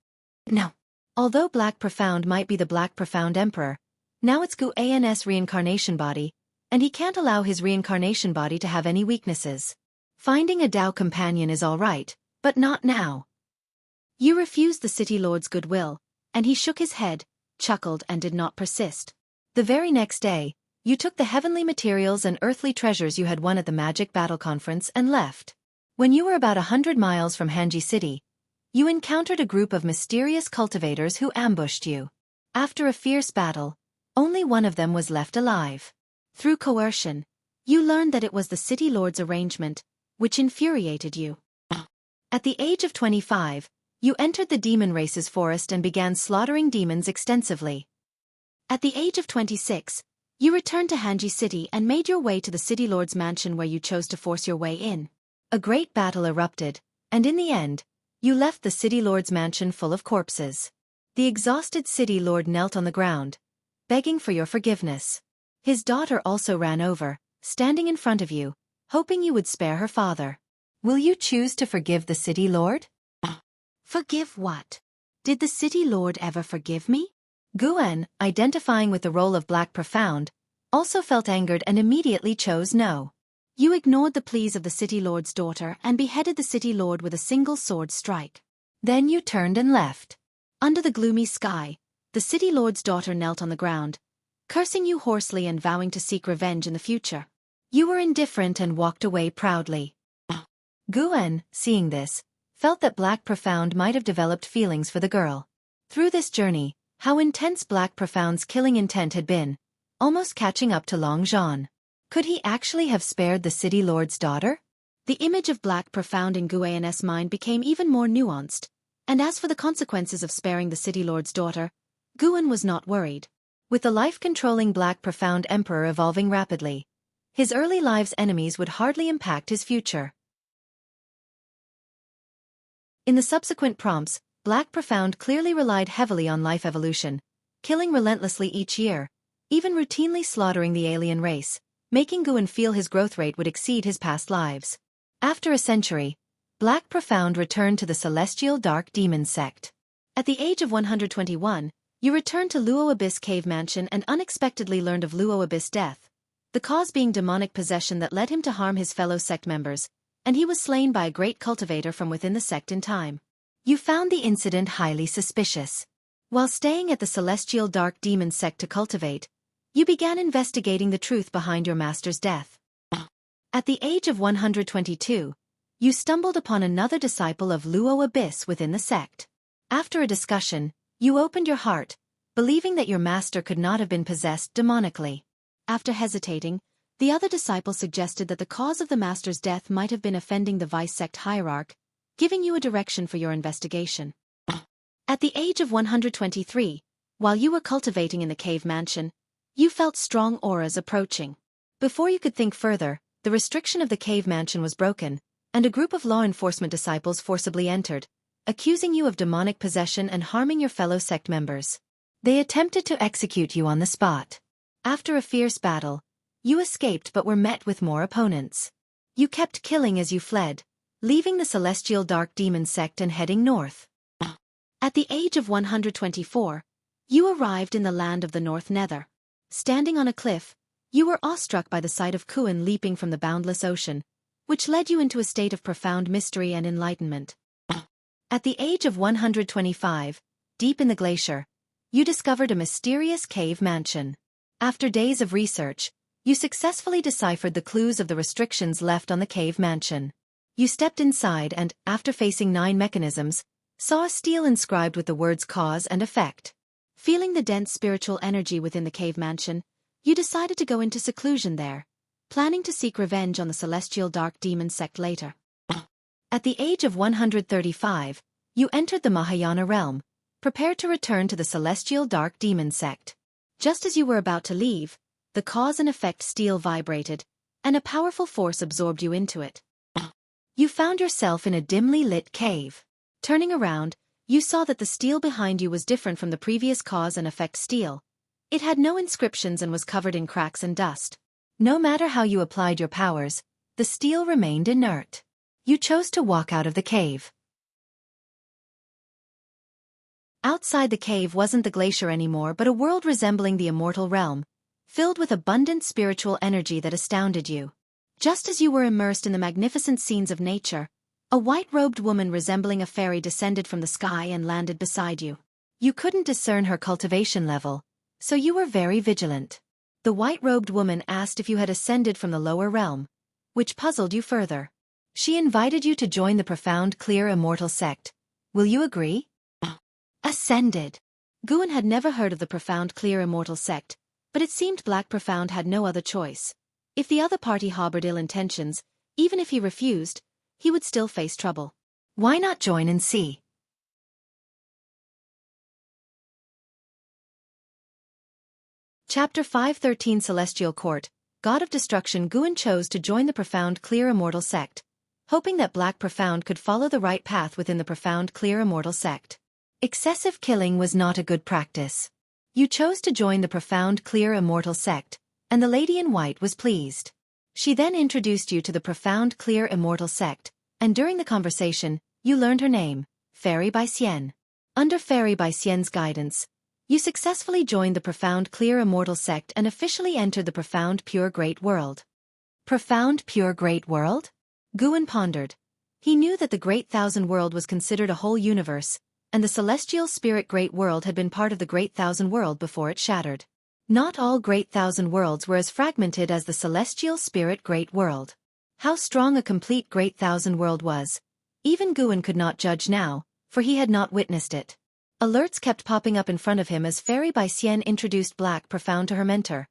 No. Although Black Profound might be the Black Profound Emperor, now it's Guan's reincarnation body, and he can't allow his reincarnation body to have any weaknesses. Finding a Tao companion is all right, but not now. You refused the city lord's goodwill, and he shook his head, chuckled and did not persist. The very next day, you took the heavenly materials and earthly treasures you had won at the magic battle conference and left. When you were about 100 miles from Jianghu City, you encountered a group of mysterious cultivators who ambushed you. After a fierce battle, only one of them was left alive. Through coercion, you learned that it was the city lord's arrangement, which infuriated you. At the age of 25, you entered the demon race's forest and began slaughtering demons extensively. At the age of 26, you returned to Jianghu City and made your way to the city lord's mansion where you chose to force your way in. A great battle erupted, and in the end, you left the city lord's mansion full of corpses. The exhausted city lord knelt on the ground, begging for your forgiveness. His daughter also ran over, standing in front of you, hoping you would spare her father. Will you choose to forgive the city lord? Forgive what? Did the city lord ever forgive me? Guan, identifying with the role of Black Profound, also felt angered and immediately chose no. You ignored the pleas of the city lord's daughter and beheaded the city lord with a single sword strike. Then you turned and left. Under the gloomy sky, the city lord's daughter knelt on the ground, cursing you hoarsely and vowing to seek revenge in the future. You were indifferent and walked away proudly. Guan, seeing this, felt that Black Profound might have developed feelings for the girl. Through this journey, how intense Black Profound's killing intent had been, almost catching up to Long Zhan. Could he actually have spared the city lord's daughter? The image of Black Profound in Guan's mind became even more nuanced, and as for the consequences of sparing the city lord's daughter, Guan was not worried. With the life-controlling Black Profound Emperor evolving rapidly, his early life's enemies would hardly impact his future. In the subsequent prompts, Black Profound clearly relied heavily on life evolution, killing relentlessly each year, even routinely slaughtering the alien race, making Guan feel his growth rate would exceed his past lives. After a century, Black Profound returned to the Celestial Dark Demon sect. At the age of 121, you returned to Luo Abyss Cave Mansion and unexpectedly learned of Luo Abyss' death, the cause being demonic possession that led him to harm his fellow sect members, and he was slain by a great cultivator from within the sect in time. You found the incident highly suspicious. While staying at the Celestial Dark Demon sect to cultivate, you began investigating the truth behind your master's death. At the age of 122, you stumbled upon another disciple of Luo Abyss within the sect. After a discussion, you opened your heart, believing that your master could not have been possessed demonically. After hesitating, the other disciple suggested that the cause of the master's death might have been offending the vice sect hierarch, giving you a direction for your investigation. At the age of 123, while you were cultivating in the cave mansion, you felt strong auras approaching. Before you could think further, the restriction of the cave mansion was broken, and a group of law enforcement disciples forcibly entered, accusing you of demonic possession and harming your fellow sect members. They attempted to execute you on the spot. After a fierce battle, you escaped but were met with more opponents. You kept killing as you fled, leaving the Celestial Dark Demon sect and heading north. At the age of 124, you arrived in the land of the North Nether. Standing on a cliff, you were awestruck by the sight of Kuan leaping from the boundless ocean, which led you into a state of profound mystery and enlightenment. At the age of 125, deep in the glacier, you discovered a mysterious cave mansion. After days of research, you successfully deciphered the clues of the restrictions left on the cave mansion. You stepped inside and, after facing 9 mechanisms, saw a stele inscribed with the words cause and effect. Feeling the dense spiritual energy within the cave mansion, you decided to go into seclusion there, planning to seek revenge on the Celestial Dark Demon sect later. At the age of 135, you entered the Mahayana realm, prepared to return to the Celestial Dark Demon sect. Just as you were about to leave, the cause and effect stele vibrated, and a powerful force absorbed you into it. You found yourself in a dimly lit cave. Turning around, you saw that the stele behind you was different from the previous cause and effect stele. It had no inscriptions and was covered in cracks and dust. No matter how you applied your powers, the stele remained inert. You chose to walk out of the cave. Outside the cave wasn't the glacier anymore but a world resembling the immortal realm, filled with abundant spiritual energy that astounded you. Just as you were immersed in the magnificent scenes of nature, a white-robed woman resembling a fairy descended from the sky and landed beside you. You couldn't discern her cultivation level, so you were very vigilant. The white-robed woman asked if you had ascended from the lower realm, which puzzled you further. She invited you to join the Profound Clear Immortal sect. Will you agree? Ascended. Guan had never heard of the Profound Clear Immortal sect, but it seemed Black Profound had no other choice. If the other party harbored ill intentions, even if he refused, he would still face trouble. Why not join and see? Chapter 513 Celestial Court, God of Destruction. Guan chose to join the Profound Clear Immortal sect, hoping that Black Profound could follow the right path within the Profound Clear Immortal sect. Excessive killing was not a good practice. You chose to join the Profound Clear Immortal sect, and the Lady in White was pleased. She then introduced you to the profound clear immortal sect, and during the conversation, you learned her name, Fairy by Xian. Under Fairy by Xian's guidance, you successfully joined the profound clear immortal sect and officially entered the profound pure great world. Profound pure great world? Guan pondered. He knew that the Great Thousand World was considered a whole universe, and the celestial spirit Great World had been part of the Great Thousand World before it shattered. Not all Great Thousand Worlds were as fragmented as the celestial spirit Great World. How strong a complete Great Thousand World was, even Guan could not judge now, for he had not witnessed it. Alerts kept popping up in front of him as Fairy by Xian introduced Black Profound to her mentor,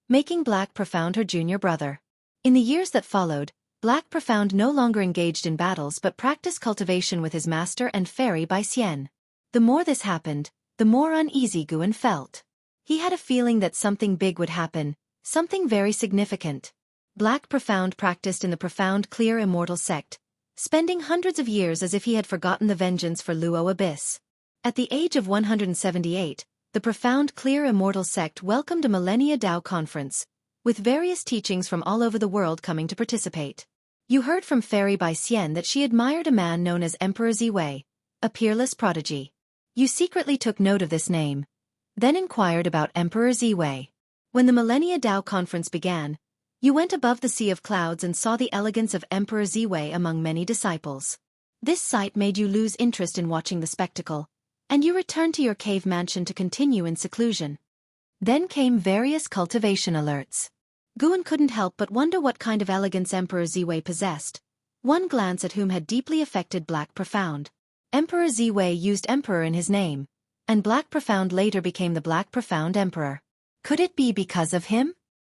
making Black Profound her junior brother. In the years that followed, Black Profound no longer engaged in battles but practiced cultivation with his master and Fairy by Xian. The more this happened, the more uneasy Guan felt. He had a feeling that something big would happen, something very significant. Black Profound practiced in the profound clear immortal sect, spending hundreds of years as if he had forgotten the vengeance for Luo Abyss. At the age of 178, the profound clear immortal sect welcomed a Millennia Dao conference, with various teachings from all over the world coming to participate. You heard from Fairy by Xian that she admired a man known as Emperor Ziwei, a peerless prodigy. You secretly took note of this name, then inquired about Emperor Ziwei. When the Millennia Dao conference began, you went above the sea of clouds and saw the elegance of Emperor Ziwei among many disciples. This sight made you lose interest in watching the spectacle, and you returned to your cave mansion to continue in seclusion. Then came various cultivation alerts. Guan couldn't help but wonder what kind of elegance Emperor Ziwei possessed. One glance at whom had deeply affected Black Profound. Emperor Ziwei used Emperor in his name, and Black Profound later became the Black Profound Emperor. Could it be because of him?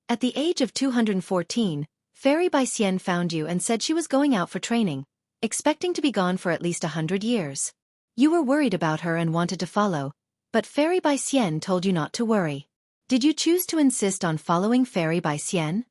At the age of 214, Fairy by Xian found you and said she was going out for training, expecting to be gone for at least 100 years. You were worried about her and wanted to follow, but Fairy by Xian told you not to worry. Did you choose to insist on following Fairy by Xian?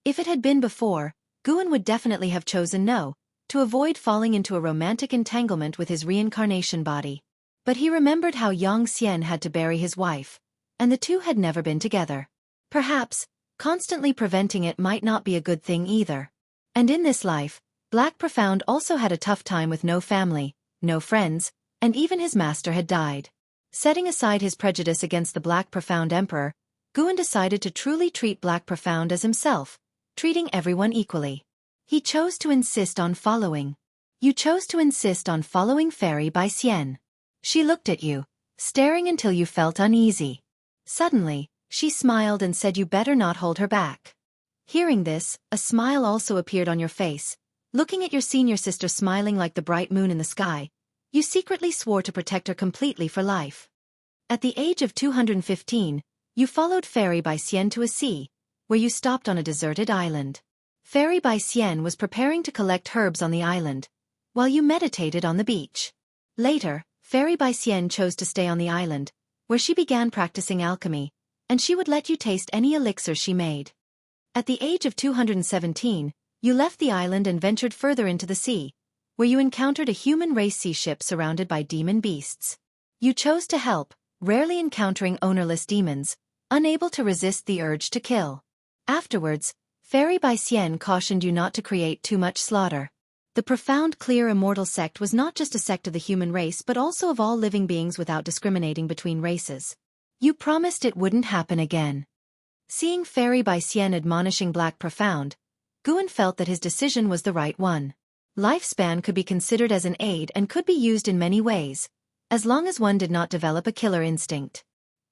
If it had been before, Guan would definitely have chosen no, to avoid falling into a romantic entanglement with his reincarnation body. But he remembered how Xianxia had to bury his wife, and the two had never been together. Perhaps, constantly preventing it might not be a good thing either. And in this life, Black Profound also had a tough time with no family, no friends, and even his master had died. Setting aside his prejudice against the Black Profound Emperor, Guan decided to truly treat Black Profound as himself, treating everyone equally. He chose to insist on following. You chose to insist on following Fairy by Xian. She looked at you, staring until you felt uneasy. Suddenly, she smiled and said you better not hold her back. Hearing this, a smile also appeared on your face. Looking at your senior sister smiling like the bright moon in the sky, you secretly swore to protect her completely for life. At the age of 215, you followed Fairy by Xian to a sea, where you stopped on a deserted island. Fairy by Xian was preparing to collect herbs on the island, while you meditated on the beach. Later, Fairy by Xian chose to stay on the island, where she began practicing alchemy, and she would let you taste any elixir she made. At the age of 217, you left the island and ventured further into the sea, where you encountered a human race sea ship surrounded by demon beasts. You chose to help, rarely encountering ownerless demons, unable to resist the urge to kill. Afterwards, Fairy by Xian cautioned you not to create too much slaughter. The profound clear immortal sect was not just a sect of the human race but also of all living beings without discriminating between races. You promised it wouldn't happen again. Seeing Fairy by Xian admonishing Black Profound, Guan felt that his decision was the right one. Lifespan could be considered as an aid and could be used in many ways, as long as one did not develop a killer instinct.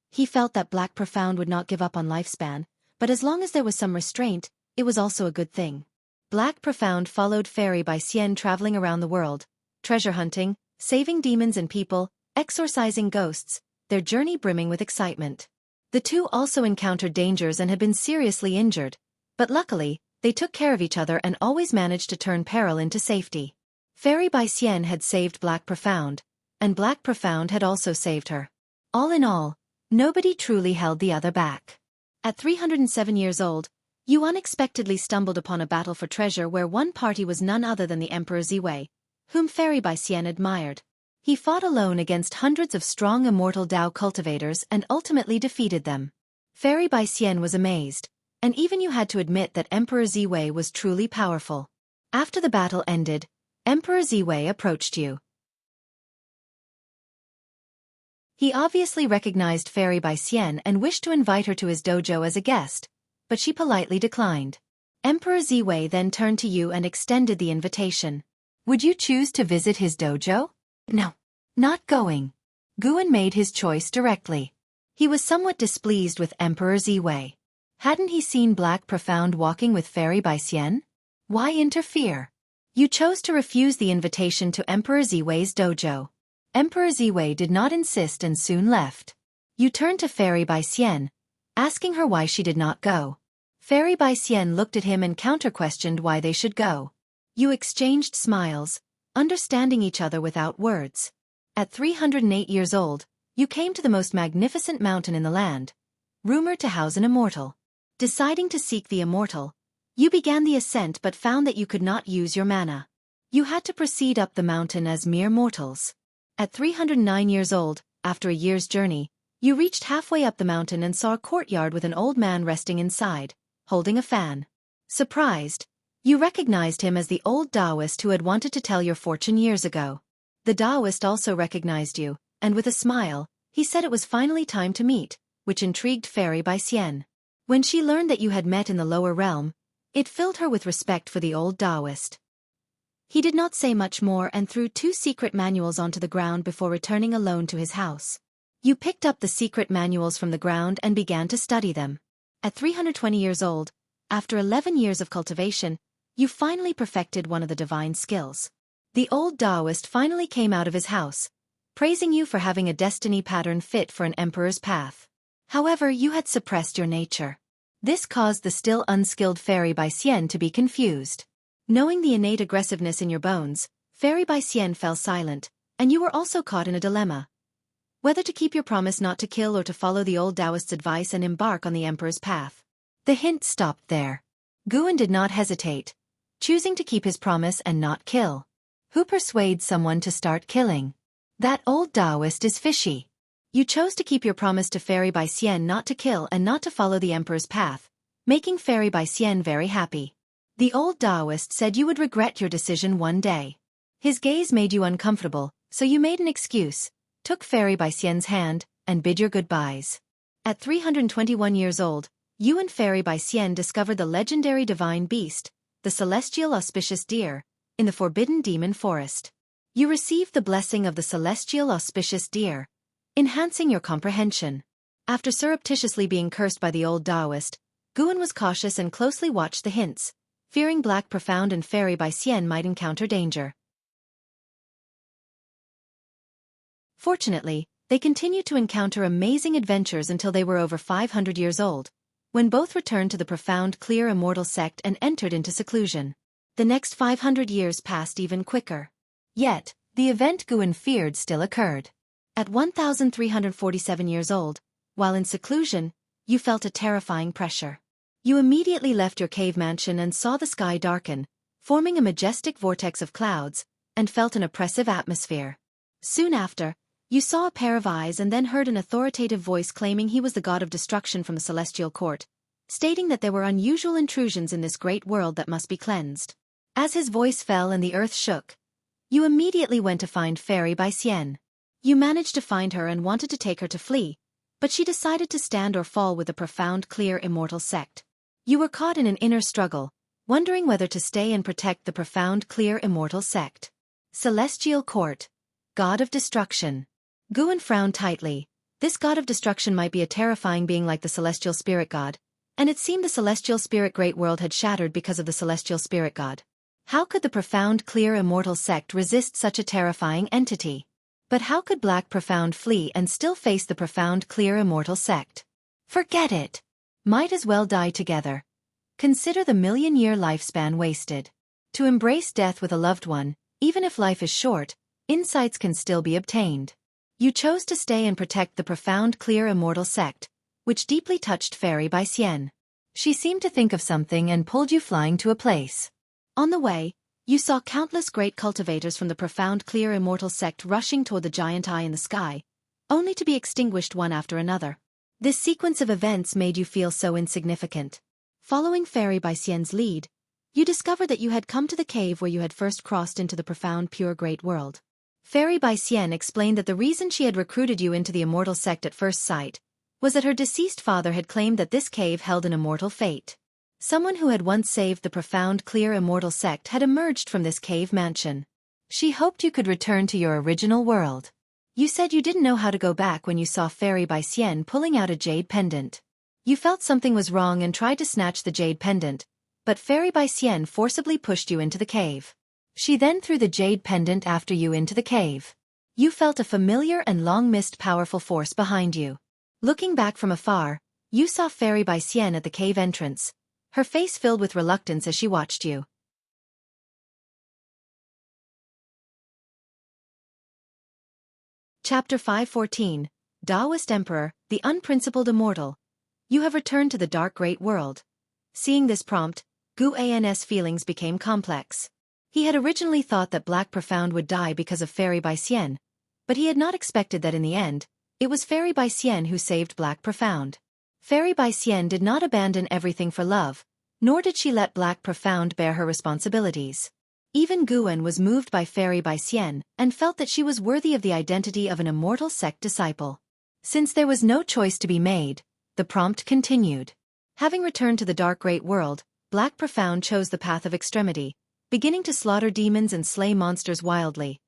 He felt that Black Profound would not give up on lifespan, but as long as there was some restraint, it was also a good thing. Black Profound followed Fairy by Xian traveling around the world, treasure hunting, saving demons and people, exorcising ghosts, their journey brimming with excitement. The two also encountered dangers and had been seriously injured, but luckily, they took care of each other and always managed to turn peril into safety. Fairy by Xian had saved Black Profound, and Black Profound had also saved her. All in all, nobody truly held the other back. At 307 years old, you unexpectedly stumbled upon a battle for treasure where one party was none other than the Emperor Ziwei, whom Fairy by Xian admired. He fought alone against hundreds of strong immortal Dao cultivators and ultimately defeated them. Fairy Bai Xian was amazed, and even you had to admit that Emperor Ziwei was truly powerful. After the battle ended, Emperor Ziwei approached you. He obviously recognized Fairy Bai Xian and wished to invite her to his dojo as a guest, but she politely declined. Emperor Ziwei then turned to you and extended the invitation. Would you choose to visit his dojo? No. Not going. Guan made his choice directly. He was somewhat displeased with Emperor Ziwei. Hadn't he seen Black Profound walking with Fairy Bai Xian? Why interfere? You chose to refuse the invitation to Emperor Ziwei's dojo. Emperor Ziwei did not insist and soon left. You turned to Fairy Bai Xian, asking her why she did not go. Fairy Bai Xian looked at him and counter-questioned why they should go. You exchanged smiles, understanding each other without words. At 308 years old, you came to the most magnificent mountain in the land, rumored to house an immortal. Deciding to seek the immortal, you began the ascent but found that you could not use your mana. You had to proceed up the mountain as mere mortals. At 309 years old, after a year's journey, you reached halfway up the mountain and saw a courtyard with an old man resting inside, holding a fan. Surprised, you recognized him as the old Taoist who had wanted to tell your fortune years ago. The Taoist also recognized you, and with a smile, he said it was finally time to meet, which intrigued Fairy Bai Xian. When she learned that you had met in the lower realm, it filled her with respect for the old Taoist. He did not say much more and threw 2 secret manuals onto the ground before returning alone to his house. You picked up the secret manuals from the ground and began to study them. At 320 years old, after 11 years of cultivation, you finally perfected one of the divine skills. The old Taoist finally came out of his house, praising you for having a destiny pattern fit for an emperor's path. However, you had suppressed your nature. This caused the still unskilled Fairy Bai Xian to be confused. Knowing the innate aggressiveness in your bones, Fairy Bai Xian fell silent, and you were also caught in a dilemma. Whether to keep your promise not to kill or to follow the old Taoist's advice and embark on the emperor's path. The hint stopped there. Guan did not hesitate, choosing to keep his promise and not kill. Who persuades someone to start killing? That old Taoist is fishy. You chose to keep your promise to Fairy Bai Xian not to kill and not to follow the emperor's path, making Fairy Bai Xian very happy. The old Taoist said you would regret your decision one day. His gaze made you uncomfortable, so you made an excuse, took Fairy Bai Xian's hand, and bid your goodbyes. At 321 years old, you and Fairy Bai Xian discovered the legendary divine beast, the celestial auspicious deer, in the forbidden demon forest. You received the blessing of the celestial auspicious deer, enhancing your comprehension. After surreptitiously being cursed by the old Taoist, Guan was cautious and closely watched the hints, fearing Black Profound and Fairy Bai Xian might encounter danger. Fortunately, they continued to encounter amazing adventures until they were over 500 years old, when both returned to the profound clear immortal sect and entered into seclusion. The next 500 years passed even quicker. Yet, the event Guan feared still occurred. At 1,347 years old, while in seclusion, you felt a terrifying pressure. You immediately left your cave mansion and saw the sky darken, forming a majestic vortex of clouds, and felt an oppressive atmosphere. Soon after, you saw a pair of eyes and then heard an authoritative voice claiming he was the god of destruction from the celestial court, stating that there were unusual intrusions in this great world that must be cleansed. As his voice fell and the earth shook, you immediately went to find Fairy Bai Xian. You managed to find her and wanted to take her to flee, but she decided to stand or fall with the profound clear immortal sect. You were caught in an inner struggle, wondering whether to stay and protect the profound clear immortal sect. Celestial Court, God of Destruction. Guan frowned tightly. This god of destruction might be a terrifying being like the celestial spirit god, and it seemed the celestial spirit great world had shattered because of the celestial spirit god. How could the profound clear immortal sect resist such a terrifying entity? But how could Black Profound flee and still face the profound clear immortal sect? Forget it. Might as well die together. Consider the million-year lifespan wasted. To embrace death with a loved one, even if life is short, insights can still be obtained. You chose to stay and protect the profound clear immortal sect, which deeply touched Fairy Bai Xian. She seemed to think of something and pulled you flying to a place. On the way, you saw countless great cultivators from the profound clear immortal sect rushing toward the giant eye in the sky, only to be extinguished one after another. This sequence of events made you feel so insignificant. Following Fairy by Xian's lead, you discovered that you had come to the cave where you had first crossed into the profound pure great world. Fairy by Xian explained that the reason she had recruited you into the immortal sect at first sight was that her deceased father had claimed that this cave held an immortal fate. Someone who had once saved the profound clear immortal sect had emerged from this cave mansion. She hoped you could return to your original world. You said you didn't know how to go back when you saw Fairy by Xian pulling out a jade pendant. You felt something was wrong and tried to snatch the jade pendant, but Fairy by Xian forcibly pushed you into the cave. She then threw the jade pendant after you into the cave. You felt a familiar and long-missed powerful force behind you. Looking back from afar, you saw Fairy by Xian at the cave entrance, her face filled with reluctance as she watched you. Chapter 514, Taoist Emperor, the Unprincipled Immortal. You have returned to the dark great world. Seeing this prompt, Guan's feelings became complex. He had originally thought that Black Profound would die because of Fairy by Xian, but he had not expected that in the end, it was Fairy by Xian who saved Black Profound. Fairy by Xian did not abandon everything for love, nor did she let Black Profound bear her responsibilities. Even Guan was moved by Fairy by Xian and felt that she was worthy of the identity of an immortal sect disciple. Since there was no choice to be made, the prompt continued. Having returned to the dark great world, Black Profound chose the path of extremity, beginning to slaughter demons and slay monsters wildly.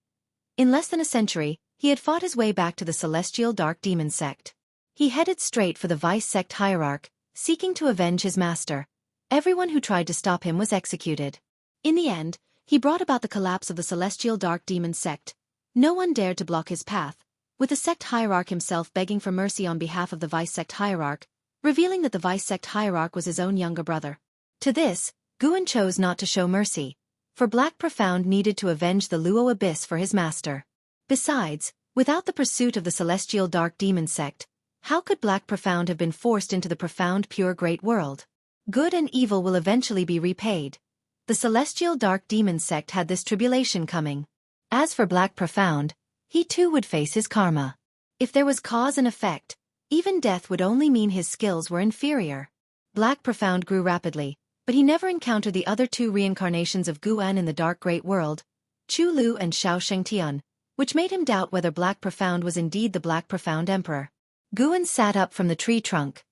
In less than a century, he had fought his way back to the celestial dark demon sect. He headed straight for the vice sect hierarch, seeking to avenge his master. Everyone who tried to stop him was executed. In the end, he brought about the collapse of the celestial dark demon sect. No one dared to block his path, with the sect hierarch himself begging for mercy on behalf of the vice sect hierarch, revealing that the vice sect hierarch was his own younger brother. To this, Guan chose not to show mercy, for Black Profound needed to avenge the Luo Abyss for his master. Besides, without the pursuit of the celestial dark demon sect, how could Black Profound have been forced into the profound pure great world? Good and evil will eventually be repaid. The celestial dark demon sect had this tribulation coming. As for Black Profound, he too would face his karma. If there was cause and effect, even death would only mean his skills were inferior. Black Profound grew rapidly, but he never encountered the other two reincarnations of Guan in the dark great world, Chu Lu and Xianxia, which made him doubt whether Black Profound was indeed the Black Profound Emperor. Guan sat up from the tree trunk.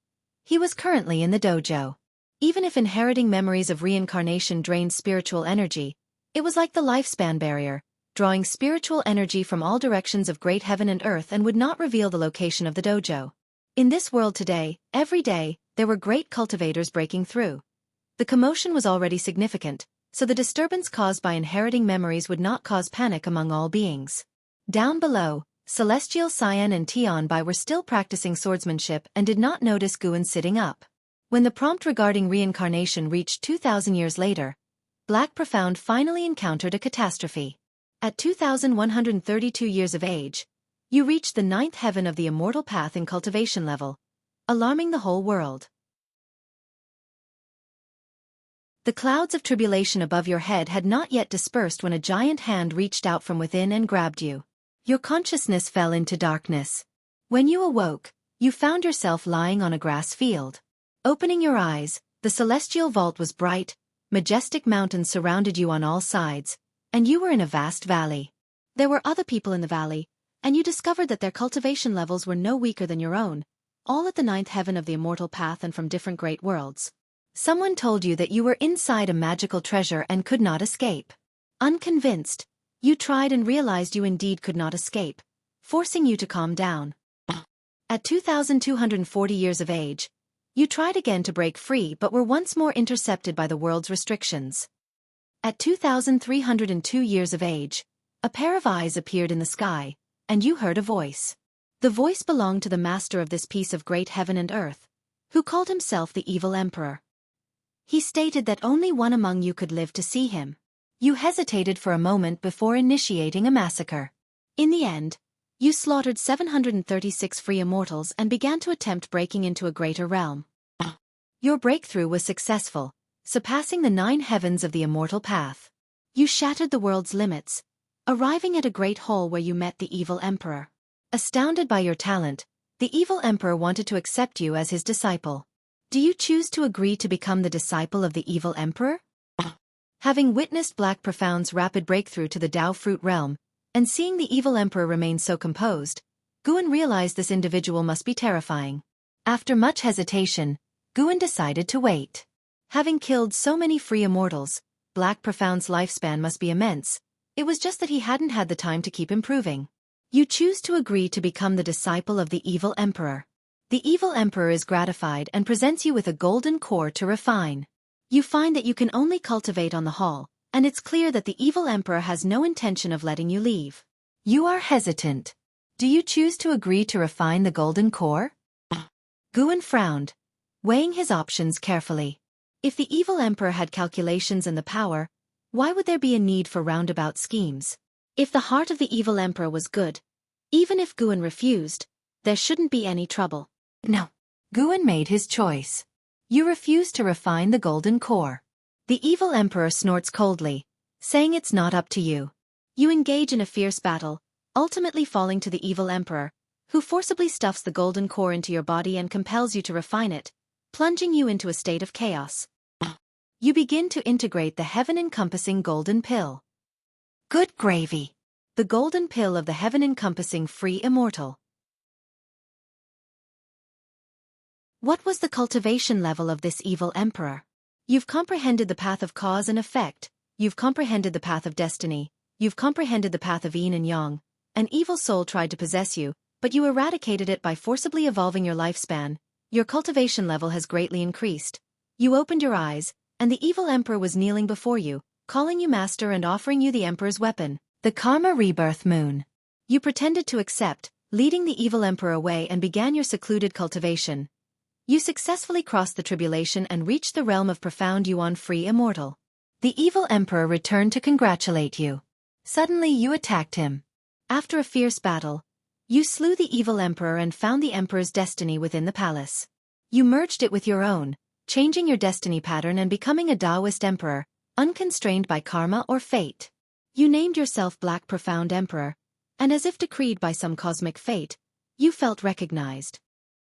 He was currently in the dojo. Even if inheriting memories of reincarnation drained spiritual energy, it was like the lifespan barrier, drawing spiritual energy from all directions of great heaven and earth and would not reveal the location of the dojo. In this world today, every day, there were great cultivators breaking through. The commotion was already significant, so the disturbance caused by inheriting memories would not cause panic among all beings. Down below, Celestial Cyan and Tian Bai were still practicing swordsmanship and did not notice Guan sitting up. When the prompt regarding reincarnation reached 2,000 years later, Black Profound finally encountered a catastrophe. At 2,132 years of age, you reached the 9th heaven of the immortal path in cultivation level, alarming the whole world. The clouds of tribulation above your head had not yet dispersed when a giant hand reached out from within and grabbed you. Your consciousness fell into darkness. When you awoke, you found yourself lying on a grass field. Opening your eyes, the celestial vault was bright, majestic mountains surrounded you on all sides, and you were in a vast valley. There were other people in the valley, and you discovered that their cultivation levels were no weaker than your own, all at the 9th heaven of the immortal path and from different great worlds. Someone told you that you were inside a magical treasure and could not escape. Unconvinced, you tried and realized you indeed could not escape, forcing you to calm down. At 2,240 years of age, you tried again to break free but were once more intercepted by the world's restrictions. At 2,302 years of age, a pair of eyes appeared in the sky, and you heard a voice. The voice belonged to the master of this piece of great heaven and earth, who called himself the evil emperor. He stated that only one among you could live to see him. You hesitated for a moment before initiating a massacre. In the end, you slaughtered 736 free immortals and began to attempt breaking into a greater realm. Your breakthrough was successful, surpassing the 9 heavens of the immortal path. You shattered the world's limits, arriving at a great hall where you met the evil emperor. Astounded by your talent, The evil emperor wanted to accept you as his disciple. Do you choose to agree to become the disciple of the evil emperor? Having witnessed Black Profound's rapid breakthrough to the Dao fruit realm, and seeing the evil emperor remain so composed, Guan realized this individual must be terrifying. After much hesitation, Guan decided to wait. Having killed so many free immortals, Black Profound's lifespan must be immense. It was just that he hadn't had the time to keep improving. You choose to agree to become the disciple of the evil emperor. The evil emperor is gratified and presents you with a golden core to refine. You find that you can only cultivate on the hall, and it's clear that the evil emperor has no intention of letting you leave. You are hesitant. Do you choose to agree to refine the golden core? Guan frowned, weighing his options carefully. If the evil emperor had calculations and the power, why would there be a need for roundabout schemes? If the heart of the evil emperor was good, even if Guan refused, there shouldn't be any trouble. No. Guan made his choice. You refuse to refine the golden core. The evil emperor snorts coldly, saying it's not up to you. You engage in a fierce battle, ultimately falling to the evil emperor, who forcibly stuffs the golden core into your body and compels you to refine it, plunging you into a state of chaos. You begin to integrate the heaven-encompassing golden pill. Good gravy! The golden pill of the heaven-encompassing free immortal. What was the cultivation level of this evil emperor? You've comprehended the path of cause and effect, you've comprehended the path of destiny, you've comprehended the path of yin and yang. An evil soul tried to possess you, but you eradicated it by forcibly evolving your lifespan. Your cultivation level has greatly increased. You opened your eyes, and the evil emperor was kneeling before you, calling you master and offering you the emperor's weapon, the Karma Rebirth Moon. You pretended to accept, leading the evil emperor away and began your secluded cultivation. You successfully crossed the tribulation and reached the realm of profound Yuan free immortal. The evil emperor returned to congratulate you. Suddenly you attacked him. After a fierce battle, you slew the evil emperor and found the emperor's destiny within the palace. You merged it with your own, changing your destiny pattern and becoming a Taoist emperor, unconstrained by karma or fate. You named yourself Black Profound Emperor, and as if decreed by some cosmic fate, you felt recognized.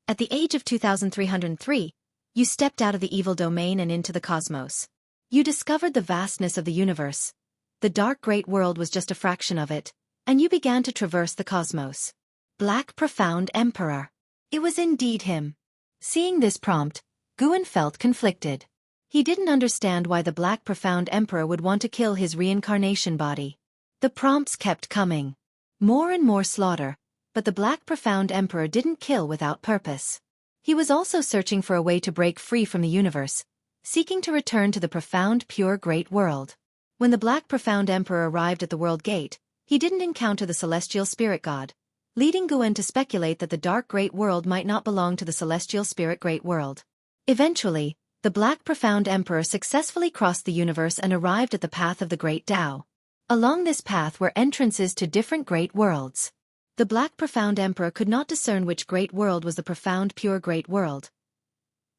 At the age of 2303, you stepped out of the evil domain and into the cosmos. You discovered the vastness of the universe. The dark great world was just a fraction of it, and you began to traverse the cosmos. Black Profound Emperor. It was indeed him. Seeing this prompt, Guan felt conflicted. He didn't understand why the Black Profound Emperor would want to kill his reincarnation body. The prompts kept coming. More and more slaughter, but the Black Profound Emperor didn't kill without purpose. He was also searching for a way to break free from the universe, seeking to return to the profound pure great world. When the Black Profound Emperor arrived at the world gate, he didn't encounter the celestial spirit god, leading Guan to speculate that the dark great world might not belong to the celestial spirit great world. Eventually, the Black Profound Emperor successfully crossed the universe and arrived at the path of the great Tao. Along this path were entrances to different great worlds. The Black Profound Emperor could not discern which great world was the profound pure great world.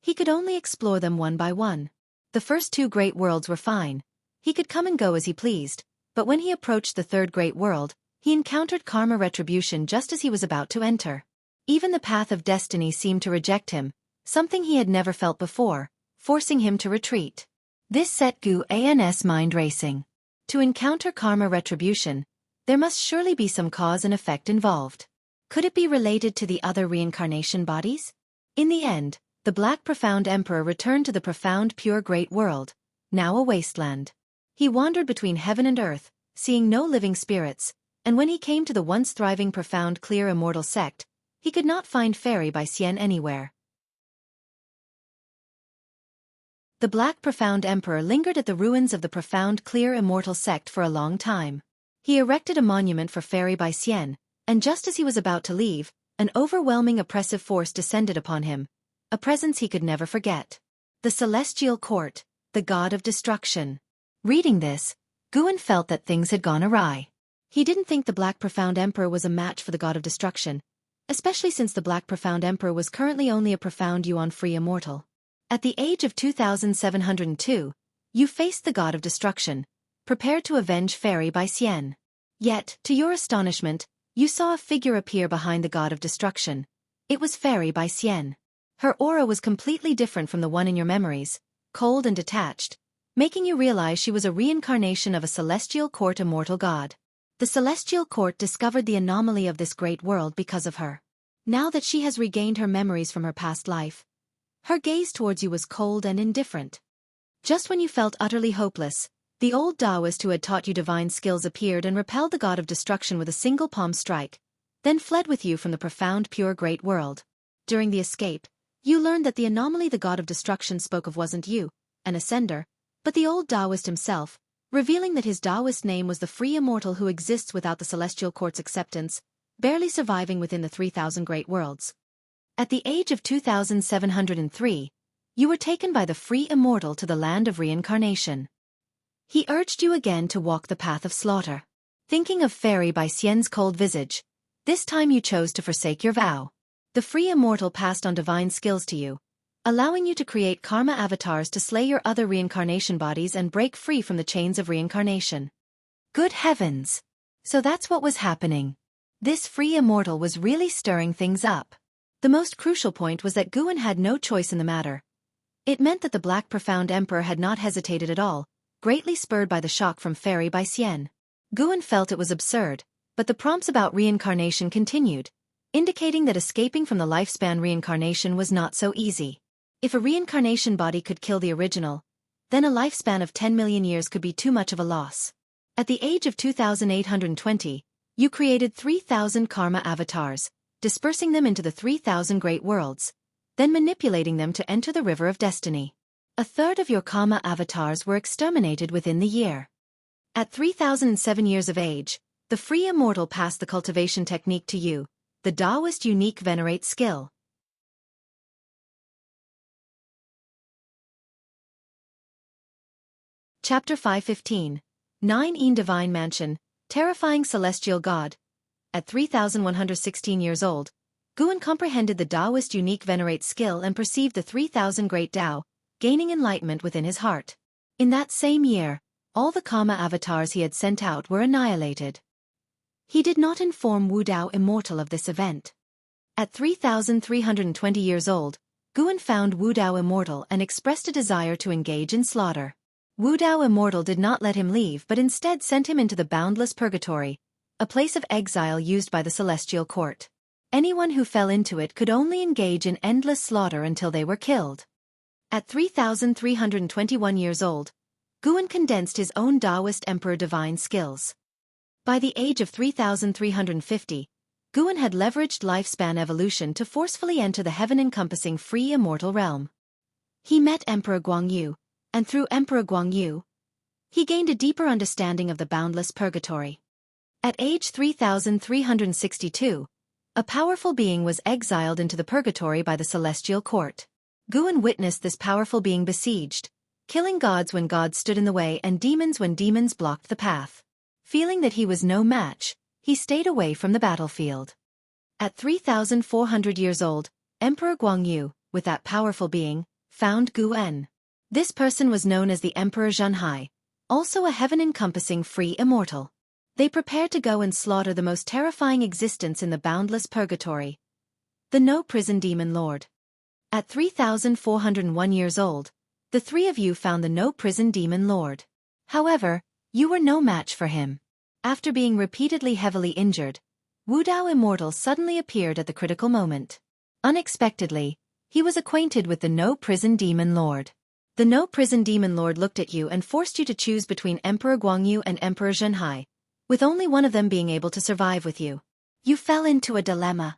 He could only explore them one by one. The first two great worlds were fine. He could come and go as he pleased, but when he approached the third great world, he encountered karma retribution just as he was about to enter. Even the path of destiny seemed to reject him, something he had never felt before, forcing him to retreat. This set Guan's mind racing. To encounter karma retribution, there must surely be some cause and effect involved. Could it be related to the other reincarnation bodies? In the end, the Black Profound Emperor returned to the profound pure great world, now a wasteland. He wandered between heaven and earth, seeing no living spirits, and when he came to the once thriving profound clear immortal sect, he could not find Fairy by Xian anywhere. The Black Profound Emperor lingered at the ruins of the profound clear immortal sect for a long time. He erected a monument for Fairy by Xian, and just as he was about to leave, an overwhelming oppressive force descended upon him, a presence he could never forget. The Celestial Court, the God of Destruction. Reading this, Guan felt that things had gone awry. He didn't think the Black Profound Emperor was a match for the God of Destruction, especially since the Black Profound Emperor was currently only a profound Yuan-free immortal. At the age of 2702, you faced the God of Destruction, prepared to avenge Fairy by Xian. Yet, to your astonishment, you saw a figure appear behind the God of Destruction. It was Fairy by Xian. Her aura was completely different from the one in your memories, cold and detached, making you realize she was a reincarnation of a celestial court immortal god. The celestial court discovered the anomaly of this great world because of her. Now that she has regained her memories from her past life, her gaze towards you was cold and indifferent. Just when you felt utterly hopeless, the old Taoist who had taught you divine skills appeared and repelled the god of destruction with a single palm strike, then fled with you from the profound pure great world. During the escape, you learned that the anomaly the god of destruction spoke of wasn't you, an ascender, but the old Taoist himself, revealing that his Taoist name was the free immortal who exists without the celestial court's acceptance, barely surviving within the 3,000 great worlds. At the age of 2,703, you were taken by the free immortal to the land of reincarnation. He urged you again to walk the path of slaughter. Thinking of Fairy by Xian's cold visage, this time you chose to forsake your vow. The free immortal passed on divine skills to you, allowing you to create karma avatars to slay your other reincarnation bodies and break free from the chains of reincarnation. Good heavens! So that's what was happening. This free immortal was really stirring things up. The most crucial point was that Guan had no choice in the matter. It meant that the Black Profound Emperor had not hesitated at all, greatly spurred by the shock from Fairy by Xian. Guan felt it was absurd, but the prompts about reincarnation continued, indicating that escaping from the lifespan reincarnation was not so easy. If a reincarnation body could kill the original, then a lifespan of 10 million years could be too much of a loss. At the age of 2,820, you created 3,000 karma avatars, dispersing them into the 3,000 great worlds, then manipulating them to enter the river of destiny. A third of your karma avatars were exterminated within the year. At 3,007 years of age, the free immortal passed the cultivation technique to you, the Taoist unique venerate skill. Chapter 515. 9 Divine Mansion, Terrifying Celestial God. At 3,116 years old, Guan comprehended the Taoist unique venerate skill and perceived the 3,000 great Tao, gaining enlightenment within his heart. In that same year, all the karma avatars he had sent out were annihilated. He did not inform Wu Dao Immortal of this event. At 3,320 years old, Guan found Wu Dao Immortal and expressed a desire to engage in slaughter. Wu Dao Immortal did not let him leave but instead sent him into the boundless purgatory, a place of exile used by the celestial court. Anyone who fell into it could only engage in endless slaughter until they were killed. At 3,321 years old, Guan condensed his own Taoist Emperor divine skills. By the age of 3,350, Guan had leveraged lifespan evolution to forcefully enter the heaven-encompassing free immortal realm. He met Emperor Guangyu, and through Emperor Guangyu, he gained a deeper understanding of the boundless purgatory. At age 3,362, a powerful being was exiled into the purgatory by the celestial court. Guan witnessed this powerful being besieged, killing gods when gods stood in the way and demons when demons blocked the path. Feeling that he was no match, he stayed away from the battlefield. At 3,400 years old, Emperor Guangyu, with that powerful being, found Guan. This person was known as the Emperor Jianghu, also a heaven-encompassing free immortal. They prepared to go and slaughter the most terrifying existence in the boundless purgatory, the no-prison demon lord. At 3,401 years old, the three of you found the no-prison demon lord. However, you were no match for him. After being repeatedly heavily injured, Wu Dao Immortal suddenly appeared at the critical moment. Unexpectedly, he was acquainted with the no-prison demon lord. The no-prison demon lord looked at you and forced you to choose between Emperor Guangyu and Emperor Jianghu, with only one of them being able to survive with you. You fell into a dilemma.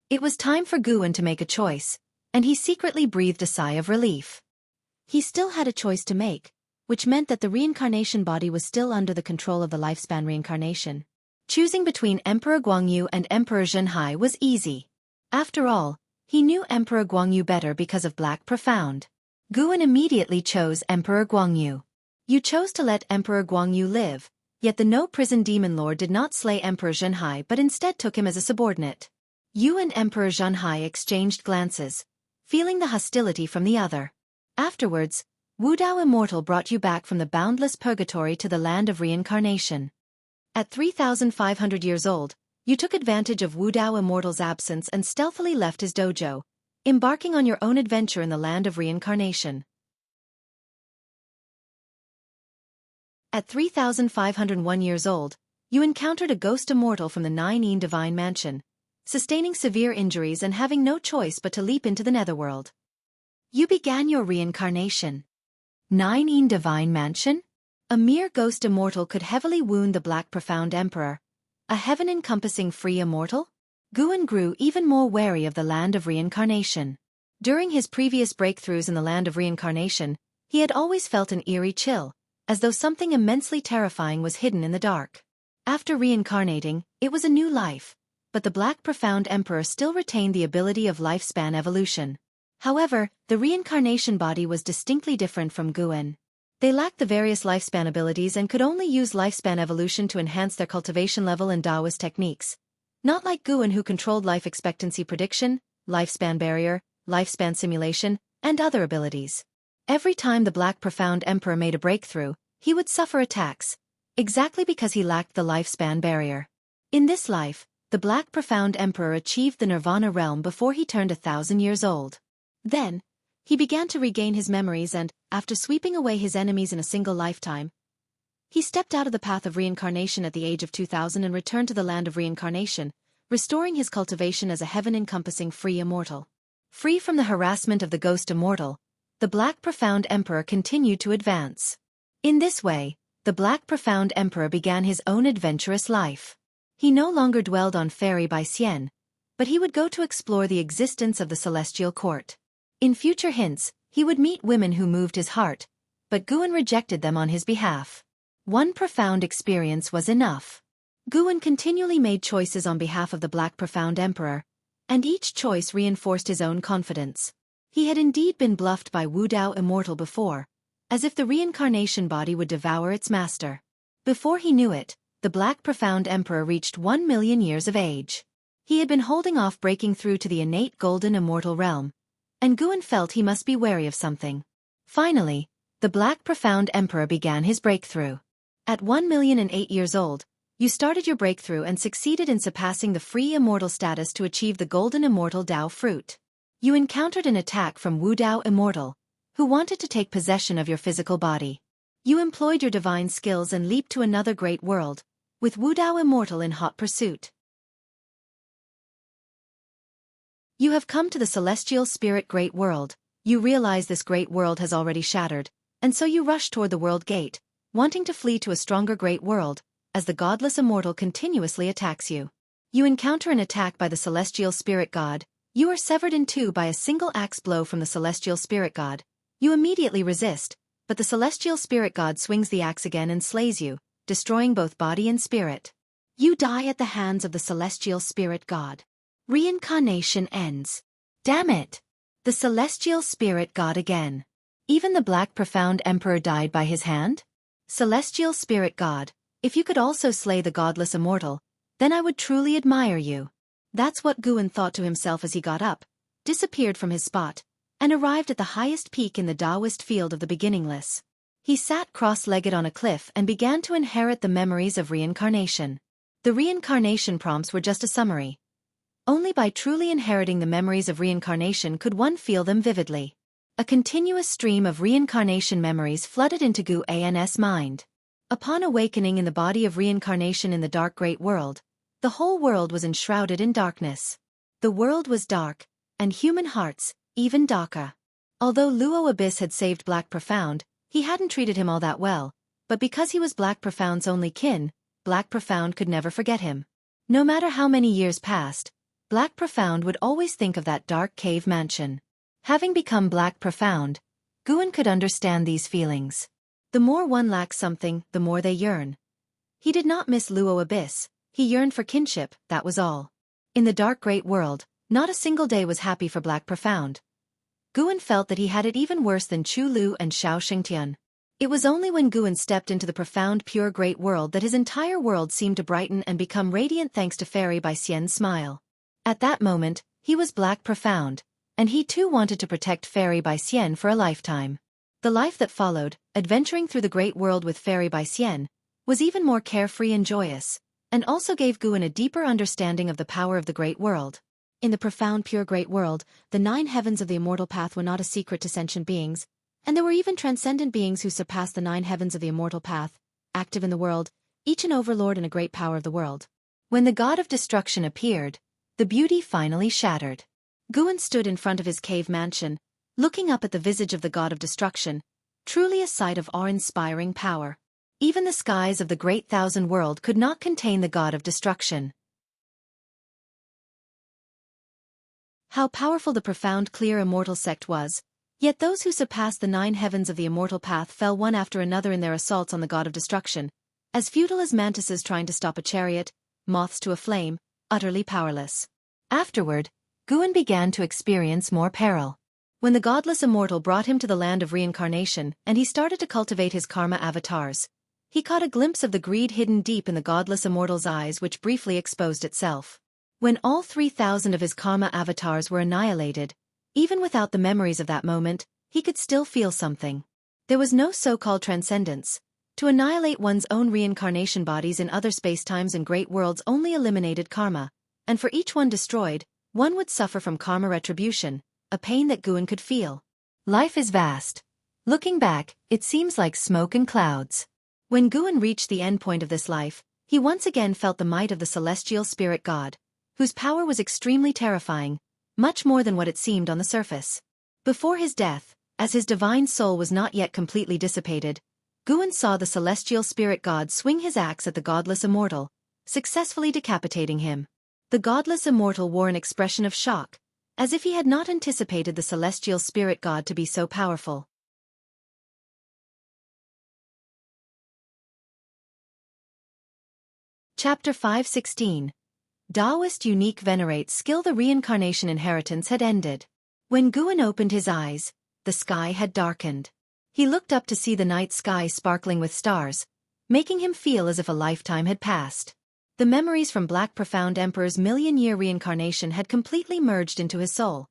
It was time for Guan to make a choice, and he secretly breathed a sigh of relief. He still had a choice to make, which meant that the reincarnation body was still under the control of the lifespan reincarnation. Choosing between Emperor Guangyu and Emperor Jianghu was easy. After all, he knew Emperor Guangyu better because of Black Profound. Guan immediately chose Emperor Guangyu. You chose to let Emperor Guangyu live, yet the no-prison demon lord did not slay Emperor Jianghu but instead took him as a subordinate. You and Emperor Jianghu exchanged glances, feeling the hostility from the other. Afterwards, Wu Dao Immortal brought you back from the boundless purgatory to the land of reincarnation. At 3,500 years old, You took advantage of Wu Dao Immortal's absence and stealthily left his dojo, embarking on your own adventure in the land of reincarnation. At 3,501 years old, you encountered a ghost immortal from the Nine Divine Mansion, sustaining severe injuries and having no choice but to leap into the netherworld. You began your reincarnation. Nine Divine Mansion? A mere ghost immortal could heavily wound the Black Profound Emperor. A heaven-encompassing free immortal? Guan grew even more wary of the land of reincarnation. During his previous breakthroughs in the land of reincarnation, he had always felt an eerie chill, as though something immensely terrifying was hidden in the dark. After reincarnating, it was a new life, but the Black Profound Emperor still retained the ability of lifespan evolution. However, the reincarnation body was distinctly different from Guan. They lacked the various lifespan abilities and could only use lifespan evolution to enhance their cultivation level and Taoist techniques. Not like Guan, who controlled life expectancy prediction, lifespan barrier, lifespan simulation, and other abilities. Every time the Black Profound Emperor made a breakthrough, he would suffer attacks, exactly because he lacked the lifespan barrier. In this life, the Black Profound Emperor achieved the Nirvana realm before he turned 1,000 years old. Then, he began to regain his memories and, after sweeping away his enemies in a single lifetime, he stepped out of the path of reincarnation at the age of 2,000 and returned to the land of reincarnation, restoring his cultivation as a heaven-encompassing free immortal. Free from the harassment of the ghost immortal, the Black Profound Emperor continued to advance. In this way, the Black Profound Emperor began his own adventurous life. He no longer dwelled on Fairy by Xian, but he would go to explore the existence of the Celestial Court. In future hints, he would meet women who moved his heart, but Guan rejected them on his behalf. One profound experience was enough. Guan continually made choices on behalf of the Black Profound Emperor, and each choice reinforced his own confidence. He had indeed been bluffed by Wu Dao Immortal before, as if the reincarnation body would devour its master. Before he knew it, the Black Profound Emperor reached 1,000,000 years of age. He had been holding off breaking through to the innate golden immortal realm, and Guan felt he must be wary of something. Finally, the Black Profound Emperor began his breakthrough. At 1,008 years old, you started your breakthrough and succeeded in surpassing the free immortal status to achieve the golden immortal Dao fruit. You encountered an attack from Wu Dao Immortal, who wanted to take possession of your physical body. You employed your divine skills and leaped to another great world, with Wu Dao Immortal in hot pursuit. You have come to the celestial spirit great world. You realize this great world has already shattered, and so you rush toward the world gate, wanting to flee to a stronger great world, as the godless immortal continuously attacks you. You encounter an attack by the celestial spirit god. You are severed in two by a single axe blow from the celestial spirit god. You immediately resist, but the celestial spirit god swings the axe again and slays you, destroying both body and spirit. You die at the hands of the celestial spirit god. Reincarnation ends. Damn it! The celestial spirit god again. Even the Black Profound Emperor died by his hand? Celestial spirit god, if you could also slay the godless immortal, then I would truly admire you. That's what Guan thought to himself as he got up, disappeared from his spot, and arrived at the highest peak in the Taoist field of the beginningless. He sat cross-legged on a cliff and began to inherit the memories of reincarnation. The reincarnation prompts were just a summary. Only by truly inheriting the memories of reincarnation could one feel them vividly. A continuous stream of reincarnation memories flooded into Guan's mind. Upon awakening in the body of reincarnation in the dark great world, the whole world was enshrouded in darkness. The world was dark, and human hearts, even darker. Although Luo Abyss had saved Black Profound, he hadn't treated him all that well, but because he was Black Profound's only kin, Black Profound could never forget him. No matter how many years passed, Black Profound would always think of that dark cave mansion. Having become Black Profound, Guan could understand these feelings. The more one lacks something, the more they yearn. He did not miss Luo Abyss, he yearned for kinship, that was all. In the dark great world, not a single day was happy for Black Profound. Guan felt that he had it even worse than Chu Lu and Xianxia. It was only when Guan stepped into the profound pure great world that his entire world seemed to brighten and become radiant thanks to Fairy by Xian's smile. At that moment, he was Black Profound, and he too wanted to protect Fairy by Xian for a lifetime. The life that followed, adventuring through the great world with Fairy by Xian, was even more carefree and joyous. and also gave Guan a deeper understanding of the power of the great world. In the profound pure great world, the 9 heavens of the immortal path were not a secret to sentient beings, and there were even transcendent beings who surpassed the 9 heavens of the immortal path, active in the world, each an overlord and a great power of the world. When the god of destruction appeared, the beauty finally shattered. Guan stood in front of his cave mansion, looking up at the visage of the god of destruction, truly a sight of awe-inspiring power. Even the skies of the great thousand world could not contain the god of destruction. How powerful the profound clear immortal sect was, yet those who surpassed the 9 heavens of the immortal path fell one after another in their assaults on the god of destruction, as futile as mantises trying to stop a chariot, moths to a flame, utterly powerless. Afterward, Guan began to experience more peril. When the godless immortal brought him to the land of reincarnation and he started to cultivate his karma avatars, he caught a glimpse of the greed hidden deep in the godless immortal's eyes, which briefly exposed itself. When all 3,000 of his karma avatars were annihilated, even without the memories of that moment, he could still feel something. There was no so-called transcendence. To annihilate one's own reincarnation bodies in other spacetimes and great worlds only eliminated karma, and for each one destroyed, one would suffer from karma retribution, a pain that Guan could feel. Life is vast. Looking back, it seems like smoke and clouds. When Guan reached the end point of this life, he once again felt the might of the celestial spirit god, whose power was extremely terrifying, much more than what it seemed on the surface. Before his death, as his divine soul was not yet completely dissipated, Guan saw the celestial spirit god swing his axe at the godless immortal, successfully decapitating him. The godless immortal wore an expression of shock, as if he had not anticipated the celestial spirit god to be so powerful. Chapter 5:16. Taoist unique venerate skill. The reincarnation inheritance had ended. When Guan opened his eyes, the sky had darkened. He looked up to see the night sky sparkling with stars, making him feel as if a lifetime had passed. The memories from Black Profound Emperor's million-year reincarnation had completely merged into his soul.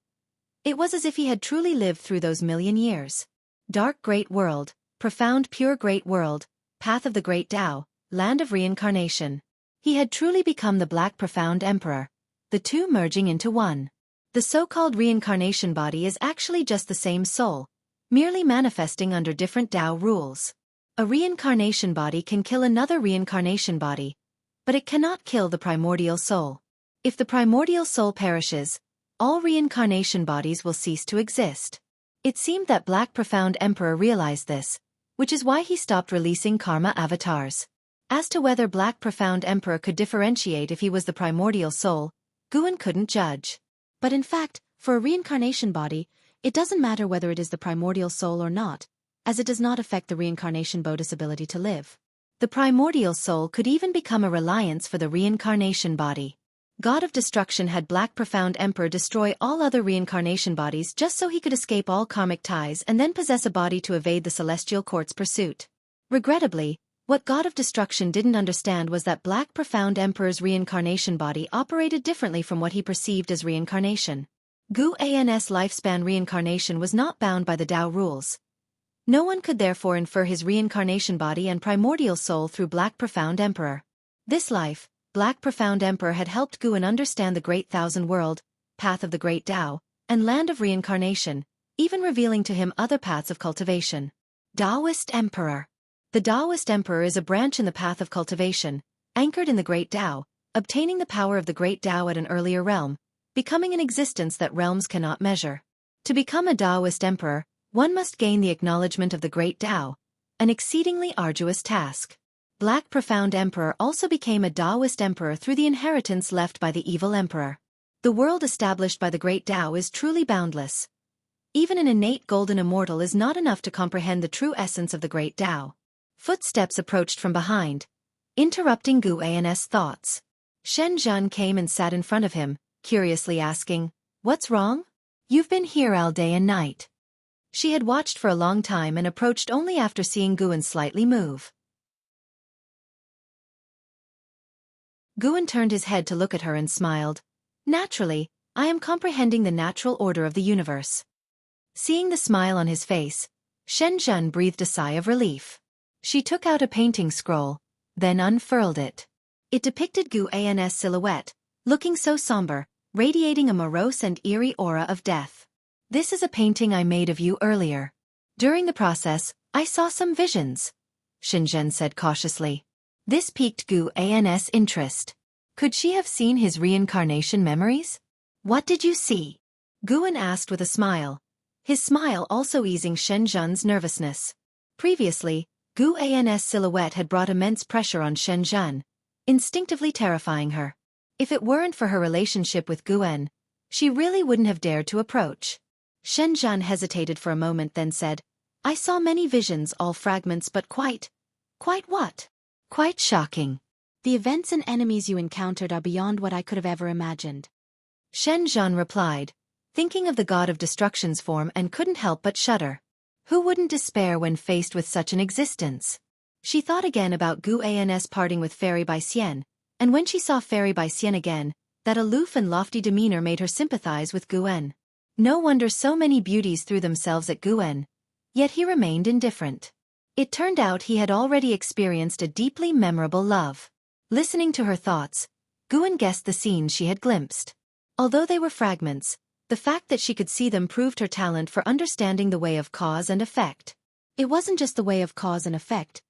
It was as if he had truly lived through those million years. Dark Great World, Profound Pure Great World, Path of the Great Tao, Land of Reincarnation. He had truly become the Black Profound Emperor, the two merging into one. The so-called reincarnation body is actually just the same soul, merely manifesting under different Tao rules. A reincarnation body can kill another reincarnation body, but it cannot kill the primordial soul. If the primordial soul perishes, all reincarnation bodies will cease to exist. It seemed that Black Profound Emperor realized this, which is why he stopped releasing karma avatars. As to whether Black Profound Emperor could differentiate if he was the primordial soul, Guan couldn't judge. But in fact, for a reincarnation body, it doesn't matter whether it is the primordial soul or not, as it does not affect the reincarnation body's ability to live. The primordial soul could even become a reliance for the reincarnation body. God of Destruction had Black Profound Emperor destroy all other reincarnation bodies just so he could escape all karmic ties and then possess a body to evade the celestial court's pursuit. Regrettably, what God of Destruction didn't understand was that Black Profound Emperor's reincarnation body operated differently from what he perceived as reincarnation. Guan's lifespan reincarnation was not bound by the Tao rules. No one could therefore infer his reincarnation body and primordial soul through Black Profound Emperor. This life, Black Profound Emperor had helped Guan understand the Great Thousand World, Path of the Great Tao, and Land of Reincarnation, even revealing to him other paths of cultivation. Taoist Emperor. The Taoist Emperor is a branch in the path of cultivation, anchored in the Great Tao, obtaining the power of the Great Tao at an earlier realm, becoming an existence that realms cannot measure. To become a Taoist Emperor, one must gain the acknowledgement of the Great Tao, an exceedingly arduous task. Black Profound Emperor also became a Taoist Emperor through the inheritance left by the evil Emperor. The world established by the Great Tao is truly boundless. Even an innate golden immortal is not enough to comprehend the true essence of the Great Tao. Footsteps approached from behind, interrupting Guan's thoughts. Xianxia came and sat in front of him, curiously asking, "What's wrong? You've been here all day and night." She had watched for a long time and approached only after seeing Guan slightly move. Guan turned his head to look at her and smiled. "Naturally, I am comprehending the natural order of the universe." Seeing the smile on his face, Xianxia breathed a sigh of relief. She took out a painting scroll, then unfurled it. It depicted Gu An's silhouette, looking so somber, radiating a morose and eerie aura of death. "This is a painting I made of you earlier. During the process, I saw some visions," Xianxia said cautiously. This piqued Gu An's interest. Could she have seen his reincarnation memories? "What did you see?" Guan asked with a smile, his smile also easing Xianxia's nervousness. Previously, Gu An's silhouette had brought immense pressure on Xianxia, instinctively terrifying her. If it weren't for her relationship with Guan, she really wouldn't have dared to approach. Xianxia hesitated for a moment then said, "I saw many visions, all fragments, but quite what? Quite shocking. The events and enemies you encountered are beyond what I could have ever imagined." Xianxia replied, thinking of the god of destruction's form, and couldn't help but shudder. Who wouldn't despair when faced with such an existence? She thought again about Gu An's parting with Fairy Baixian, and when she saw Fairy Baixian again, that aloof and lofty demeanor made her sympathize with Guan. No wonder so many beauties threw themselves at Guan, yet he remained indifferent. It turned out he had already experienced a deeply memorable love. Listening to her thoughts, Guan guessed the scenes she had glimpsed. Although they were fragments, the fact that she could see them proved her talent for understanding the way of cause and effect. It wasn't just the way of cause and effect.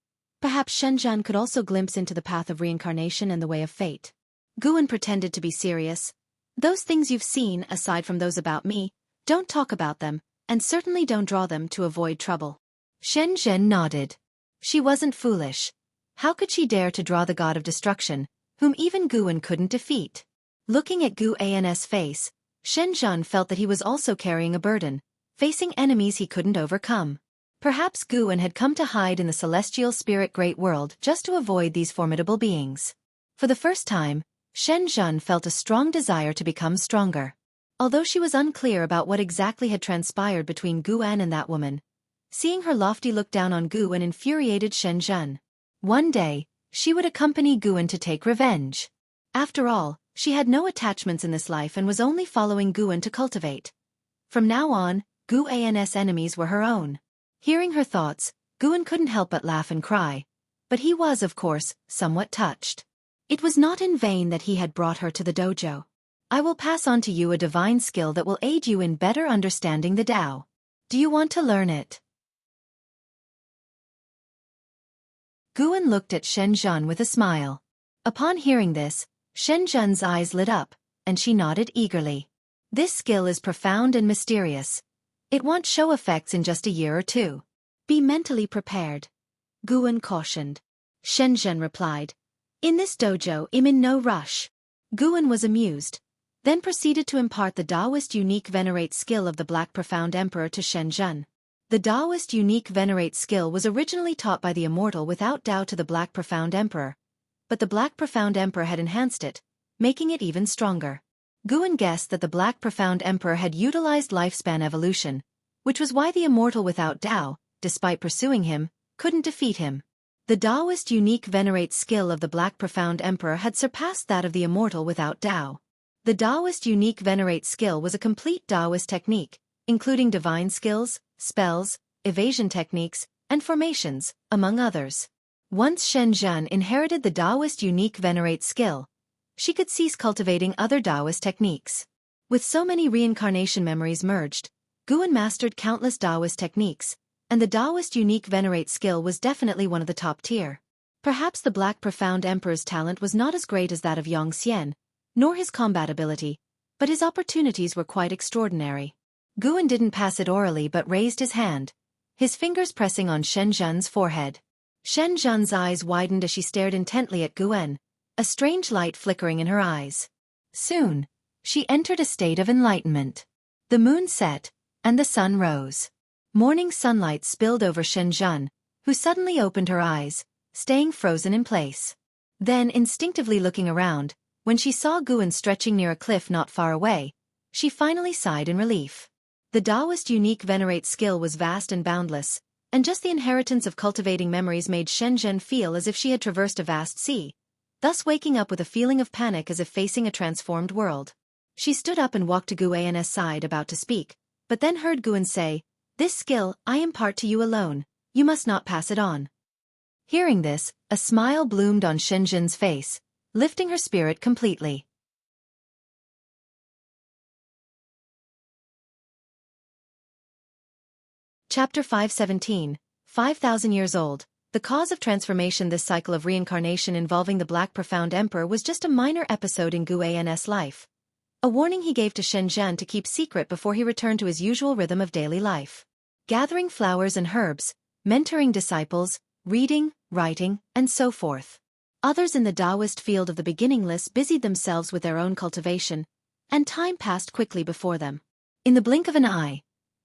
Perhaps Xianxia could also glimpse into the path of reincarnation and the way of fate. Guan pretended to be serious. "Those things you've seen, aside from those about me, don't talk about them, and certainly don't draw them to avoid trouble." Xianxia nodded. She wasn't foolish. How could she dare to draw the god of destruction, whom even Guan couldn't defeat? Looking at Gu An's face, Xianxia felt that he was also carrying a burden, facing enemies he couldn't overcome. Perhaps Guan had come to hide in the celestial spirit great world just to avoid these formidable beings. For the first time, Xianxia felt a strong desire to become stronger. Although she was unclear about what exactly had transpired between Guan and that woman, seeing her lofty look down on Guan infuriated Xianxia. One day, she would accompany Guan to take revenge. After all, she had no attachments in this life and was only following Guan to cultivate. From now on, Gu An's enemies were her own. Hearing her thoughts, Guan couldn't help but laugh and cry. But he was, of course, somewhat touched. It was not in vain that he had brought her to the dojo. "I will pass on to you a divine skill that will aid you in better understanding the Tao. Do you want to learn it?" Guan looked at Xianxia with a smile. Upon hearing this, Xianxia's eyes lit up, and she nodded eagerly. "This skill is profound and mysterious. It won't show effects in just a year or two. Be mentally prepared," Guan cautioned. Xianxia replied, "In this dojo, I'm in no rush." Guan was amused, then proceeded to impart the Taoist unique venerate skill of the Black Profound Emperor to Xianxia. The Taoist unique venerate skill was originally taught by the immortal without Tao to the Black Profound Emperor, but the Black Profound Emperor had enhanced it, making it even stronger. Guan guessed that the Black Profound Emperor had utilized lifespan evolution, which was why the immortal without Tao, despite pursuing him, couldn't defeat him. The Taoist unique venerate skill of the Black Profound Emperor had surpassed that of the immortal without Tao. The Taoist unique venerate skill was a complete Taoist technique, including divine skills, spells, evasion techniques, and formations, among others. Once Xianxia inherited the Taoist unique venerate skill, she could cease cultivating other Taoist techniques. With so many reincarnation memories merged, Guan mastered countless Taoist techniques, and the Taoist unique venerate skill was definitely one of the top tier. Perhaps the Black Profound Emperor's talent was not as great as that of Xianxia, nor his combat ability, but his opportunities were quite extraordinary. Guan didn't pass it orally but raised his hand, his fingers pressing on Xianxia's forehead. Xianxia's eyes widened as she stared intently at Guan, a strange light flickering in her eyes. Soon, she entered a state of enlightenment. The moon set, and the sun rose. Morning sunlight spilled over Xianxia, who suddenly opened her eyes, staying frozen in place. Then, instinctively looking around, when she saw Guan stretching near a cliff not far away, she finally sighed in relief. The Taoist unique venerate skill was vast and boundless, and just the inheritance of cultivating memories made Xianxia feel as if she had traversed a vast sea, thus waking up with a feeling of panic as if facing a transformed world. She stood up and walked to Guan's side about to speak, but then heard Guan say, "This skill I impart to you alone, you must not pass it on." Hearing this, a smile bloomed on Xianxia's face, lifting her spirit completely. Chapter 517, 5,000 years old. The cause of transformation. This cycle of reincarnation involving the Black Profound Emperor was just a minor episode in Gu An's life. A warning he gave to Xianxia to keep secret before he returned to his usual rhythm of daily life. Gathering flowers and herbs, mentoring disciples, reading, writing, and so forth. Others in the Taoist field of the beginningless busied themselves with their own cultivation, and time passed quickly before them. In the blink of an eye,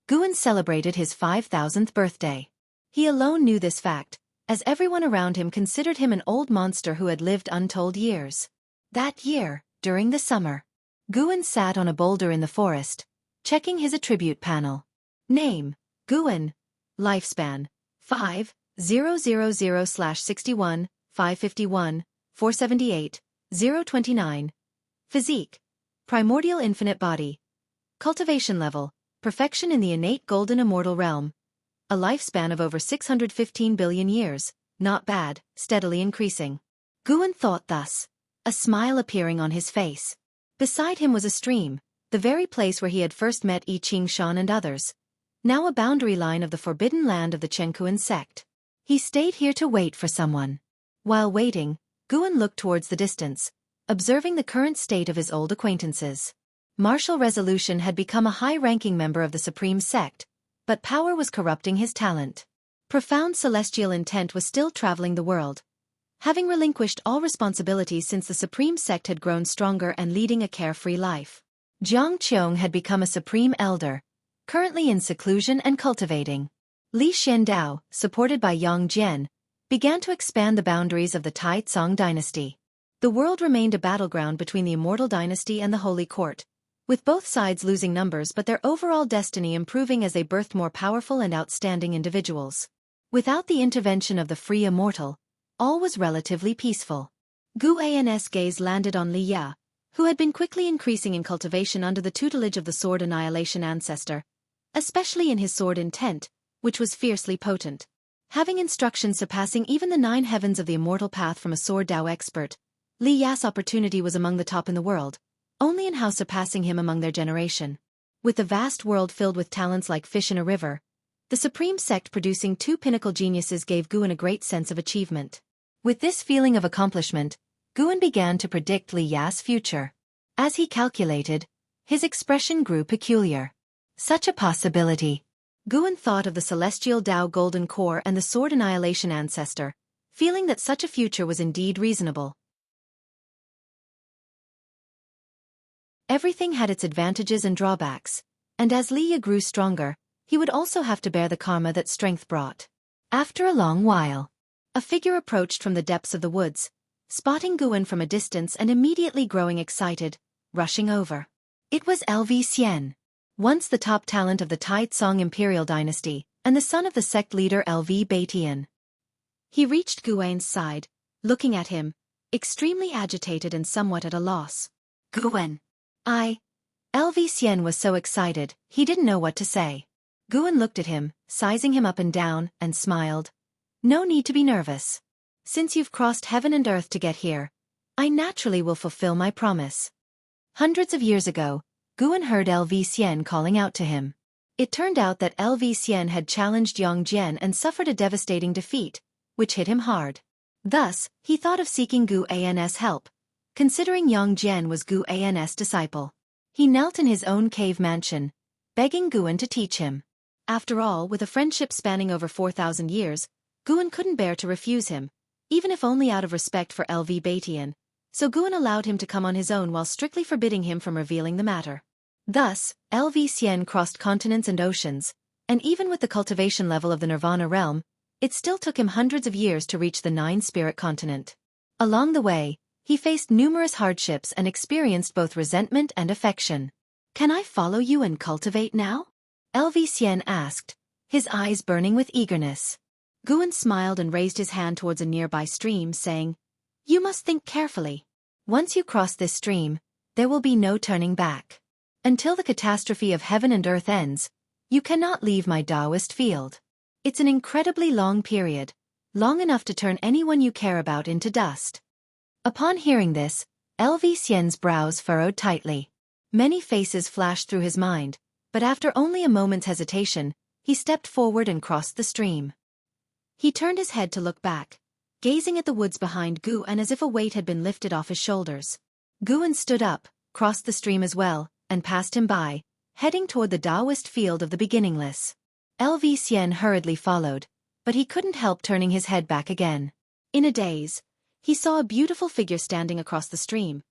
Guan celebrated his 5,000th birthday. He alone knew this fact, as everyone around him considered him an old monster who had lived untold years. That year, during the summer, Guan sat on a boulder in the forest, checking his attribute panel. Name: Guan. Lifespan: 5,000/61, 551, 478, 029. Physique: primordial infinite body. Cultivation level: perfection in the innate golden immortal realm. A lifespan of over 615 billion years, not bad, steadily increasing. Guan thought thus, a smile appearing on his face. Beside him was a stream, the very place where he had first met I Ching Shan and others. Now a boundary line of the forbidden land of the Chengkuan sect. He stayed here to wait for someone. While waiting, Guan looked towards the distance, observing the current state of his old acquaintances. Martial resolution had become a high-ranking member of the Supreme Sect, but power was corrupting his talent. Profound celestial intent was still traveling the world, having relinquished all responsibilities since the Supreme Sect had grown stronger and leading a carefree life. Jianghu had become a Supreme Elder, currently in seclusion and cultivating. Li Xiandao, supported by Yang Jian, began to expand the boundaries of the Tai Tsong dynasty. The world remained a battleground between the Immortal Dynasty and the Holy Court, with both sides losing numbers but their overall destiny improving as they birthed more powerful and outstanding individuals. Without the intervention of the free immortal, all was relatively peaceful. Gu An's gaze landed on Li Ya, who had been quickly increasing in cultivation under the tutelage of the Sword Annihilation ancestor, especially in his sword intent, which was fiercely potent. Having instructions surpassing even the 9 heavens of the immortal path from a sword Dao expert, Li Ya's opportunity was among the top in the world, only in how surpassing him among their generation. With the vast world filled with talents like fish in a river, the Supreme Sect producing 2 pinnacle geniuses gave Guan a great sense of achievement. With this feeling of accomplishment, Guan began to predict Li Ya's future. As he calculated, his expression grew peculiar. Such a possibility. Guan thought of the celestial Tao Golden Core and the Sword Annihilation ancestor, feeling that such a future was indeed reasonable. Everything had its advantages and drawbacks, and as Li Ya grew stronger, he would also have to bear the karma that strength brought. After a long while, a figure approached from the depths of the woods, spotting Guan from a distance and immediately growing excited, rushing over. It was LV Xian, once the top talent of the Tai Tsong Imperial Dynasty, and the son of the sect leader LV Batian. He reached Guan's side, looking at him, extremely agitated and somewhat at a loss. Guan. LV Xian was so excited, he didn't know what to say. Guan looked at him, sizing him up and down, and smiled. No need to be nervous. Since you've crossed heaven and earth to get here, I naturally will fulfill my promise. Hundreds of years ago, Guan heard LV Xian calling out to him. It turned out that LV Xian had challenged Yang Jian and suffered a devastating defeat, which hit him hard. Thus, he thought of seeking Gu An's help, considering Yang Jian was Gu An's disciple. He knelt in his own cave mansion, begging Guan to teach him. After all, with a friendship spanning over 4,000 years, Guan couldn't bear to refuse him, even if only out of respect for LV Batian, so Guan allowed him to come on his own while strictly forbidding him from revealing the matter. Thus, LV Xian crossed continents and oceans, and even with the cultivation level of the Nirvana realm, it still took him hundreds of years to reach the 9-spirit continent. Along the way, he faced numerous hardships and experienced both resentment and affection. Can I follow you and cultivate now? LV Xian asked, his eyes burning with eagerness. Guan smiled and raised his hand towards a nearby stream, saying, You must think carefully. Once you cross this stream, there will be no turning back. Until the catastrophe of heaven and earth ends, you cannot leave my Taoist field. It's an incredibly long period, long enough to turn anyone you care about into dust. Upon hearing this, LV Xian's brows furrowed tightly. Many faces flashed through his mind, but after only a moment's hesitation, he stepped forward and crossed the stream. He turned his head to look back, gazing at the woods behind Gu and as if a weight had been lifted off his shoulders. Guan stood up, crossed the stream as well, and passed him by, heading toward the Taoist field of the beginningless. LV Xian hurriedly followed, but he couldn't help turning his head back again. In a daze, he saw a beautiful figure standing across the stream,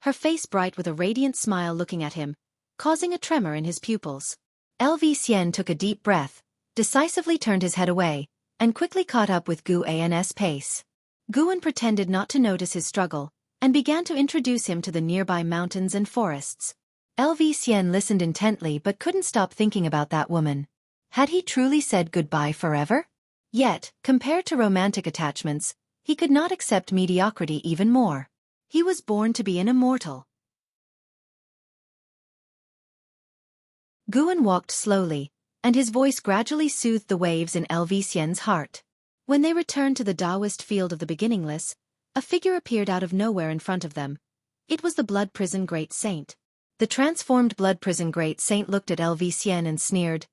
her face bright with a radiant smile looking at him, causing a tremor in his pupils. LV Xian took a deep breath, decisively turned his head away, and quickly caught up with Guan's pace. Guan pretended not to notice his struggle, and began to introduce him to the nearby mountains and forests. LV Xian listened intently but couldn't stop thinking about that woman. Had he truly said goodbye forever? Yet, compared to romantic attachments, he could not accept mediocrity even more. He was born to be an immortal. Guan walked slowly, and his voice gradually soothed the waves in LV Xian's heart. When they returned to the Taoist field of the beginningless, a figure appeared out of nowhere in front of them. It was the Blood Prison Great Saint. The transformed Blood Prison Great Saint looked at LV Xian and sneered,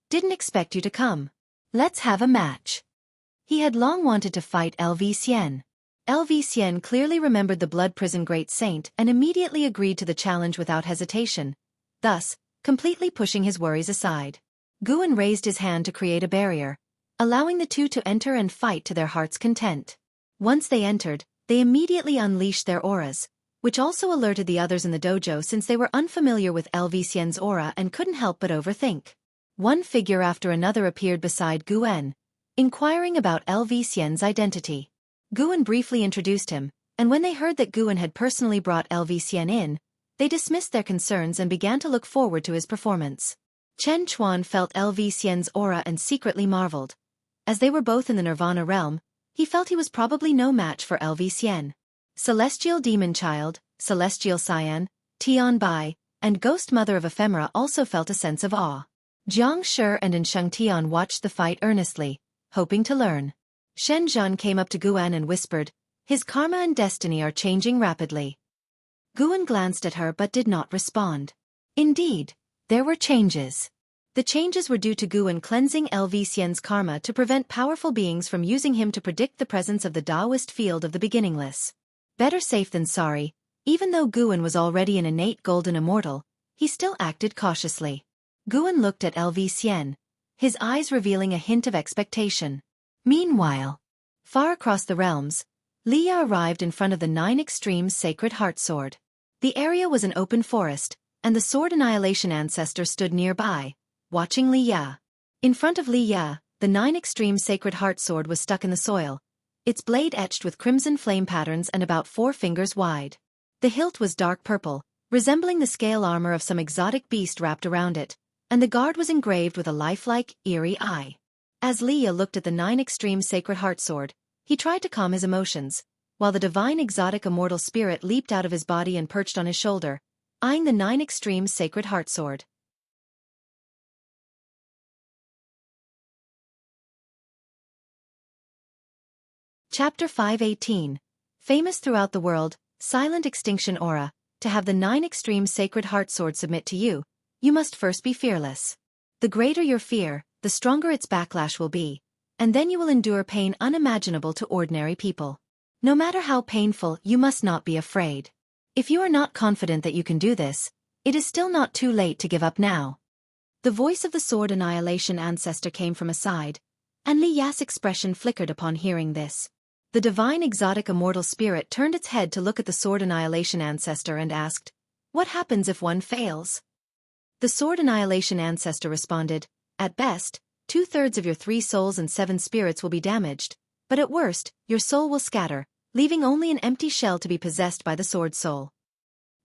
"Didn't expect you to come. Let's have a match." He had long wanted to fight LV Xian. LV Xian clearly remembered the Blood Prison Great Saint and immediately agreed to the challenge without hesitation, thus, completely pushing his worries aside. Guan raised his hand to create a barrier, allowing the two to enter and fight to their heart's content. Once they entered, they immediately unleashed their auras, which also alerted the others in the dojo since they were unfamiliar with LV Xian's aura and couldn't help but overthink. One figure after another appeared beside Guan, inquiring about LV Xian's identity. Guan briefly introduced him, and when they heard that Guan had personally brought LV Xian in, they dismissed their concerns and began to look forward to his performance. Chen Chuan felt LV Xian's aura and secretly marveled. As they were both in the Nirvana realm, he felt he was probably no match for LV Xian. Celestial Demon Child, Celestial Cyan, Tian Bai, and Ghost Mother of Ephemera also felt a sense of awe. Jianghu and Xianxia watched the fight earnestly, hoping to learn. Shen Zhan came up to Guan and whispered, "His karma and destiny are changing rapidly." Guan glanced at her but did not respond. Indeed, there were changes. The changes were due to Guan cleansing LV Xian's karma to prevent powerful beings from using him to predict the presence of the Taoist field of the beginningless. Better safe than sorry, even though Guan was already an innate golden immortal, he still acted cautiously. Guan looked at LV Xian, his eyes revealing a hint of expectation. Meanwhile, far across the realms, Liya arrived in front of the 9 Extremes Sacred Heart Sword. The area was an open forest, and the Sword Annihilation Ancestor stood nearby, watching Liya. In front of Liya, the 9 Extremes Sacred Heart Sword was stuck in the soil, its blade etched with crimson flame patterns and about 4 fingers wide. The hilt was dark purple, resembling the scale armor of some exotic beast wrapped around it, and the guard was engraved with a lifelike, eerie eye. As Liya looked at the 9 Extremes Sacred Heart Sword, he tried to calm his emotions, while the divine exotic immortal spirit leaped out of his body and perched on his shoulder, eyeing the 9 Extremes Sacred Heart Sword. Chapter 518. Famous throughout the world, Silent Extinction Aura. To have the 9 Extremes Sacred Heart Sword submit to you, you must first be fearless. The greater your fear, the stronger its backlash will be, and then you will endure pain unimaginable to ordinary people. No matter how painful, you must not be afraid. If you are not confident that you can do this, it is still not too late to give up now. The voice of the Sword Annihilation Ancestor came from aside, and Li Ya's expression flickered upon hearing this. The divine exotic immortal spirit turned its head to look at the Sword Annihilation Ancestor and asked, "What happens if one fails?" The Sword Annihilation Ancestor responded, "At best, 2/3 of your 3 souls and 7 spirits will be damaged, but at worst, your soul will scatter, leaving only an empty shell to be possessed by the Sword Soul."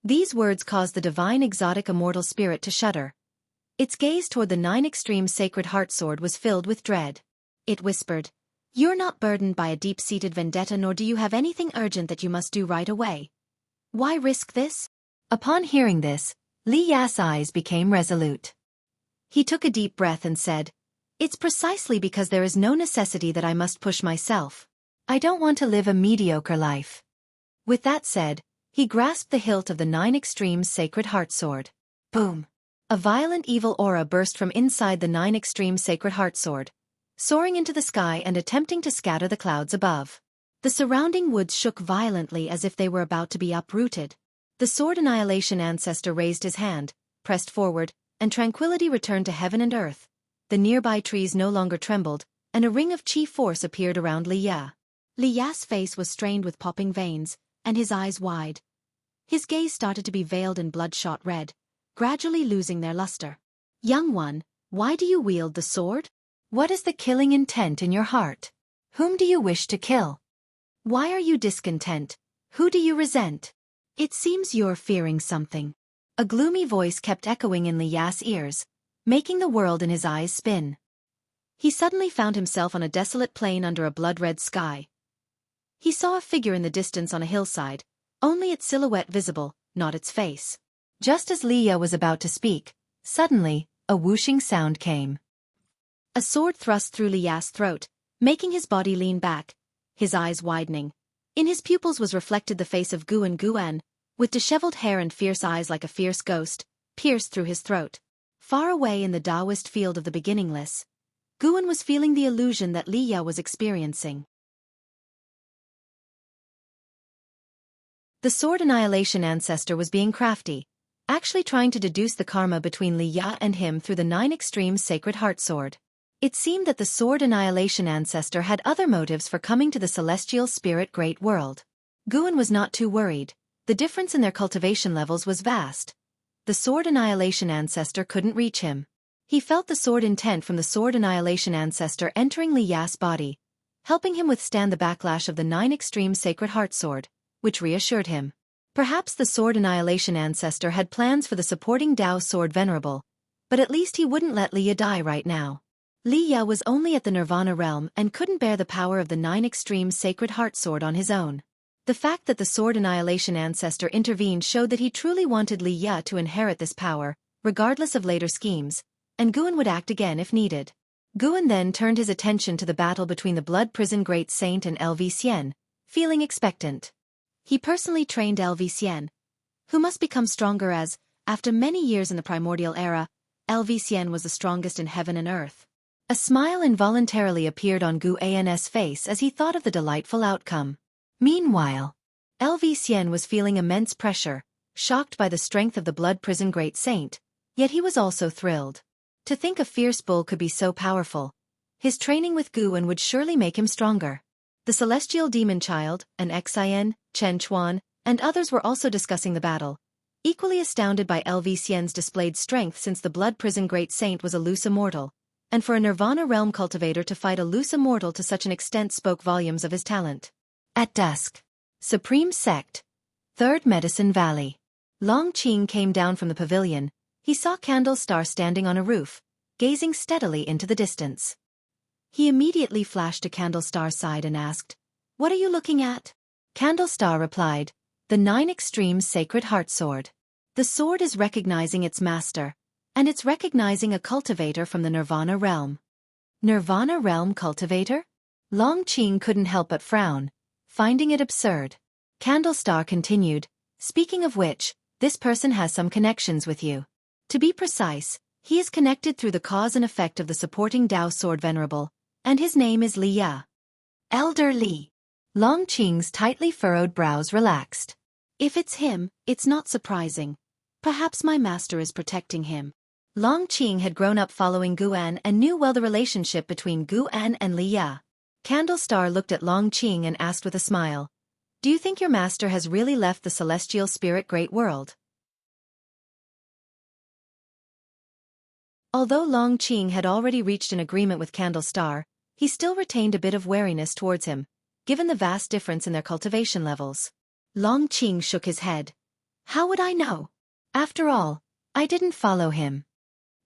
These words caused the divine exotic immortal spirit to shudder. Its gaze toward the 9 Extremes Sacred Heart Sword was filled with dread. It whispered, "You're not burdened by a deep-seated vendetta, nor do you have anything urgent that you must do right away. Why risk this?" Upon hearing this, Li Ya's eyes became resolute. He took a deep breath and said, "It's precisely because there is no necessity that I must push myself. I don't want to live a mediocre life. With that said, he grasped the hilt of the Nine Extremes Sacred Heart Sword. Boom! A violent evil aura burst from inside the Nine Extremes Sacred Heart Sword, soaring into the sky and attempting to scatter the clouds above. The surrounding woods shook violently as if they were about to be uprooted. The Sword Annihilation Ancestor raised his hand, pressed forward, and tranquility returned to heaven and earth. The nearby trees no longer trembled, and a ring of chi force appeared around Li Ya. Li Ya's face was strained with popping veins, and his eyes wide. His gaze started to be veiled in bloodshot red, gradually losing their luster. Young one, why do you wield the sword? What is the killing intent in your heart? Whom do you wish to kill? Why are you discontent? Who do you resent? It seems you're fearing something. A gloomy voice kept echoing in Li Ya's ears, making the world in his eyes spin. He suddenly found himself on a desolate plain under a blood-red sky. He saw a figure in the distance on a hillside, only its silhouette visible, not its face. Just as Li Ya was about to speak, suddenly, a whooshing sound came. A sword thrust through Li Ya's throat, making his body lean back, his eyes widening. In his pupils was reflected the face of Guan, with disheveled hair and fierce eyes like a fierce ghost, pierced through his throat. Far away in the Taoist field of the beginningless, Guan was feeling the illusion that Li Ya was experiencing. The Sword Annihilation Ancestor was being crafty, actually trying to deduce the karma between Li Ya and him through the Nine Extremes Sacred Heart Sword. It seemed that the Sword Annihilation Ancestor had other motives for coming to the celestial spirit great world. Guan was not too worried. The difference in their cultivation levels was vast. The Sword Annihilation Ancestor couldn't reach him. He felt the sword intent from the Sword Annihilation Ancestor entering Li Ya's body, helping him withstand the backlash of the Nine Extremes Sacred Heart Sword, which reassured him. Perhaps the Sword Annihilation Ancestor had plans for the supporting Dao Sword Venerable, but at least he wouldn't let Li Ya die right now. Li Ya was only at the Nirvana realm and couldn't bear the power of the Nine Extremes Sacred Heart Sword on his own. The fact that the Sword Annihilation Ancestor intervened showed that he truly wanted Li Ya to inherit this power, regardless of later schemes, and Guan would act again if needed. Guan then turned his attention to the battle between the Blood Prison Great Saint and Xian, feeling expectant. He personally trained Xian, who must become stronger as, after many years in the primordial era, Xian was the strongest in heaven and earth. A smile involuntarily appeared on Guan's face as he thought of the delightful outcome. Meanwhile, Xian was feeling immense pressure, shocked by the strength of the Blood Prison Great Saint, yet he was also thrilled. To think a fierce bull could be so powerful. His training with Guan would surely make him stronger. The celestial demon child, an Xian, Chen Chuan, and others were also discussing the battle, equally astounded by Xian's displayed strength since the Blood Prison Great Saint was a loose immortal, and for a Nirvana realm cultivator to fight a loose immortal to such an extent spoke volumes of his talent. At dusk, Supreme Sect, 3rd Medicine Valley. Long Qing came down from the pavilion. He saw Candlestar standing on a roof, gazing steadily into the distance. He immediately flashed to Candlestar's side and asked, "What are you looking at?" Candlestar replied, "The Nine Extremes Sacred Heart Sword. The sword is recognizing its master, and it's recognizing a cultivator from the Nirvana realm." Nirvana realm cultivator? Long Qing couldn't help but frown, finding it absurd. Candlestar continued, "Speaking of which, this person has some connections with you. To be precise, he is connected through the cause and effect of the supporting Dao Sword Venerable, and his name is Li Ya." Elder Li. Long Qing's tightly furrowed brows relaxed. "If it's him, it's not surprising. Perhaps my master is protecting him." Long Qing had grown up following Guan and knew well the relationship between Guan and Li Ya. Candlestar looked at Long Qing and asked with a smile, "Do you think your master has really left the celestial spirit great world?" Although Long Qing had already reached an agreement with Candlestar, he still retained a bit of wariness towards him, given the vast difference in their cultivation levels. Long Qing shook his head. "How would I know? After all, I didn't follow him."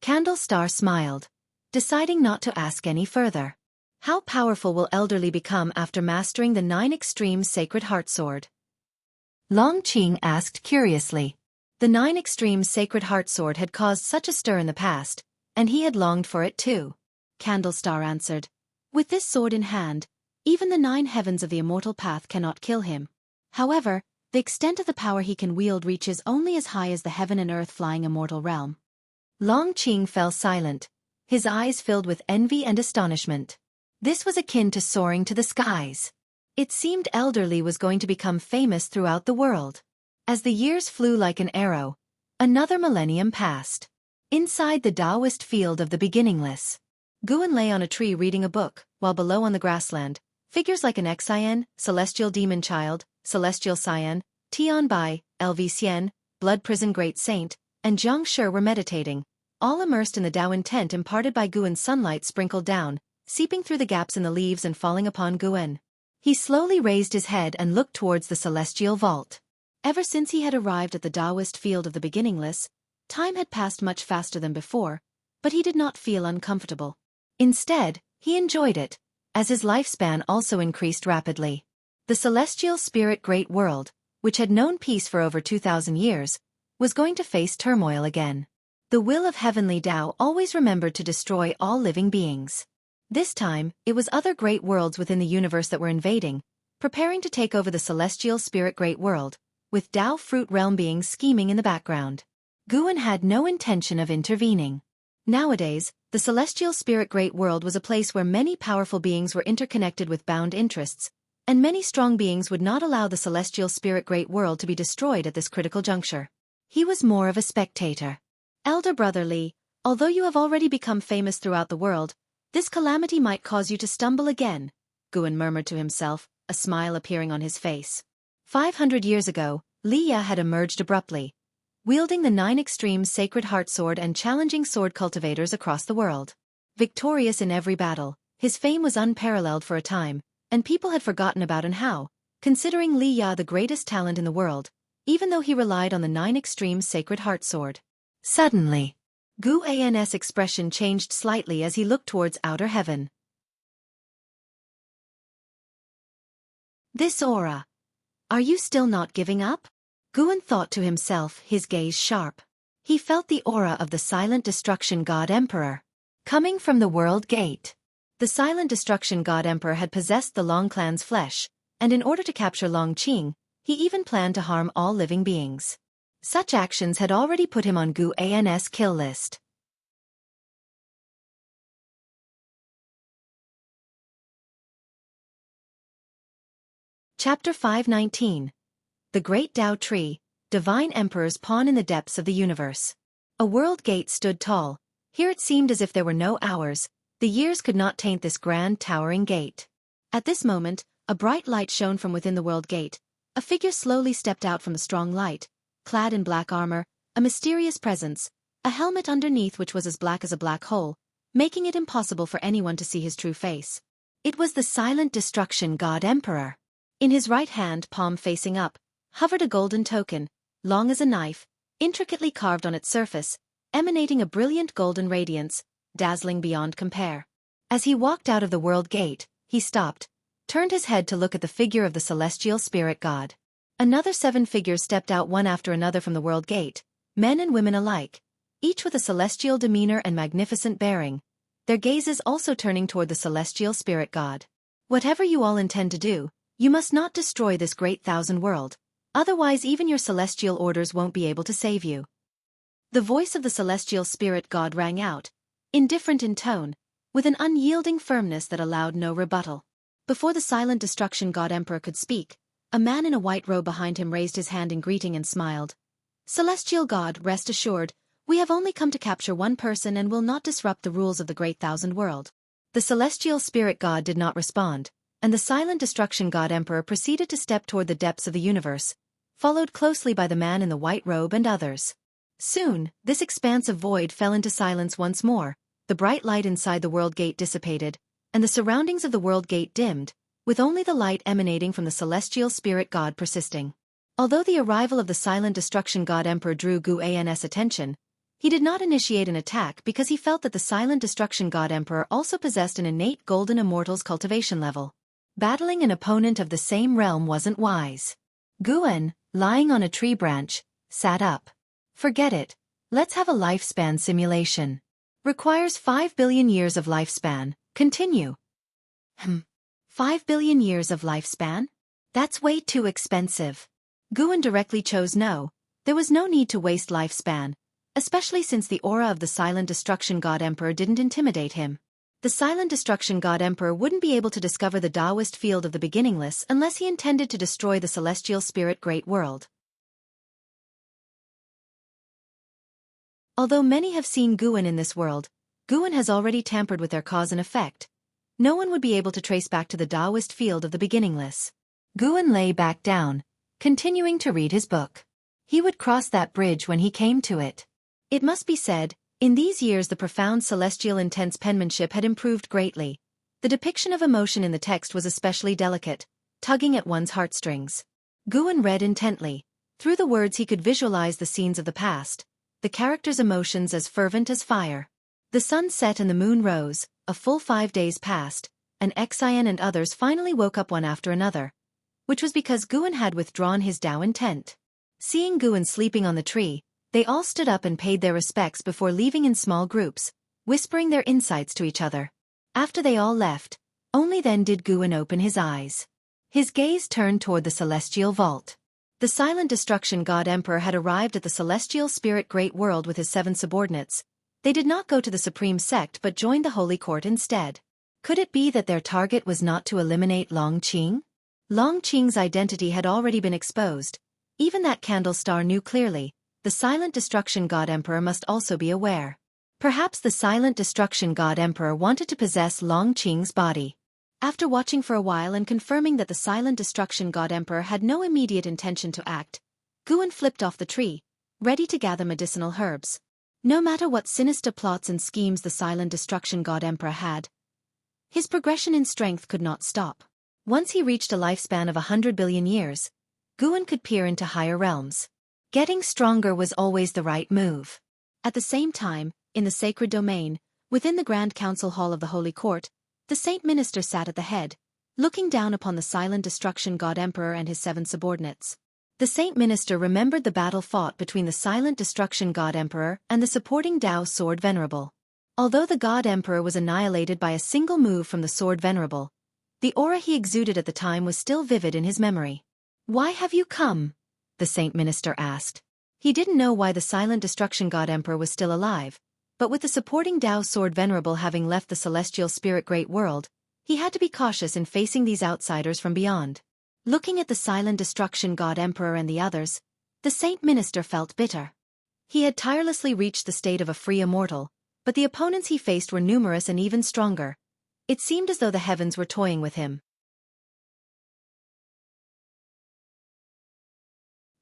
Candlestar smiled, deciding not to ask any further. How powerful will Elderly become after mastering the Nine Extremes Sacred Heart Sword? Long Qing asked curiously. The Nine Extremes Sacred Heart Sword had caused such a stir in the past, and he had longed for it too. Candlestar answered, "With this sword in hand, even the 9 heavens of the immortal path cannot kill him. However, the extent of the power he can wield reaches only as high as the heaven and earth flying immortal realm. Long Qing fell silent, his eyes filled with envy and astonishment. This was akin to soaring to the skies. It seemed elderly was going to become famous throughout the world. As the years flew like an arrow, another millennium passed. Inside the Taoist field of the beginningless, Guan lay on a tree reading a book, while below on the grassland, figures like an Xian, celestial demon child, celestial Xian, Tian Bai, LV Xian, blood prison great saint, and Jianghu were meditating, all immersed in the Tao intent imparted by Guan's sunlight sprinkled down, seeping through the gaps in the leaves and falling upon Guan. He slowly raised his head and looked towards the celestial vault. Ever since he had arrived at the Taoist field of the beginningless, time had passed much faster than before, but he did not feel uncomfortable. Instead, he enjoyed it, as his lifespan also increased rapidly. The celestial spirit great world, which had known peace for over 2,000 years, was going to face turmoil again. The will of heavenly Tao always remembered to destroy all living beings. This time, it was other great worlds within the universe that were invading, preparing to take over the celestial spirit great world, with Tao fruit realm beings scheming in the background. Guan had no intention of intervening. Nowadays, the celestial spirit great world was a place where many powerful beings were interconnected with bound interests, and many strong beings would not allow the celestial spirit great world to be destroyed at this critical juncture. He was more of a spectator. Elder brother Li, although you have already become famous throughout the world, this calamity might cause you to stumble again, Guan murmured to himself, a smile appearing on his face. 500 years ago, Li Ya had emerged abruptly, wielding the 9 extremes sacred heart sword and challenging sword cultivators across the world. Victorious in every battle, his fame was unparalleled for a time, and people had forgotten about and how, considering Li Ya the greatest talent in the world, even though he relied on the 9 extremes sacred heart sword. Suddenly, Gu An's expression changed slightly as he looked towards outer heaven. This aura. Are you still not giving up? Guan thought to himself, his gaze sharp. He felt the aura of the silent destruction god emperor, coming from the world gate. The silent destruction god emperor had possessed the Long clan's flesh, and in order to capture Long Qing, he even planned to harm all living beings. Such actions had already put him on Gu An's kill list. Chapter 519. The Great Tao Tree, Divine Emperor's Pawn in the Depths of the Universe. A world gate stood tall. Here it seemed as if there were no hours, the years could not taint this grand towering gate. At this moment, a bright light shone from within the world gate. A figure slowly stepped out from the strong light, clad in black armor, a mysterious presence, a helmet underneath which was as black as a black hole, making it impossible for anyone to see his true face. It was the silent destruction god emperor. In his right hand, palm facing up, hovered a golden token, long as a knife, intricately carved on its surface, emanating a brilliant golden radiance, dazzling beyond compare. As he walked out of the world gate, he stopped, turned his head to look at the figure of the celestial spirit god. Another 7 figures stepped out one after another from the world gate, men and women alike, each with a celestial demeanor and magnificent bearing, their gazes also turning toward the celestial spirit god. Whatever you all intend to do, you must not destroy this great thousand world, otherwise even your celestial orders won't be able to save you. The voice of the celestial spirit god rang out, indifferent in tone, with an unyielding firmness that allowed no rebuttal. Before the silent destruction god emperor could speak, a man in a white robe behind him raised his hand in greeting and smiled. Celestial God, rest assured, we have only come to capture one person and will not disrupt the rules of the great thousand world. The celestial spirit god did not respond, and the silent destruction god emperor proceeded to step toward the depths of the universe, followed closely by the man in the white robe and others. Soon, this expanse of void fell into silence once more, the bright light inside the world gate dissipated, and the surroundings of the world gate dimmed, with only the light emanating from the celestial spirit god persisting. Although the arrival of the silent destruction god emperor drew Gu An's attention, he did not initiate an attack because he felt that the silent destruction god emperor also possessed an innate golden immortal's cultivation level. Battling an opponent of the same realm wasn't wise. Guan, lying on a tree branch, sat up. Forget it. Let's have a lifespan simulation. Requires 5 billion years of lifespan. Continue. 5 billion years of lifespan? That's way too expensive. Guan directly chose no. There was no need to waste lifespan, especially since the aura of the Silent Destruction God Emperor didn't intimidate him. The Silent Destruction God Emperor wouldn't be able to discover the Taoist field of the beginningless unless he intended to destroy the celestial spirit great world. Although many have seen Guan in this world, Guan has already tampered with their cause and effect. No one would be able to trace back to the Taoist field of the beginningless. Guan lay back down, continuing to read his book. He would cross that bridge when he came to it. It must be said, in these years the profound celestial intense penmanship had improved greatly. The depiction of emotion in the text was especially delicate, tugging at one's heartstrings. Guan read intently. Through the words he could visualize the scenes of the past, the characters' emotions as fervent as fire. The sun set and the moon rose, a full 5 days passed, and Xian and others finally woke up one after another, which was because Guan had withdrawn his Tao intent. Seeing Guan sleeping on the tree, they all stood up and paid their respects before leaving in small groups, whispering their insights to each other. After they all left, only then did Guan open his eyes. His gaze turned toward the celestial vault. The Silent Destruction God Emperor had arrived at the celestial spirit great world with his 7 subordinates. They did not go to the supreme sect but joined the holy court instead. Could it be that their target was not to eliminate Long Qing? Long Qing's identity had already been exposed. Even that candle star knew clearly. The Silent Destruction God Emperor must also be aware. Perhaps the Silent Destruction God Emperor wanted to possess Long Qing's body. After watching for a while and confirming that the Silent Destruction God Emperor had no immediate intention to act, Guan flipped off the tree, ready to gather medicinal herbs. No matter what sinister plots and schemes the Silent Destruction God Emperor had, his progression in strength could not stop. Once he reached a lifespan of 100 billion years, Guan could peer into higher realms. Getting stronger was always the right move. At the same time, in the sacred domain, within the Grand Council Hall of the Holy Court, the Saint Minister sat at the head, looking down upon the Silent Destruction God Emperor and his 7 subordinates. The Saint Minister remembered the battle fought between the Silent Destruction God Emperor and the supporting Tao Sword Venerable. Although the God Emperor was annihilated by a single move from the Sword Venerable, the aura he exuded at the time was still vivid in his memory. "Why have you come?" the Saint Minister asked. He didn't know why the Silent Destruction God Emperor was still alive, but with the supporting Tao Sword Venerable having left the celestial spirit great world, he had to be cautious in facing these outsiders from beyond. Looking at the Silent Destruction God Emperor and the others, the Saint Minister felt bitter. He had tirelessly reached the state of a free immortal, but the opponents he faced were numerous and even stronger. It seemed as though the heavens were toying with him.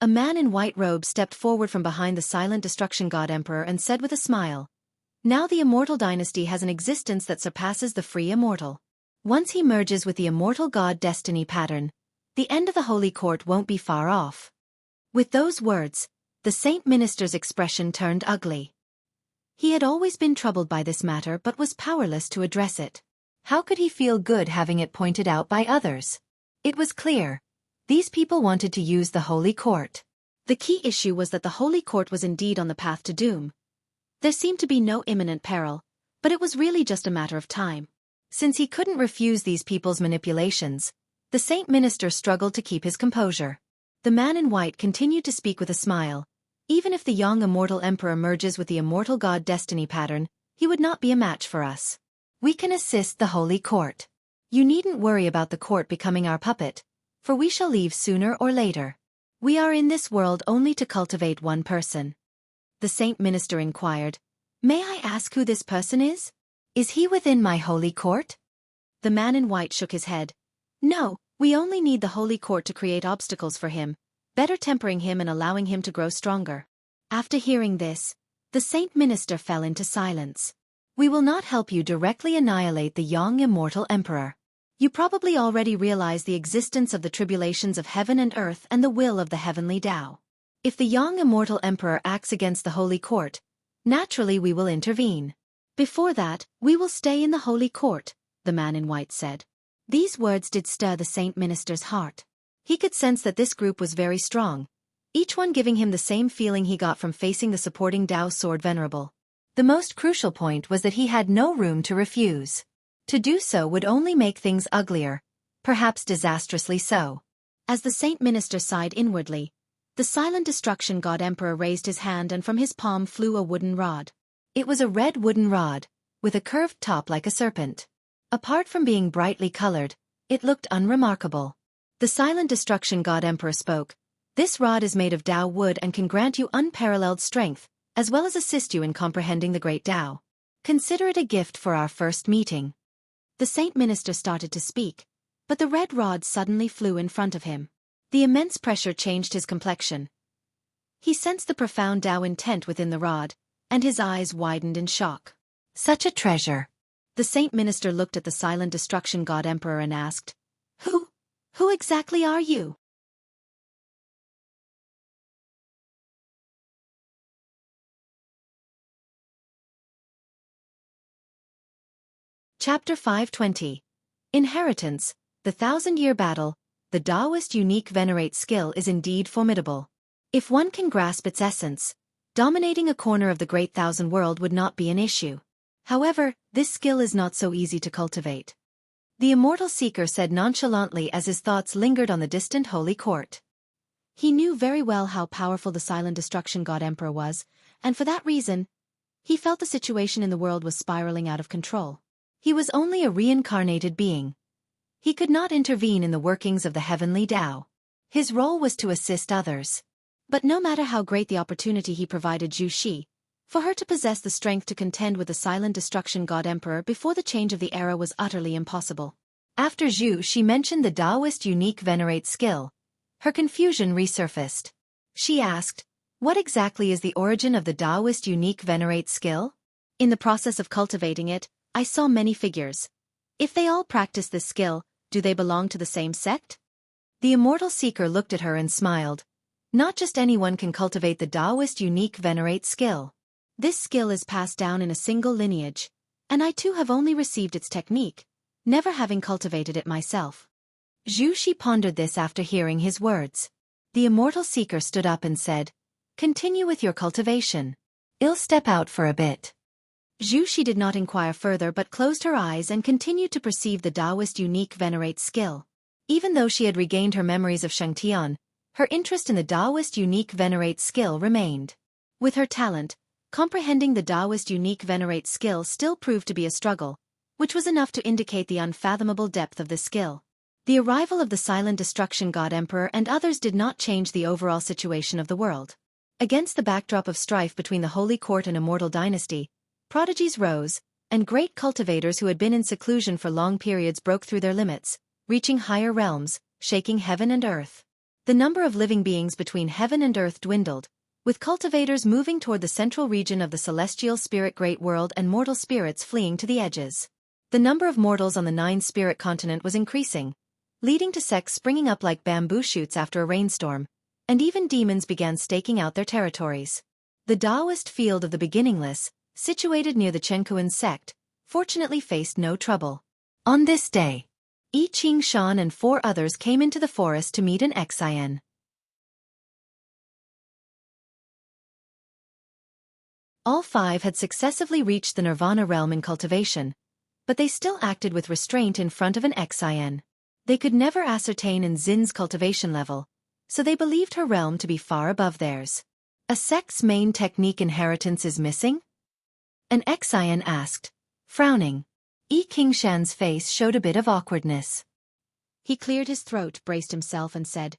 A man in white robes stepped forward from behind the Silent Destruction God Emperor and said with a smile, "Now the immortal dynasty has an existence that surpasses the free immortal. Once he merges with the immortal god destiny pattern, the end of the Holy Court won't be far off." With those words, the Saint Minister's expression turned ugly. He had always been troubled by this matter but was powerless to address it. How could he feel good having it pointed out by others? It was clear. These people wanted to use the Holy Court. The key issue was that the Holy Court was indeed on the path to doom. There seemed to be no imminent peril, but it was really just a matter of time. Since he couldn't refuse these people's manipulations, the Saint Minister struggled to keep his composure. The man in white continued to speak with a smile. "Even if the young immortal emperor merges with the immortal god destiny pattern, he would not be a match for us. We can assist the Holy Court. You needn't worry about the court becoming our puppet, for we shall leave sooner or later. We are in this world only to cultivate one person." The Saint Minister inquired, "May I ask who this person is? Is he within my Holy Court?" The man in white shook his head. "No, we only need the Holy Court to create obstacles for him, better tempering him and allowing him to grow stronger." After hearing this, the Saint Minister fell into silence. "We will not help you directly annihilate the young immortal emperor. You probably already realize the existence of the tribulations of heaven and earth and the will of the heavenly Tao. If the young immortal emperor acts against the Holy Court, naturally we will intervene. Before that, we will stay in the Holy Court," the man in white said. These words did stir the Saint Minister's heart. He could sense that this group was very strong, each one giving him the same feeling he got from facing the supporting Tao Sword Venerable. The most crucial point was that he had no room to refuse. To do so would only make things uglier, perhaps disastrously so. As the saint minister sighed inwardly, the silent destruction god emperor raised his hand and from his palm flew a wooden rod. It was a red wooden rod, with a curved top like a serpent. Apart from being brightly colored, it looked unremarkable. The silent destruction god emperor spoke. This rod is made of Tao wood and can grant you unparalleled strength, as well as assist you in comprehending the great Tao. Consider it a gift for our first meeting. The saint minister started to speak, but the red rod suddenly flew in front of him. The immense pressure changed his complexion. He sensed the profound Tao intent within the rod, and his eyes widened in shock. Such a treasure! The saint minister looked at the silent destruction god emperor and asked, Who exactly are you? Chapter 520. Inheritance, the 1,000-year battle. The Taoist unique venerate skill is indeed formidable. If one can grasp its essence, dominating a corner of the great thousand world would not be an issue. However, this skill is not so easy to cultivate. The immortal seeker said nonchalantly as his thoughts lingered on the distant holy court. He knew very well how powerful the silent destruction god emperor was, and for that reason, he felt the situation in the world was spiraling out of control. He was only a reincarnated being. He could not intervene in the workings of the heavenly Tao. His role was to assist others. But no matter how great the opportunity he provided Zhu Xi, for her to possess the strength to contend with the silent destruction god emperor before the change of the era was utterly impossible. After Zhu Xi mentioned the Taoist unique venerate skill, her confusion resurfaced. She asked, what exactly is the origin of the Taoist unique venerate skill? In the process of cultivating it, I saw many figures. If they all practice this skill, do they belong to the same sect? The immortal seeker looked at her and smiled. Not just anyone can cultivate the Taoist unique venerate skill. This skill is passed down in a single lineage, and I too have only received its technique, never having cultivated it myself. Zhu Xi pondered this after hearing his words. The immortal seeker stood up and said, continue with your cultivation. I'll step out for a bit. Zhu Xi did not inquire further but closed her eyes and continued to perceive the Taoist unique venerate skill. Even though she had regained her memories of Xianxia, her interest in the Taoist unique venerate skill remained. With her talent, comprehending the Taoist unique venerate skill still proved to be a struggle, which was enough to indicate the unfathomable depth of this skill. The arrival of the silent destruction god emperor and others did not change the overall situation of the world. Against the backdrop of strife between the holy court and immortal dynasty, prodigies rose, and great cultivators who had been in seclusion for long periods broke through their limits, reaching higher realms, shaking heaven and earth. The number of living beings between heaven and earth dwindled, with cultivators moving toward the central region of the celestial spirit great world and mortal spirits fleeing to the edges. The number of mortals on the 9-spirit continent was increasing, leading to sects springing up like bamboo shoots after a rainstorm, and even demons began staking out their territories. The Taoist field of the beginningless, situated near the Qianxia sect, fortunately faced no trouble. On this day, Xianxia and 4 others came into the forest to meet an Xian. All 5 had successively reached the nirvana realm in cultivation, but they still acted with restraint in front of an Xian. They could never ascertain Nzin's cultivation level, so they believed her realm to be far above theirs. A sect's main technique inheritance is missing? An Xian asked, frowning. Xianxia's face showed a bit of awkwardness. He cleared his throat, braced himself and said,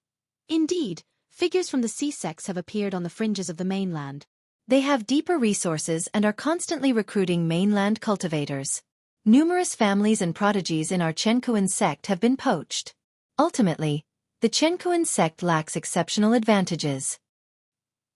indeed, figures from the sea sects have appeared on the fringes of the mainland. They have deeper resources and are constantly recruiting mainland cultivators. Numerous families and prodigies in our Qianxia sect have been poached. Ultimately, the Qianxia sect lacks exceptional advantages.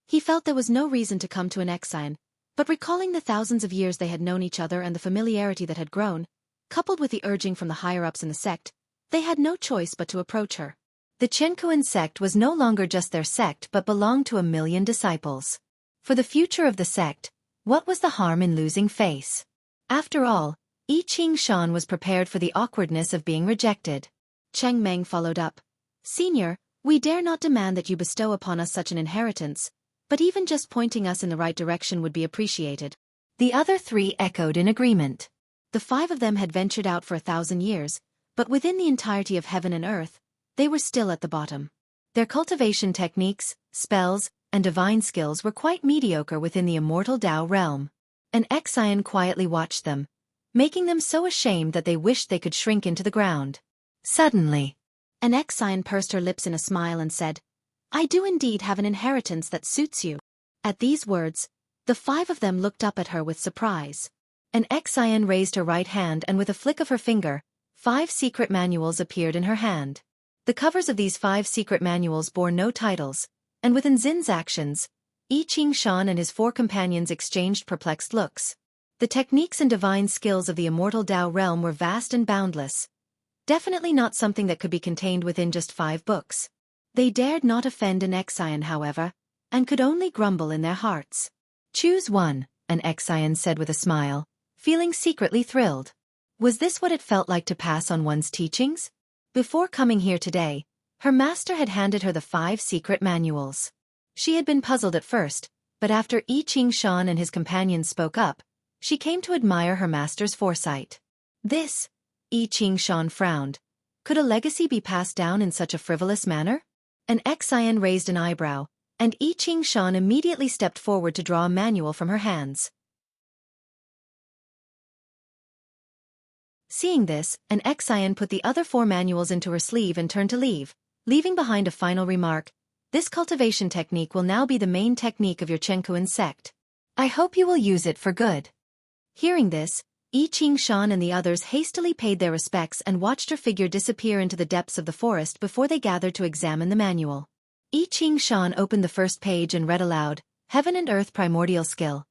He felt there was no reason to come to an Xian, but recalling the thousands of years they had known each other and the familiarity that had grown, coupled with the urging from the higher-ups in the sect, they had no choice but to approach her. The Qianxia sect was no longer just their sect but belonged to 1 million disciples. For the future of the sect, what was the harm in losing face? After all, Xianxia was prepared for the awkwardness of being rejected. Cheng Meng followed up. Senior, we dare not demand that you bestow upon us such an inheritance, but even just pointing us in the right direction would be appreciated. The other 3 echoed in agreement. The 5 of them had ventured out for 1,000 years, but within the entirety of heaven and earth, they were still at the bottom. Their cultivation techniques, spells, and divine skills were quite mediocre within the immortal Tao realm. An Xian quietly watched them, making them so ashamed that they wished they could shrink into the ground. Suddenly, an Xian pursed her lips in a smile and said, "I do indeed have an inheritance that suits you." At these words, the 5 of them looked up at her with surprise. An Xian raised her right hand and with a flick of her finger, 5 secret manuals appeared in her hand. The covers of these 5 secret manuals bore no titles, and within Xin's actions, Xianxia and his 4 companions exchanged perplexed looks. The techniques and divine skills of the immortal Tao realm were vast and boundless. Definitely not something that could be contained within just 5 books. They dared not offend an Xian, however, and could only grumble in their hearts. "Choose one," an Xian said with a smile, feeling secretly thrilled. Was this what it felt like to pass on one's teachings? Before coming here today, her master had handed her the 5 secret manuals. She had been puzzled at first, but after Xianxia and his companions spoke up, she came to admire her master's foresight. This, Xianxia frowned. Could a legacy be passed down in such a frivolous manner? An Xian raised an eyebrow, and Xianxia immediately stepped forward to draw a manual from her hands. Seeing this, an Xian put the other 4 manuals into her sleeve and turned to leave, leaving behind a final remark: "This cultivation technique will now be the main technique of your Jianghu sect. I hope you will use it for good." Hearing this, Xianxia and the others hastily paid their respects and watched her figure disappear into the depths of the forest before they gathered to examine the manual. Xianxia opened the first page and read aloud, "Heaven and Earth Primordial Skill.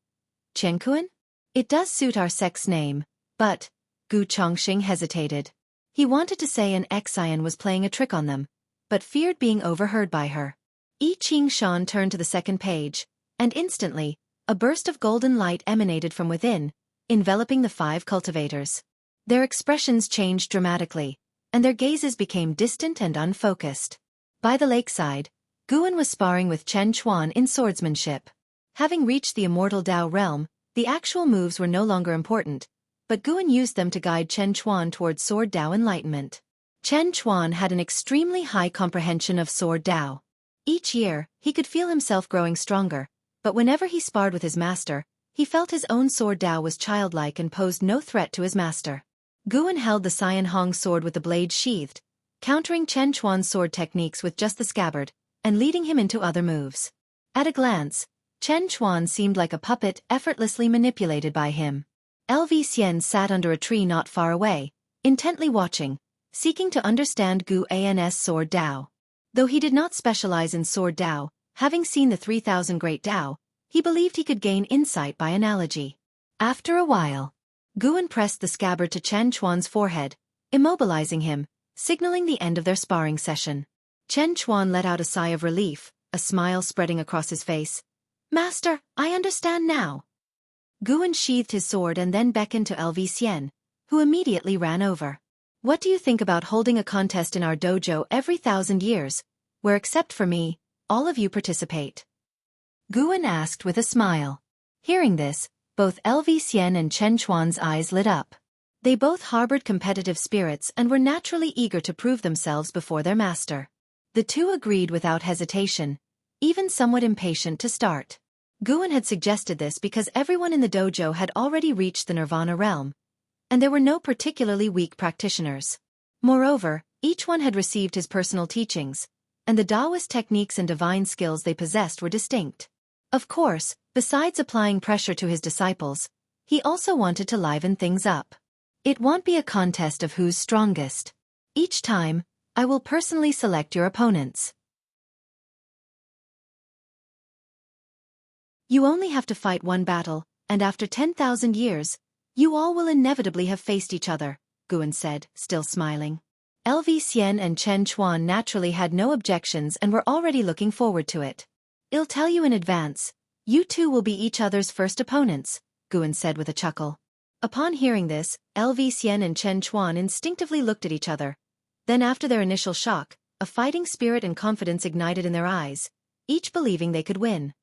Jianghu? It does suit our sect's name, but..." Gu Chongqing hesitated. He wanted to say an Xian was playing a trick on them, but feared being overheard by her. Xianxia turned to the second page, and instantly, a burst of golden light emanated from within, enveloping the 5 cultivators. Their expressions changed dramatically, and their gazes became distant and unfocused. By the lakeside, Guan was sparring with Chen Chuan in swordsmanship. Having reached the immortal Tao realm, the actual moves were no longer important, but Guan used them to guide Chen Chuan towards Sword Tao enlightenment. Chen Chuan had an extremely high comprehension of Sword Tao. Each year, he could feel himself growing stronger, but whenever he sparred with his master, he felt his own Sword Tao was childlike and posed no threat to his master. Guan held the Xianhong sword with the blade sheathed, countering Chen Chuan's sword techniques with just the scabbard, and leading him into other moves. At a glance, Chen Chuan seemed like a puppet effortlessly manipulated by him. Xian sat under a tree not far away, intently watching, seeking to understand Gu An's Sword Tao. Though he did not specialize in Sword Tao, having seen the 3,000 Great Tao, he believed he could gain insight by analogy. After a while, Guan pressed the scabbard to Chen Chuan's forehead, immobilizing him, signaling the end of their sparring session. Chen Chuan let out a sigh of relief, a smile spreading across his face. "Master, I understand now." Guan sheathed his sword and then beckoned to Xian, who immediately ran over. "What do you think about holding a contest in our dojo every 1,000 years, where except for me, all of you participate?" Guan asked with a smile. Hearing this, both Xian and Chen Chuan's eyes lit up. They both harbored competitive spirits and were naturally eager to prove themselves before their master. The 2 agreed without hesitation, even somewhat impatient to start. Guan had suggested this because everyone in the dojo had already reached the Nirvana realm, and there were no particularly weak practitioners. Moreover, each one had received his personal teachings, and the Taoist techniques and divine skills they possessed were distinct. Of course, besides applying pressure to his disciples, he also wanted to liven things up. "It won't be a contest of who's strongest. Each time, I will personally select your opponents. You only have to fight one battle, and after 10,000 years, you all will inevitably have faced each other," Guan said, still smiling. Xian and Chen Chuan naturally had no objections and were already looking forward to it. "I'll tell you in advance, you 2 will be each other's first opponents," Guan said with a chuckle. Upon hearing this, Xian and Chen Chuan instinctively looked at each other. Then after their initial shock, a fighting spirit and confidence ignited in their eyes, each believing they could win.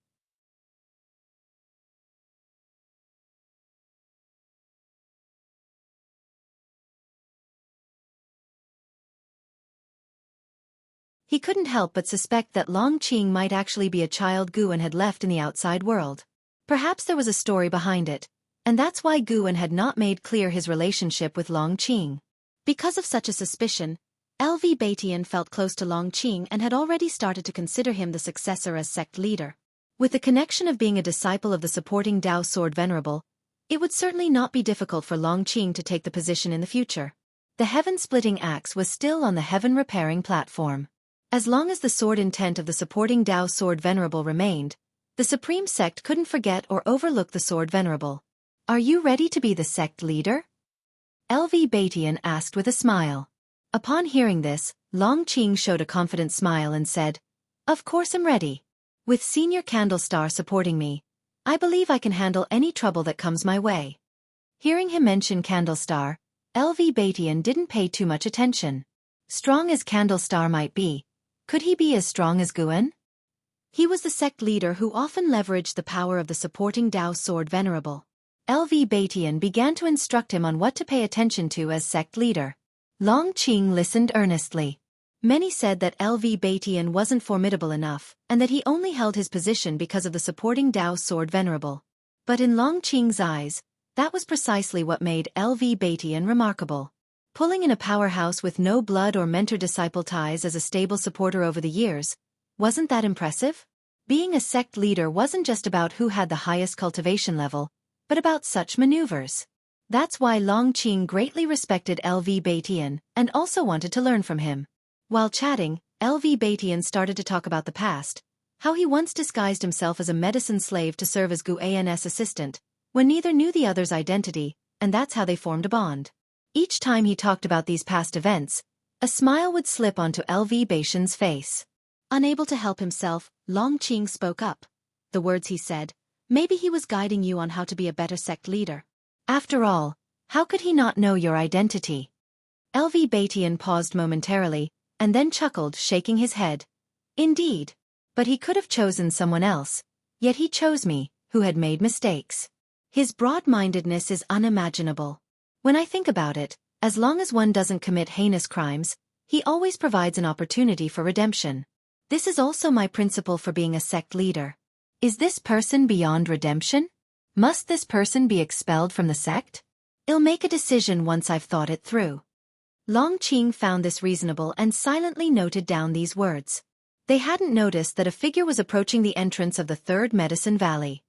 He couldn't help but suspect that Long Qing might actually be a child Guan had left in the outside world. Perhaps there was a story behind it, and that's why Guan had not made clear his relationship with Long Qing. Because of such a suspicion, LV Batian felt close to Long Qing and had already started to consider him the successor as sect leader. With the connection of being a disciple of the supporting Dao Sword Venerable, it would certainly not be difficult for Long Qing to take the position in the future. The heaven-splitting axe was still on the heaven-repairing platform. As long as the sword intent of the supporting Dao Sword Venerable remained, the Supreme Sect couldn't forget or overlook the Sword Venerable. "Are you ready to be the sect leader?" LV Batian asked with a smile. Upon hearing this, Long Qing showed a confident smile and said, "Of course I'm ready. With Senior Candlestar supporting me, I believe I can handle any trouble that comes my way." Hearing him mention Candlestar, LV Batian didn't pay too much attention. Strong as Candlestar might be, could he be as strong as Guan? He was the sect leader who often leveraged the power of the supporting Dao Sword Venerable. LV Batian began to instruct him on what to pay attention to as sect leader. Long Qing listened earnestly. Many said that LV Batian wasn't formidable enough, and that he only held his position because of the supporting Dao Sword Venerable. But in Long Qing's eyes, that was precisely what made LV Batian remarkable. Pulling in a powerhouse with no blood or mentor-disciple ties as a stable supporter over the years, wasn't that impressive? Being a sect leader wasn't just about who had the highest cultivation level, but about such maneuvers. That's why Long Qing greatly respected LV Batian and also wanted to learn from him. While chatting, LV Batian started to talk about the past, how he once disguised himself as a medicine slave to serve as Guan's assistant, when neither knew the other's identity, and that's how they formed a bond. Each time he talked about these past events, a smile would slip onto LV Batian's face. Unable to help himself, Long Qing spoke up. The words he said, "Maybe he was guiding you on how to be a better sect leader. After all, how could he not know your identity?" LV Batian paused momentarily, and then chuckled, shaking his head. "Indeed. But he could have chosen someone else, yet he chose me, who had made mistakes. His broad-mindedness is unimaginable. When I think about it, as long as one doesn't commit heinous crimes, he always provides an opportunity for redemption. This is also my principle for being a sect leader. Is this person beyond redemption? Must this person be expelled from the sect? I'll make a decision once I've thought it through." Long Qing found this reasonable and silently noted down these words. They hadn't noticed that a figure was approaching the entrance of the Third Medicine Valley.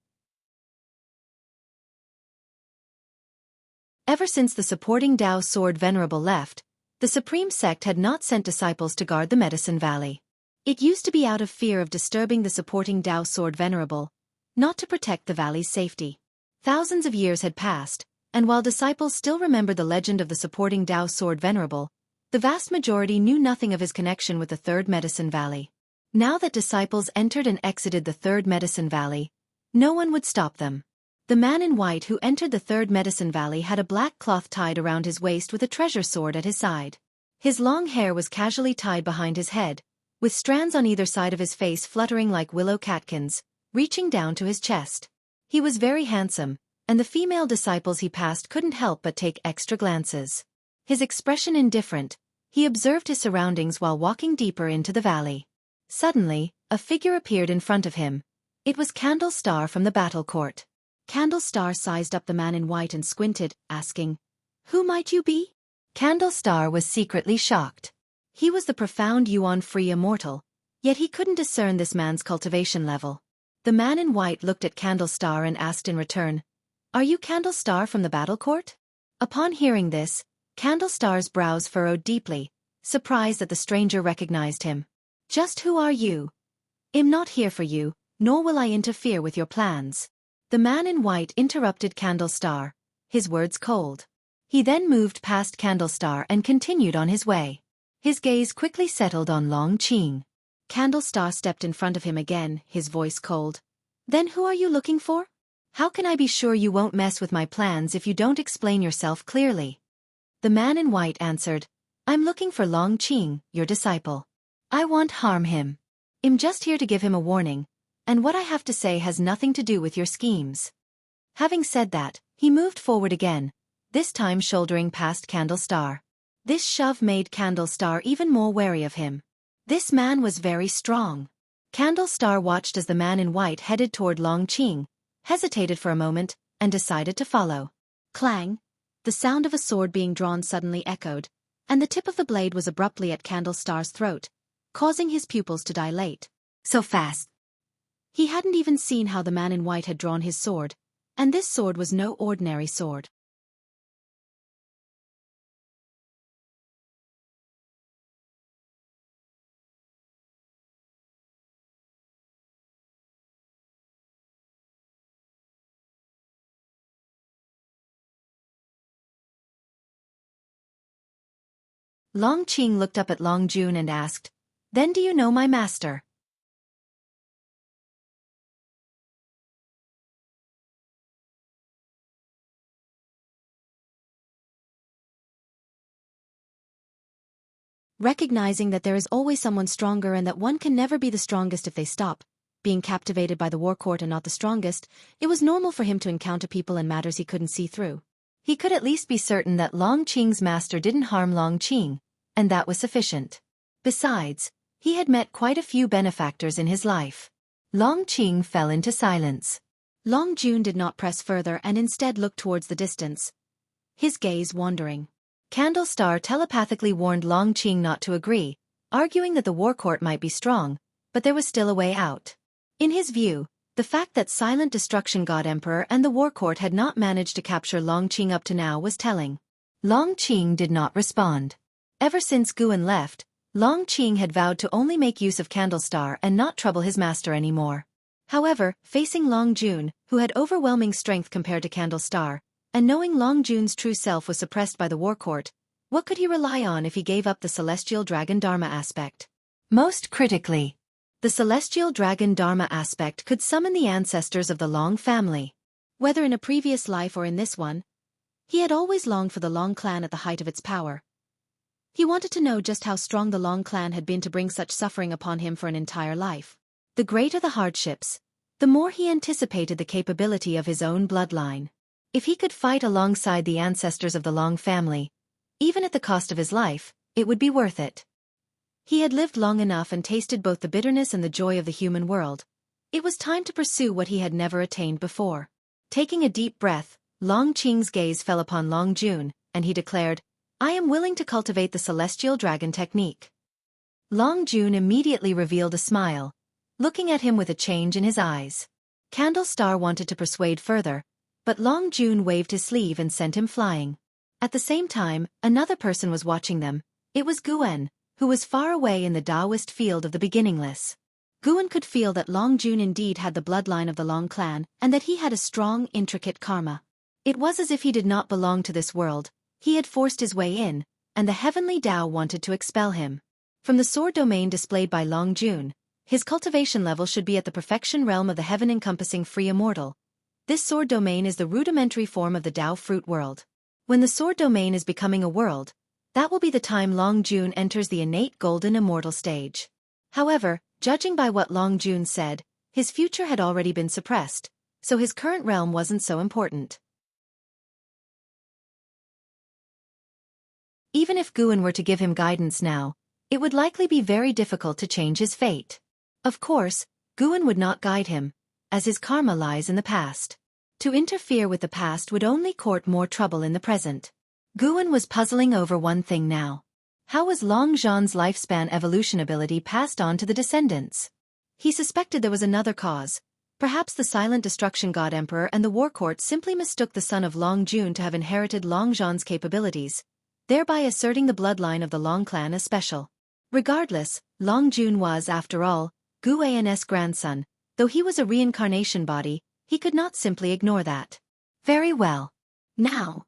Ever since the supporting Dao Sword Venerable left, the Supreme Sect had not sent disciples to guard the Medicine Valley. It used to be out of fear of disturbing the supporting Dao Sword Venerable, not to protect the valley's safety. Thousands of years had passed, and while disciples still remembered the legend of the supporting Dao Sword Venerable, the vast majority knew nothing of his connection with the Third Medicine Valley. Now that disciples entered and exited the Third Medicine Valley, no one would stop them. The man in white who entered the Third Medicine Valley had a black cloth tied around his waist with a treasure sword at his side. His long hair was casually tied behind his head, with strands on either side of his face fluttering like willow catkins, reaching down to his chest. He was very handsome, and the female disciples he passed couldn't help but take extra glances. His expression indifferent, he observed his surroundings while walking deeper into the valley. Suddenly, a figure appeared in front of him. It was Candlestar from the battle court. Candlestar sized up the man in white and squinted, asking, "Who might you be?" Candlestar was secretly shocked. He was the profound Yuan-free immortal, yet he couldn't discern this man's cultivation level. The man in white looked at Candlestar and asked in return, "Are you Candlestar from the battle court?" Upon hearing this, Candlestar's brows furrowed deeply, surprised that the stranger recognized him. "Just who are you? I'm not here for you, nor will I interfere with your plans." The man in white interrupted Candlestar, his words cold. He then moved past Candlestar and continued on his way. His gaze quickly settled on Long Qing. Candlestar stepped in front of him again, his voice cold. "Then who are you looking for? How can I be sure you won't mess with my plans if you don't explain yourself clearly?" The man in white answered, "I'm looking for Long Qing, your disciple. I won't harm him. I'm just here to give him a warning, and what I have to say has nothing to do with your schemes." Having said that, he moved forward again, this time shouldering past Candlestar. This shove made Candlestar even more wary of him. This man was very strong. Candlestar watched as the man in white headed toward Long Qing, hesitated for a moment, and decided to follow. Clang! The sound of a sword being drawn suddenly echoed, and the tip of the blade was abruptly at Candlestar's throat, causing his pupils to dilate. So fast! He hadn't even seen how the man in white had drawn his sword, and this sword was no ordinary sword. Long Qing looked up at Long Jun and asked, "Then do you know my master?" Recognizing that there is always someone stronger and that one can never be the strongest if they stop being captivated by the war court and not the strongest, it was normal for him to encounter people and matters he couldn't see through. He could at least be certain that Long Qing's master didn't harm Long Qing, and that was sufficient. Besides, he had met quite a few benefactors in his life. Long Qing fell into silence. Long Jun did not press further and instead looked towards the distance, his gaze wandering. Candlestar telepathically warned Long Qing not to agree, arguing that the war court might be strong, but there was still a way out. In his view, the fact that Silent Destruction God Emperor and the war court had not managed to capture Long Qing up to now was telling. Long Qing did not respond. Ever since Guan left, Long Qing had vowed to only make use of Candlestar and not trouble his master anymore. However, facing Long Jun, who had overwhelming strength compared to Candlestar, and knowing Long Jun's true self was suppressed by the war court, what could he rely on if he gave up the celestial dragon Dharma aspect? Most critically, the celestial dragon Dharma aspect could summon the ancestors of the Long family. Whether in a previous life or in this one, he had always longed for the Long clan at the height of its power. He wanted to know just how strong the Long clan had been to bring such suffering upon him for an entire life. The greater the hardships, the more he anticipated the capability of his own bloodline. If he could fight alongside the ancestors of the Long family, even at the cost of his life, it would be worth it. He had lived long enough and tasted both the bitterness and the joy of the human world. It was time to pursue what he had never attained before. Taking a deep breath, Long Qing's gaze fell upon Long Jun, and he declared, "I am willing to cultivate the celestial dragon technique." Long Jun immediately revealed a smile, looking at him with a change in his eyes. Candlestar wanted to persuade further, but Long Jun waved his sleeve and sent him flying. At the same time, another person was watching them. It was Guan, who was far away in the Taoist field of the beginningless. Guan could feel that Long Jun indeed had the bloodline of the Long clan, and that he had a strong, intricate karma. It was as if he did not belong to this world. He had forced his way in, and the heavenly Tao wanted to expel him. From the sword domain displayed by Long Jun, his cultivation level should be at the perfection realm of the heaven-encompassing free immortal. This sword domain is the rudimentary form of the Tao fruit world. When the sword domain is becoming a world, that will be the time Long Jun enters the innate golden immortal stage. However, judging by what Long Jun said, his future had already been suppressed, so his current realm wasn't so important. Even if Guan were to give him guidance now, it would likely be very difficult to change his fate. Of course, Guan would not guide him, as his karma lies in the past. To interfere with the past would only court more trouble in the present. Guan was puzzling over one thing now. How was Long Zhan's lifespan evolution ability passed on to the descendants? He suspected there was another cause. Perhaps the Silent Destruction God Emperor and the War Court simply mistook the son of Long Jun to have inherited Long Zhan's capabilities, thereby asserting the bloodline of the Long clan as special. Regardless, Long Jun was, after all, Guan's grandson. Though he was a reincarnation body, he could not simply ignore that. Very well. Now,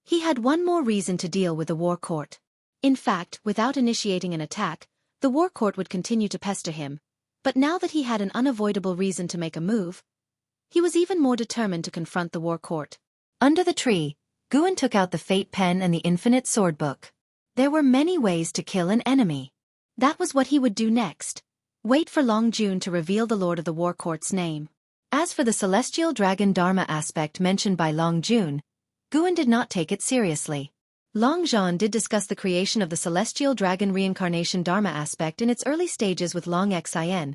he had one more reason to deal with the war court. In fact, without initiating an attack, the war court would continue to pester him. But now that he had an unavoidable reason to make a move, he was even more determined to confront the war court. Under the tree, Guan took out the fate pen and the infinite sword book. There were many ways to kill an enemy. That was what he would do next. Wait for Long Jun to reveal the Lord of the War Court's name. As for the celestial dragon Dharma aspect mentioned by Long Jun, Guan did not take it seriously. Long Zhan did discuss the creation of the celestial dragon reincarnation Dharma aspect in its early stages with Long Xian,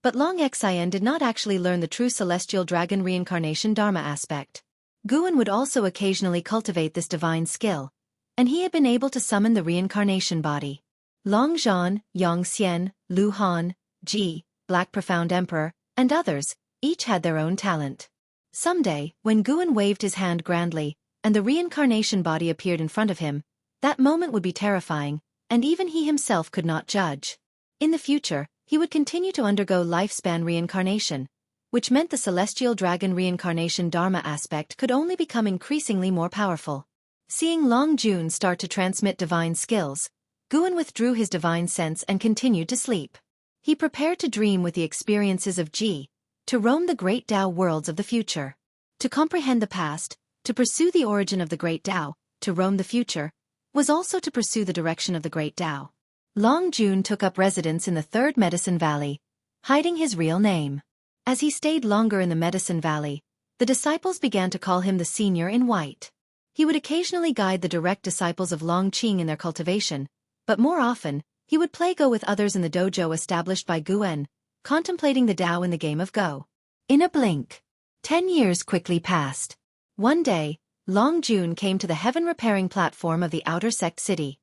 but Long Xian did not actually learn the true celestial dragon reincarnation Dharma aspect. Guan would also occasionally cultivate this divine skill, and he had been able to summon the reincarnation body. Long Zhan, Yang Xian, Lu Han, Ji, Black Profound Emperor, and others, each had their own talent. Someday, when Guan waved his hand grandly, and the reincarnation body appeared in front of him, that moment would be terrifying, and even he himself could not judge. In the future, he would continue to undergo lifespan reincarnation, which meant the celestial dragon reincarnation Dharma aspect could only become increasingly more powerful. Seeing Long Jun start to transmit divine skills, Guan withdrew his divine sense and continued to sleep. He prepared to dream with the experiences of Ji, to roam the great Tao worlds of the future. To comprehend the past, to pursue the origin of the great Tao, to roam the future, was also to pursue the direction of the great Tao. Long Jun took up residence in the Third Medicine Valley, hiding his real name. As he stayed longer in the Medicine Valley, the disciples began to call him the Senior in White. He would occasionally guide the direct disciples of Long Qing in their cultivation, but more often, he would play Go with others in the dojo established by Guan, contemplating the Tao in the game of Go. In a blink, 10 years quickly passed. One day, Long Jun came to the heaven-repairing platform of the outer sect city.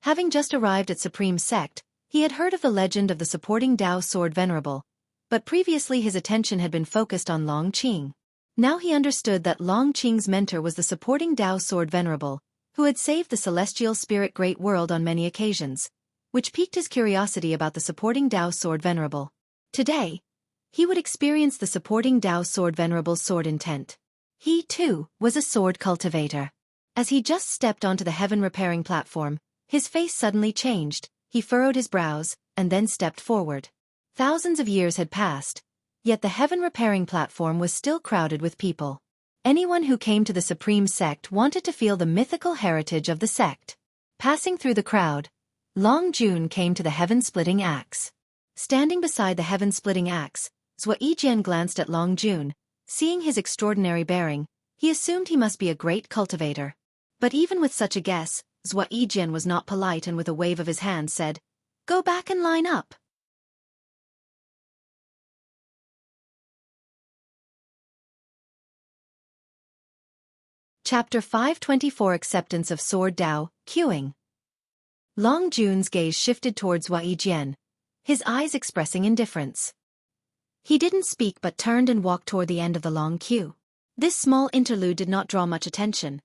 Having just arrived at Supreme Sect, he had heard of the legend of the supporting Tao sword venerable, but previously his attention had been focused on Long Qing. Now he understood that Long Qing's mentor was the supporting Tao sword venerable, who had saved the celestial spirit great world on many occasions, which piqued his curiosity about the supporting Tao sword venerable. Today, he would experience the supporting Tao sword venerable's sword intent. He, too, was a sword cultivator. As he just stepped onto the heaven-repairing platform, his face suddenly changed, he furrowed his brows, and then stepped forward. Thousands of years had passed, yet the heaven-repairing platform was still crowded with people. Anyone who came to the Supreme Sect wanted to feel the mythical heritage of the sect. Passing through the crowd, Long Jun came to the heaven-splitting axe. Standing beside the heaven-splitting axe, Zhua Yijian glanced at Long Jun. Seeing his extraordinary bearing, he assumed he must be a great cultivator. But even with such a guess, Zhua Yijian was not polite and with a wave of his hand said, "Go back and line up." Chapter 524 Acceptance of Sword Tao, Queuing. Long Jun's gaze shifted towards Zhua Yijian, his eyes expressing indifference. He didn't speak but turned and walked toward the end of the long queue. This small interlude did not draw much attention.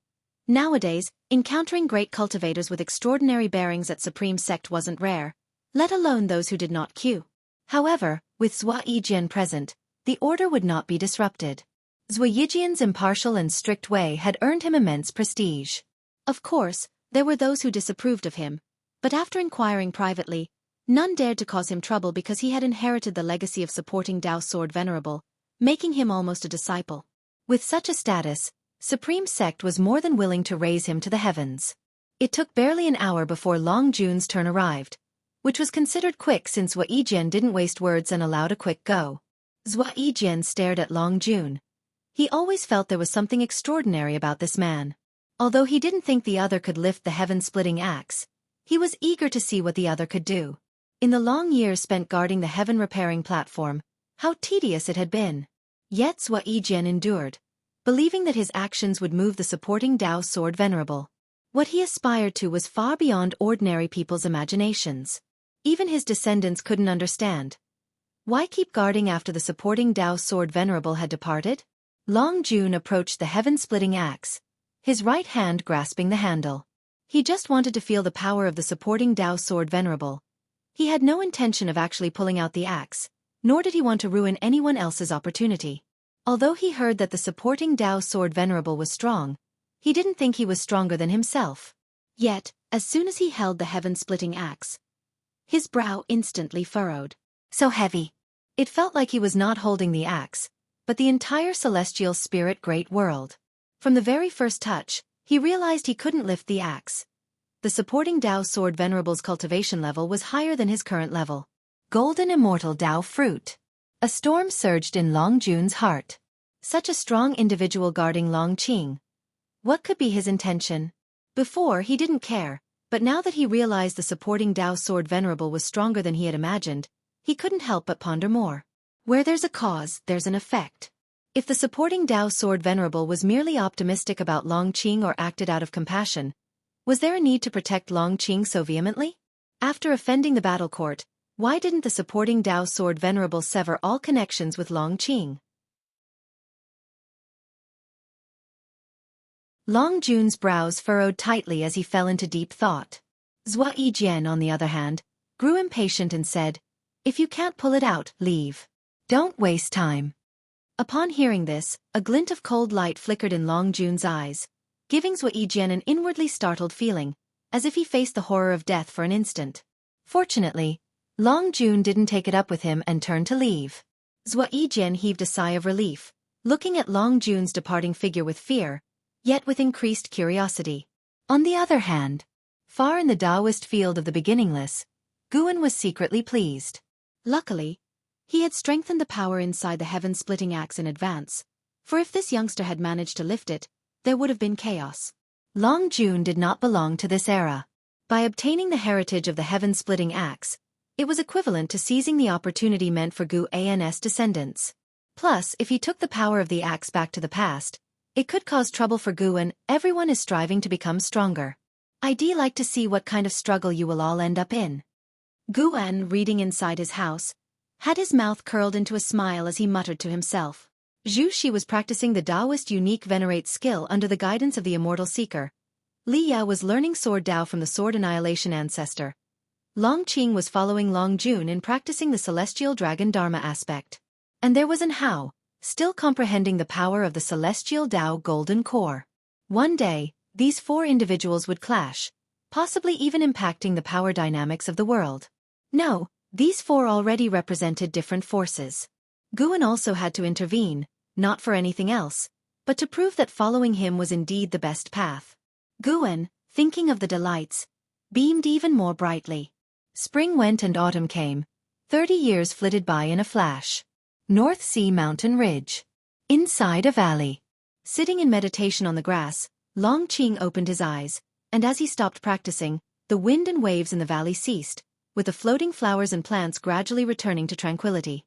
Nowadays, encountering great cultivators with extraordinary bearings at Supreme Sect wasn't rare, let alone those who did not queue. However, with Zhua Yijian present, the order would not be disrupted. Zhua Yijian's impartial and strict way had earned him immense prestige. Of course, there were those who disapproved of him, but after inquiring privately, none dared to cause him trouble because he had inherited the legacy of supporting Tao Sword Venerable, making him almost a disciple. With such a status, Supreme Sect was more than willing to raise him to the heavens. It took barely an hour before Long Jun's turn arrived, which was considered quick since Zhua Yijian didn't waste words and allowed a quick go. Zhua Yijian stared at Long Jun. He always felt there was something extraordinary about this man. Although he didn't think the other could lift the heaven-splitting axe, he was eager to see what the other could do. In the long years spent guarding the heaven-repairing platform, how tedious it had been. Yet Zhua Yijian endured, believing that his actions would move the supporting Tao Sword Venerable. What he aspired to was far beyond ordinary people's imaginations. Even his descendants couldn't understand. Why keep guarding after the supporting Tao Sword Venerable had departed? Long Jun approached the heaven-splitting axe, his right hand grasping the handle. He just wanted to feel the power of the supporting Tao Sword Venerable. He had no intention of actually pulling out the axe, nor did he want to ruin anyone else's opportunity. Although he heard that the supporting Tao Sword Venerable was strong, he didn't think he was stronger than himself. Yet, as soon as he held the heaven-splitting axe, his brow instantly furrowed. So heavy. It felt like he was not holding the axe, but the entire celestial spirit great world. From the very first touch, he realized he couldn't lift the axe. The supporting Tao Sword Venerable's cultivation level was higher than his current level. Golden Immortal Tao Fruit. A storm surged in Long Jun's heart. Such a strong individual guarding Longqing. What could be his intention? Before, he didn't care, but now that he realized the supporting Dao sword venerable was stronger than he had imagined, he couldn't help but ponder more. Where there's a cause, there's an effect. If the supporting Dao sword venerable was merely optimistic about Longqing or acted out of compassion, was there a need to protect Longqing so vehemently? After offending the battle court, why didn't the supporting Dao sword venerable sever all connections with Longqing? Long Jun's brows furrowed tightly as he fell into deep thought. Zhua Yijian, on the other hand, grew impatient and said, "If you can't pull it out, leave. Don't waste time." Upon hearing this, a glint of cold light flickered in Long Jun's eyes, giving Zhua Yijian an inwardly startled feeling, as if he faced the horror of death for an instant. Fortunately, Long Jun didn't take it up with him and turned to leave. Zhua Yijian heaved a sigh of relief, looking at Long Jun's departing figure with fear, yet with increased curiosity. On the other hand, far in the Taoist field of the beginningless, Guan was secretly pleased. Luckily, he had strengthened the power inside the heaven-splitting axe in advance, for if this youngster had managed to lift it, there would have been chaos. Long Jun did not belong to this era. By obtaining the heritage of the heaven-splitting axe, it was equivalent to seizing the opportunity meant for Guan's descendants. Plus, if he took the power of the axe back to the past, it could cause trouble for Guan. Everyone is striving to become stronger. I'd like to see what kind of struggle you will all end up in. Guan, reading inside his house, had his mouth curled into a smile as he muttered to himself. Zhu Shi was practicing the Taoist unique venerate skill under the guidance of the immortal seeker. Li Ya was learning sword Dao from the sword annihilation ancestor. Longqing was following Long Jun in practicing the celestial dragon Dharma aspect. And there was An Hao, still comprehending the power of the celestial Dao golden core. One day, these four individuals would clash, possibly even impacting the power dynamics of the world. No, these four already represented different forces. Guan also had to intervene, not for anything else, but to prove that following him was indeed the best path. Guan, thinking of the delights, beamed even more brightly. Spring went and autumn came. 30 years flitted by in a flash. North Sea Mountain Ridge. Inside a valley. Sitting in meditation on the grass, Longqing opened his eyes, and as he stopped practicing, the wind and waves in the valley ceased, with the floating flowers and plants gradually returning to tranquility.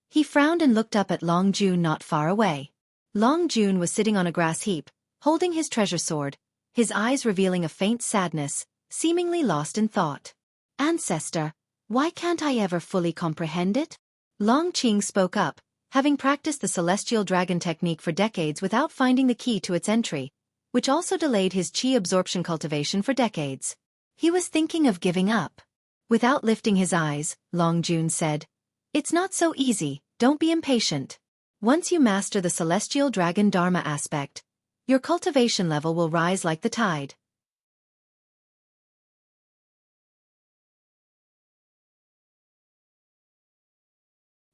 He frowned and looked up at Long Jun not far away. Long Jun was sitting on a grass heap, holding his treasure sword, his eyes revealing a faint sadness, seemingly lost in thought. "Ancestor, why can't I ever fully comprehend it?" Longqing spoke up, having practiced the celestial dragon technique for decades without finding the key to its entry, which also delayed his qi absorption cultivation for decades. He was thinking of giving up. Without lifting his eyes, Long Jun said, "It's not so easy, don't be impatient. Once you master the celestial dragon Dharma aspect, your cultivation level will rise like the tide."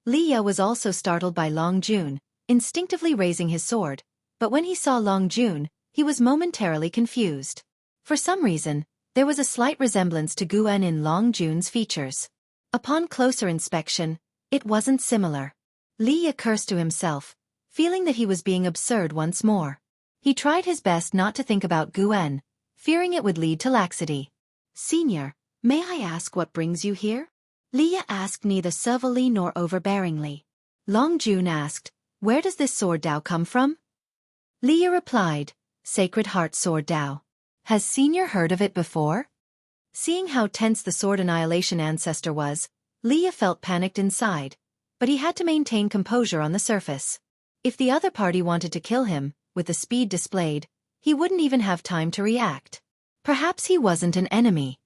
Li Ya was also startled by Long Jun, instinctively raising his sword, but when he saw Long Jun, he was momentarily confused. For some reason, there was a slight resemblance to Guan in Long Jun's features. Upon closer inspection, it wasn't similar. Li Ya cursed to himself, feeling that he was being absurd once more. He tried his best not to think about Guan, fearing it would lead to laxity. "Senior, may I ask what brings you here?" Li Ya asked neither servilely nor overbearingly. Long Jun asked, "Where does this sword Dao come from?" Li Ya replied, "Sacred Heart Sword Dao. Has Senior heard of it before?" Seeing how tense the sword annihilation ancestor was, Li Ya felt panicked inside, but he had to maintain composure on the surface. If the other party wanted to kill him, with the speed displayed, he wouldn't even have time to react. Perhaps he wasn't an enemy.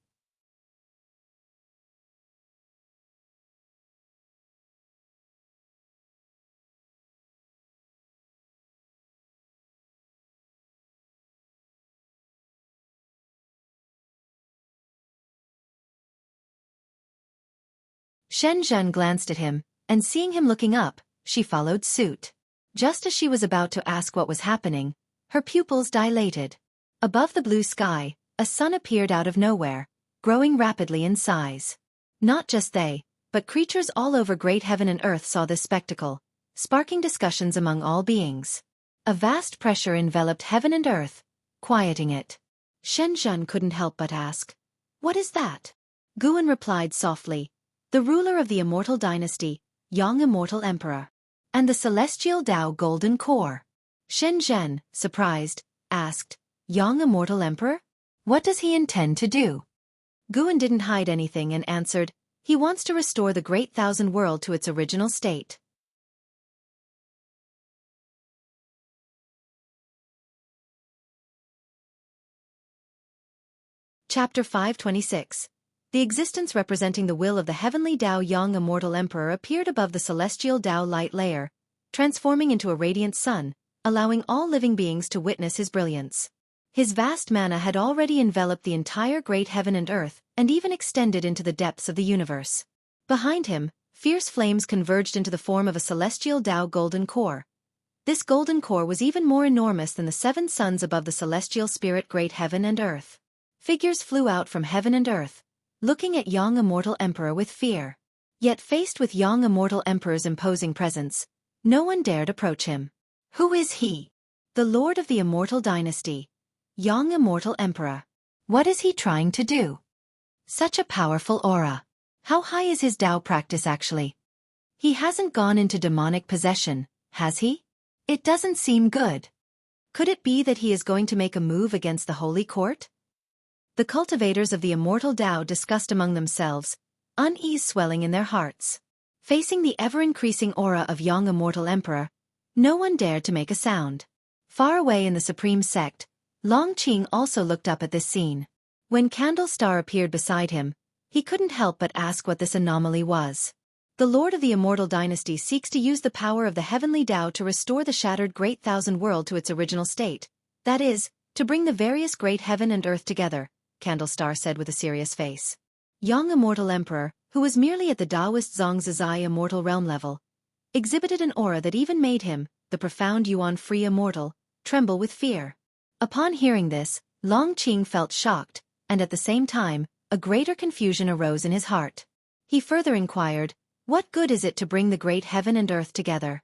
Shen Zhen glanced at him, and seeing him looking up, she followed suit. Just as she was about to ask what was happening, her pupils dilated. Above the blue sky, a sun appeared out of nowhere, growing rapidly in size. Not just they, but creatures all over great heaven and earth saw this spectacle, sparking discussions among all beings. A vast pressure enveloped heaven and earth, quieting it. Xianxia couldn't help but ask, "What is that?" Guan replied softly, "The ruler of the immortal dynasty, Yang Immortal Emperor. And the celestial Tao Golden Core." Xianxia, surprised, asked, "Yang Immortal Emperor? What does he intend to do?" Guan didn't hide anything and answered, "He wants to restore the Great Thousand World to its original state." Chapter 526. The existence representing the will of the heavenly Tao Yang Immortal Emperor appeared above the celestial Tao light layer, transforming into a radiant sun, allowing all living beings to witness his brilliance. His vast mana had already enveloped the entire great heaven and earth, and even extended into the depths of the universe. Behind him, fierce flames converged into the form of a celestial Tao golden core. This golden core was even more enormous than the 7 suns above the celestial spirit great heaven and earth. Figures flew out from heaven and earth, looking at Yang Immortal Emperor with fear. Yet faced with Yang Immortal Emperor's imposing presence, no one dared approach him. Who is he? The Lord of the Immortal Dynasty, Yang Immortal Emperor. What is he trying to do? Such a powerful aura. How high is his Tao practice actually? He hasn't gone into demonic possession, has he? It doesn't seem good. Could it be that he is going to make a move against the Holy Court? The cultivators of the immortal Tao discussed among themselves, unease swelling in their hearts. Facing the ever-increasing aura of Yang Immortal Emperor, no one dared to make a sound. Far away in the supreme sect, Long Qing also looked up at this scene. When Candle Star appeared beside him, he couldn't help but ask what this anomaly was. The Lord of the Immortal Dynasty seeks to use the power of the heavenly Tao to restore the shattered Great Thousand World to its original state. That is, to bring the various great heaven and earth together, Candlestar said with a serious face. Yang Immortal Emperor, who was merely at the Taoist Zhongzhizai immortal realm level, exhibited an aura that even made him, the profound Yuan-free immortal, tremble with fear. Upon hearing this, Long Qing felt shocked, and at the same time, a greater confusion arose in his heart. He further inquired, what good is it to bring the great heaven and earth together?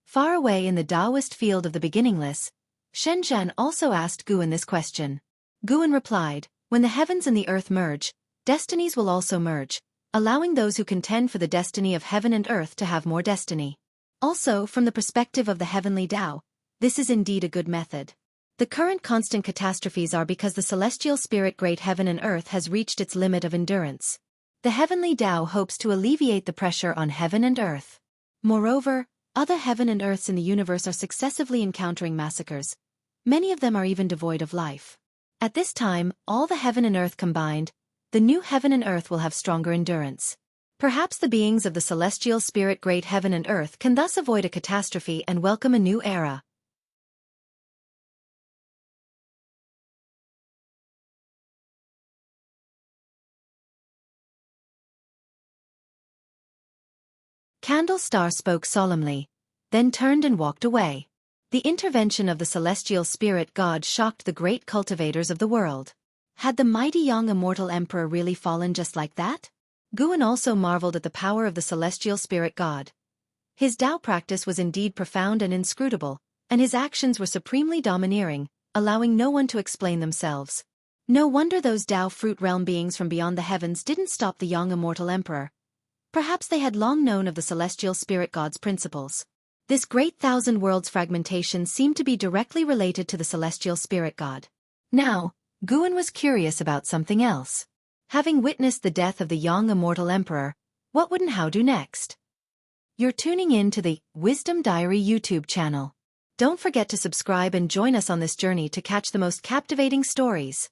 Far away in the Taoist field of the beginningless, Shenzhen also asked Guan this question. Guan replied, when the heavens and the earth merge, destinies will also merge, allowing those who contend for the destiny of heaven and earth to have more destiny. Also, from the perspective of the heavenly Tao, this is indeed a good method. The current constant catastrophes are because the celestial spirit great heaven and earth has reached its limit of endurance. The heavenly Tao hopes to alleviate the pressure on heaven and earth. Moreover, other heaven and earths in the universe are successively encountering massacres. Many of them are even devoid of life. At this time, all the heaven and earth combined, the new heaven and earth will have stronger endurance. Perhaps the beings of the celestial spirit great heaven and earth can thus avoid a catastrophe and welcome a new era. Candle Star spoke solemnly, then turned and walked away. The intervention of the celestial spirit god shocked the great cultivators of the world. Had the mighty Yang Immortal Emperor really fallen just like that? Guan also marveled at the power of the celestial spirit god. His Tao practice was indeed profound and inscrutable, and his actions were supremely domineering, allowing no one to explain themselves. No wonder those Tao fruit realm beings from beyond the heavens didn't stop the Yang Immortal Emperor. Perhaps they had long known of the celestial spirit god's principles. This great thousand worlds fragmentation seemed to be directly related to the celestial spirit god. Now, Guan was curious about something else. Having witnessed the death of the Yang Immortal Emperor, what would Hao do next? You're tuning in to the Wisdom Diary YouTube channel. Don't forget to subscribe and join us on this journey to catch the most captivating stories.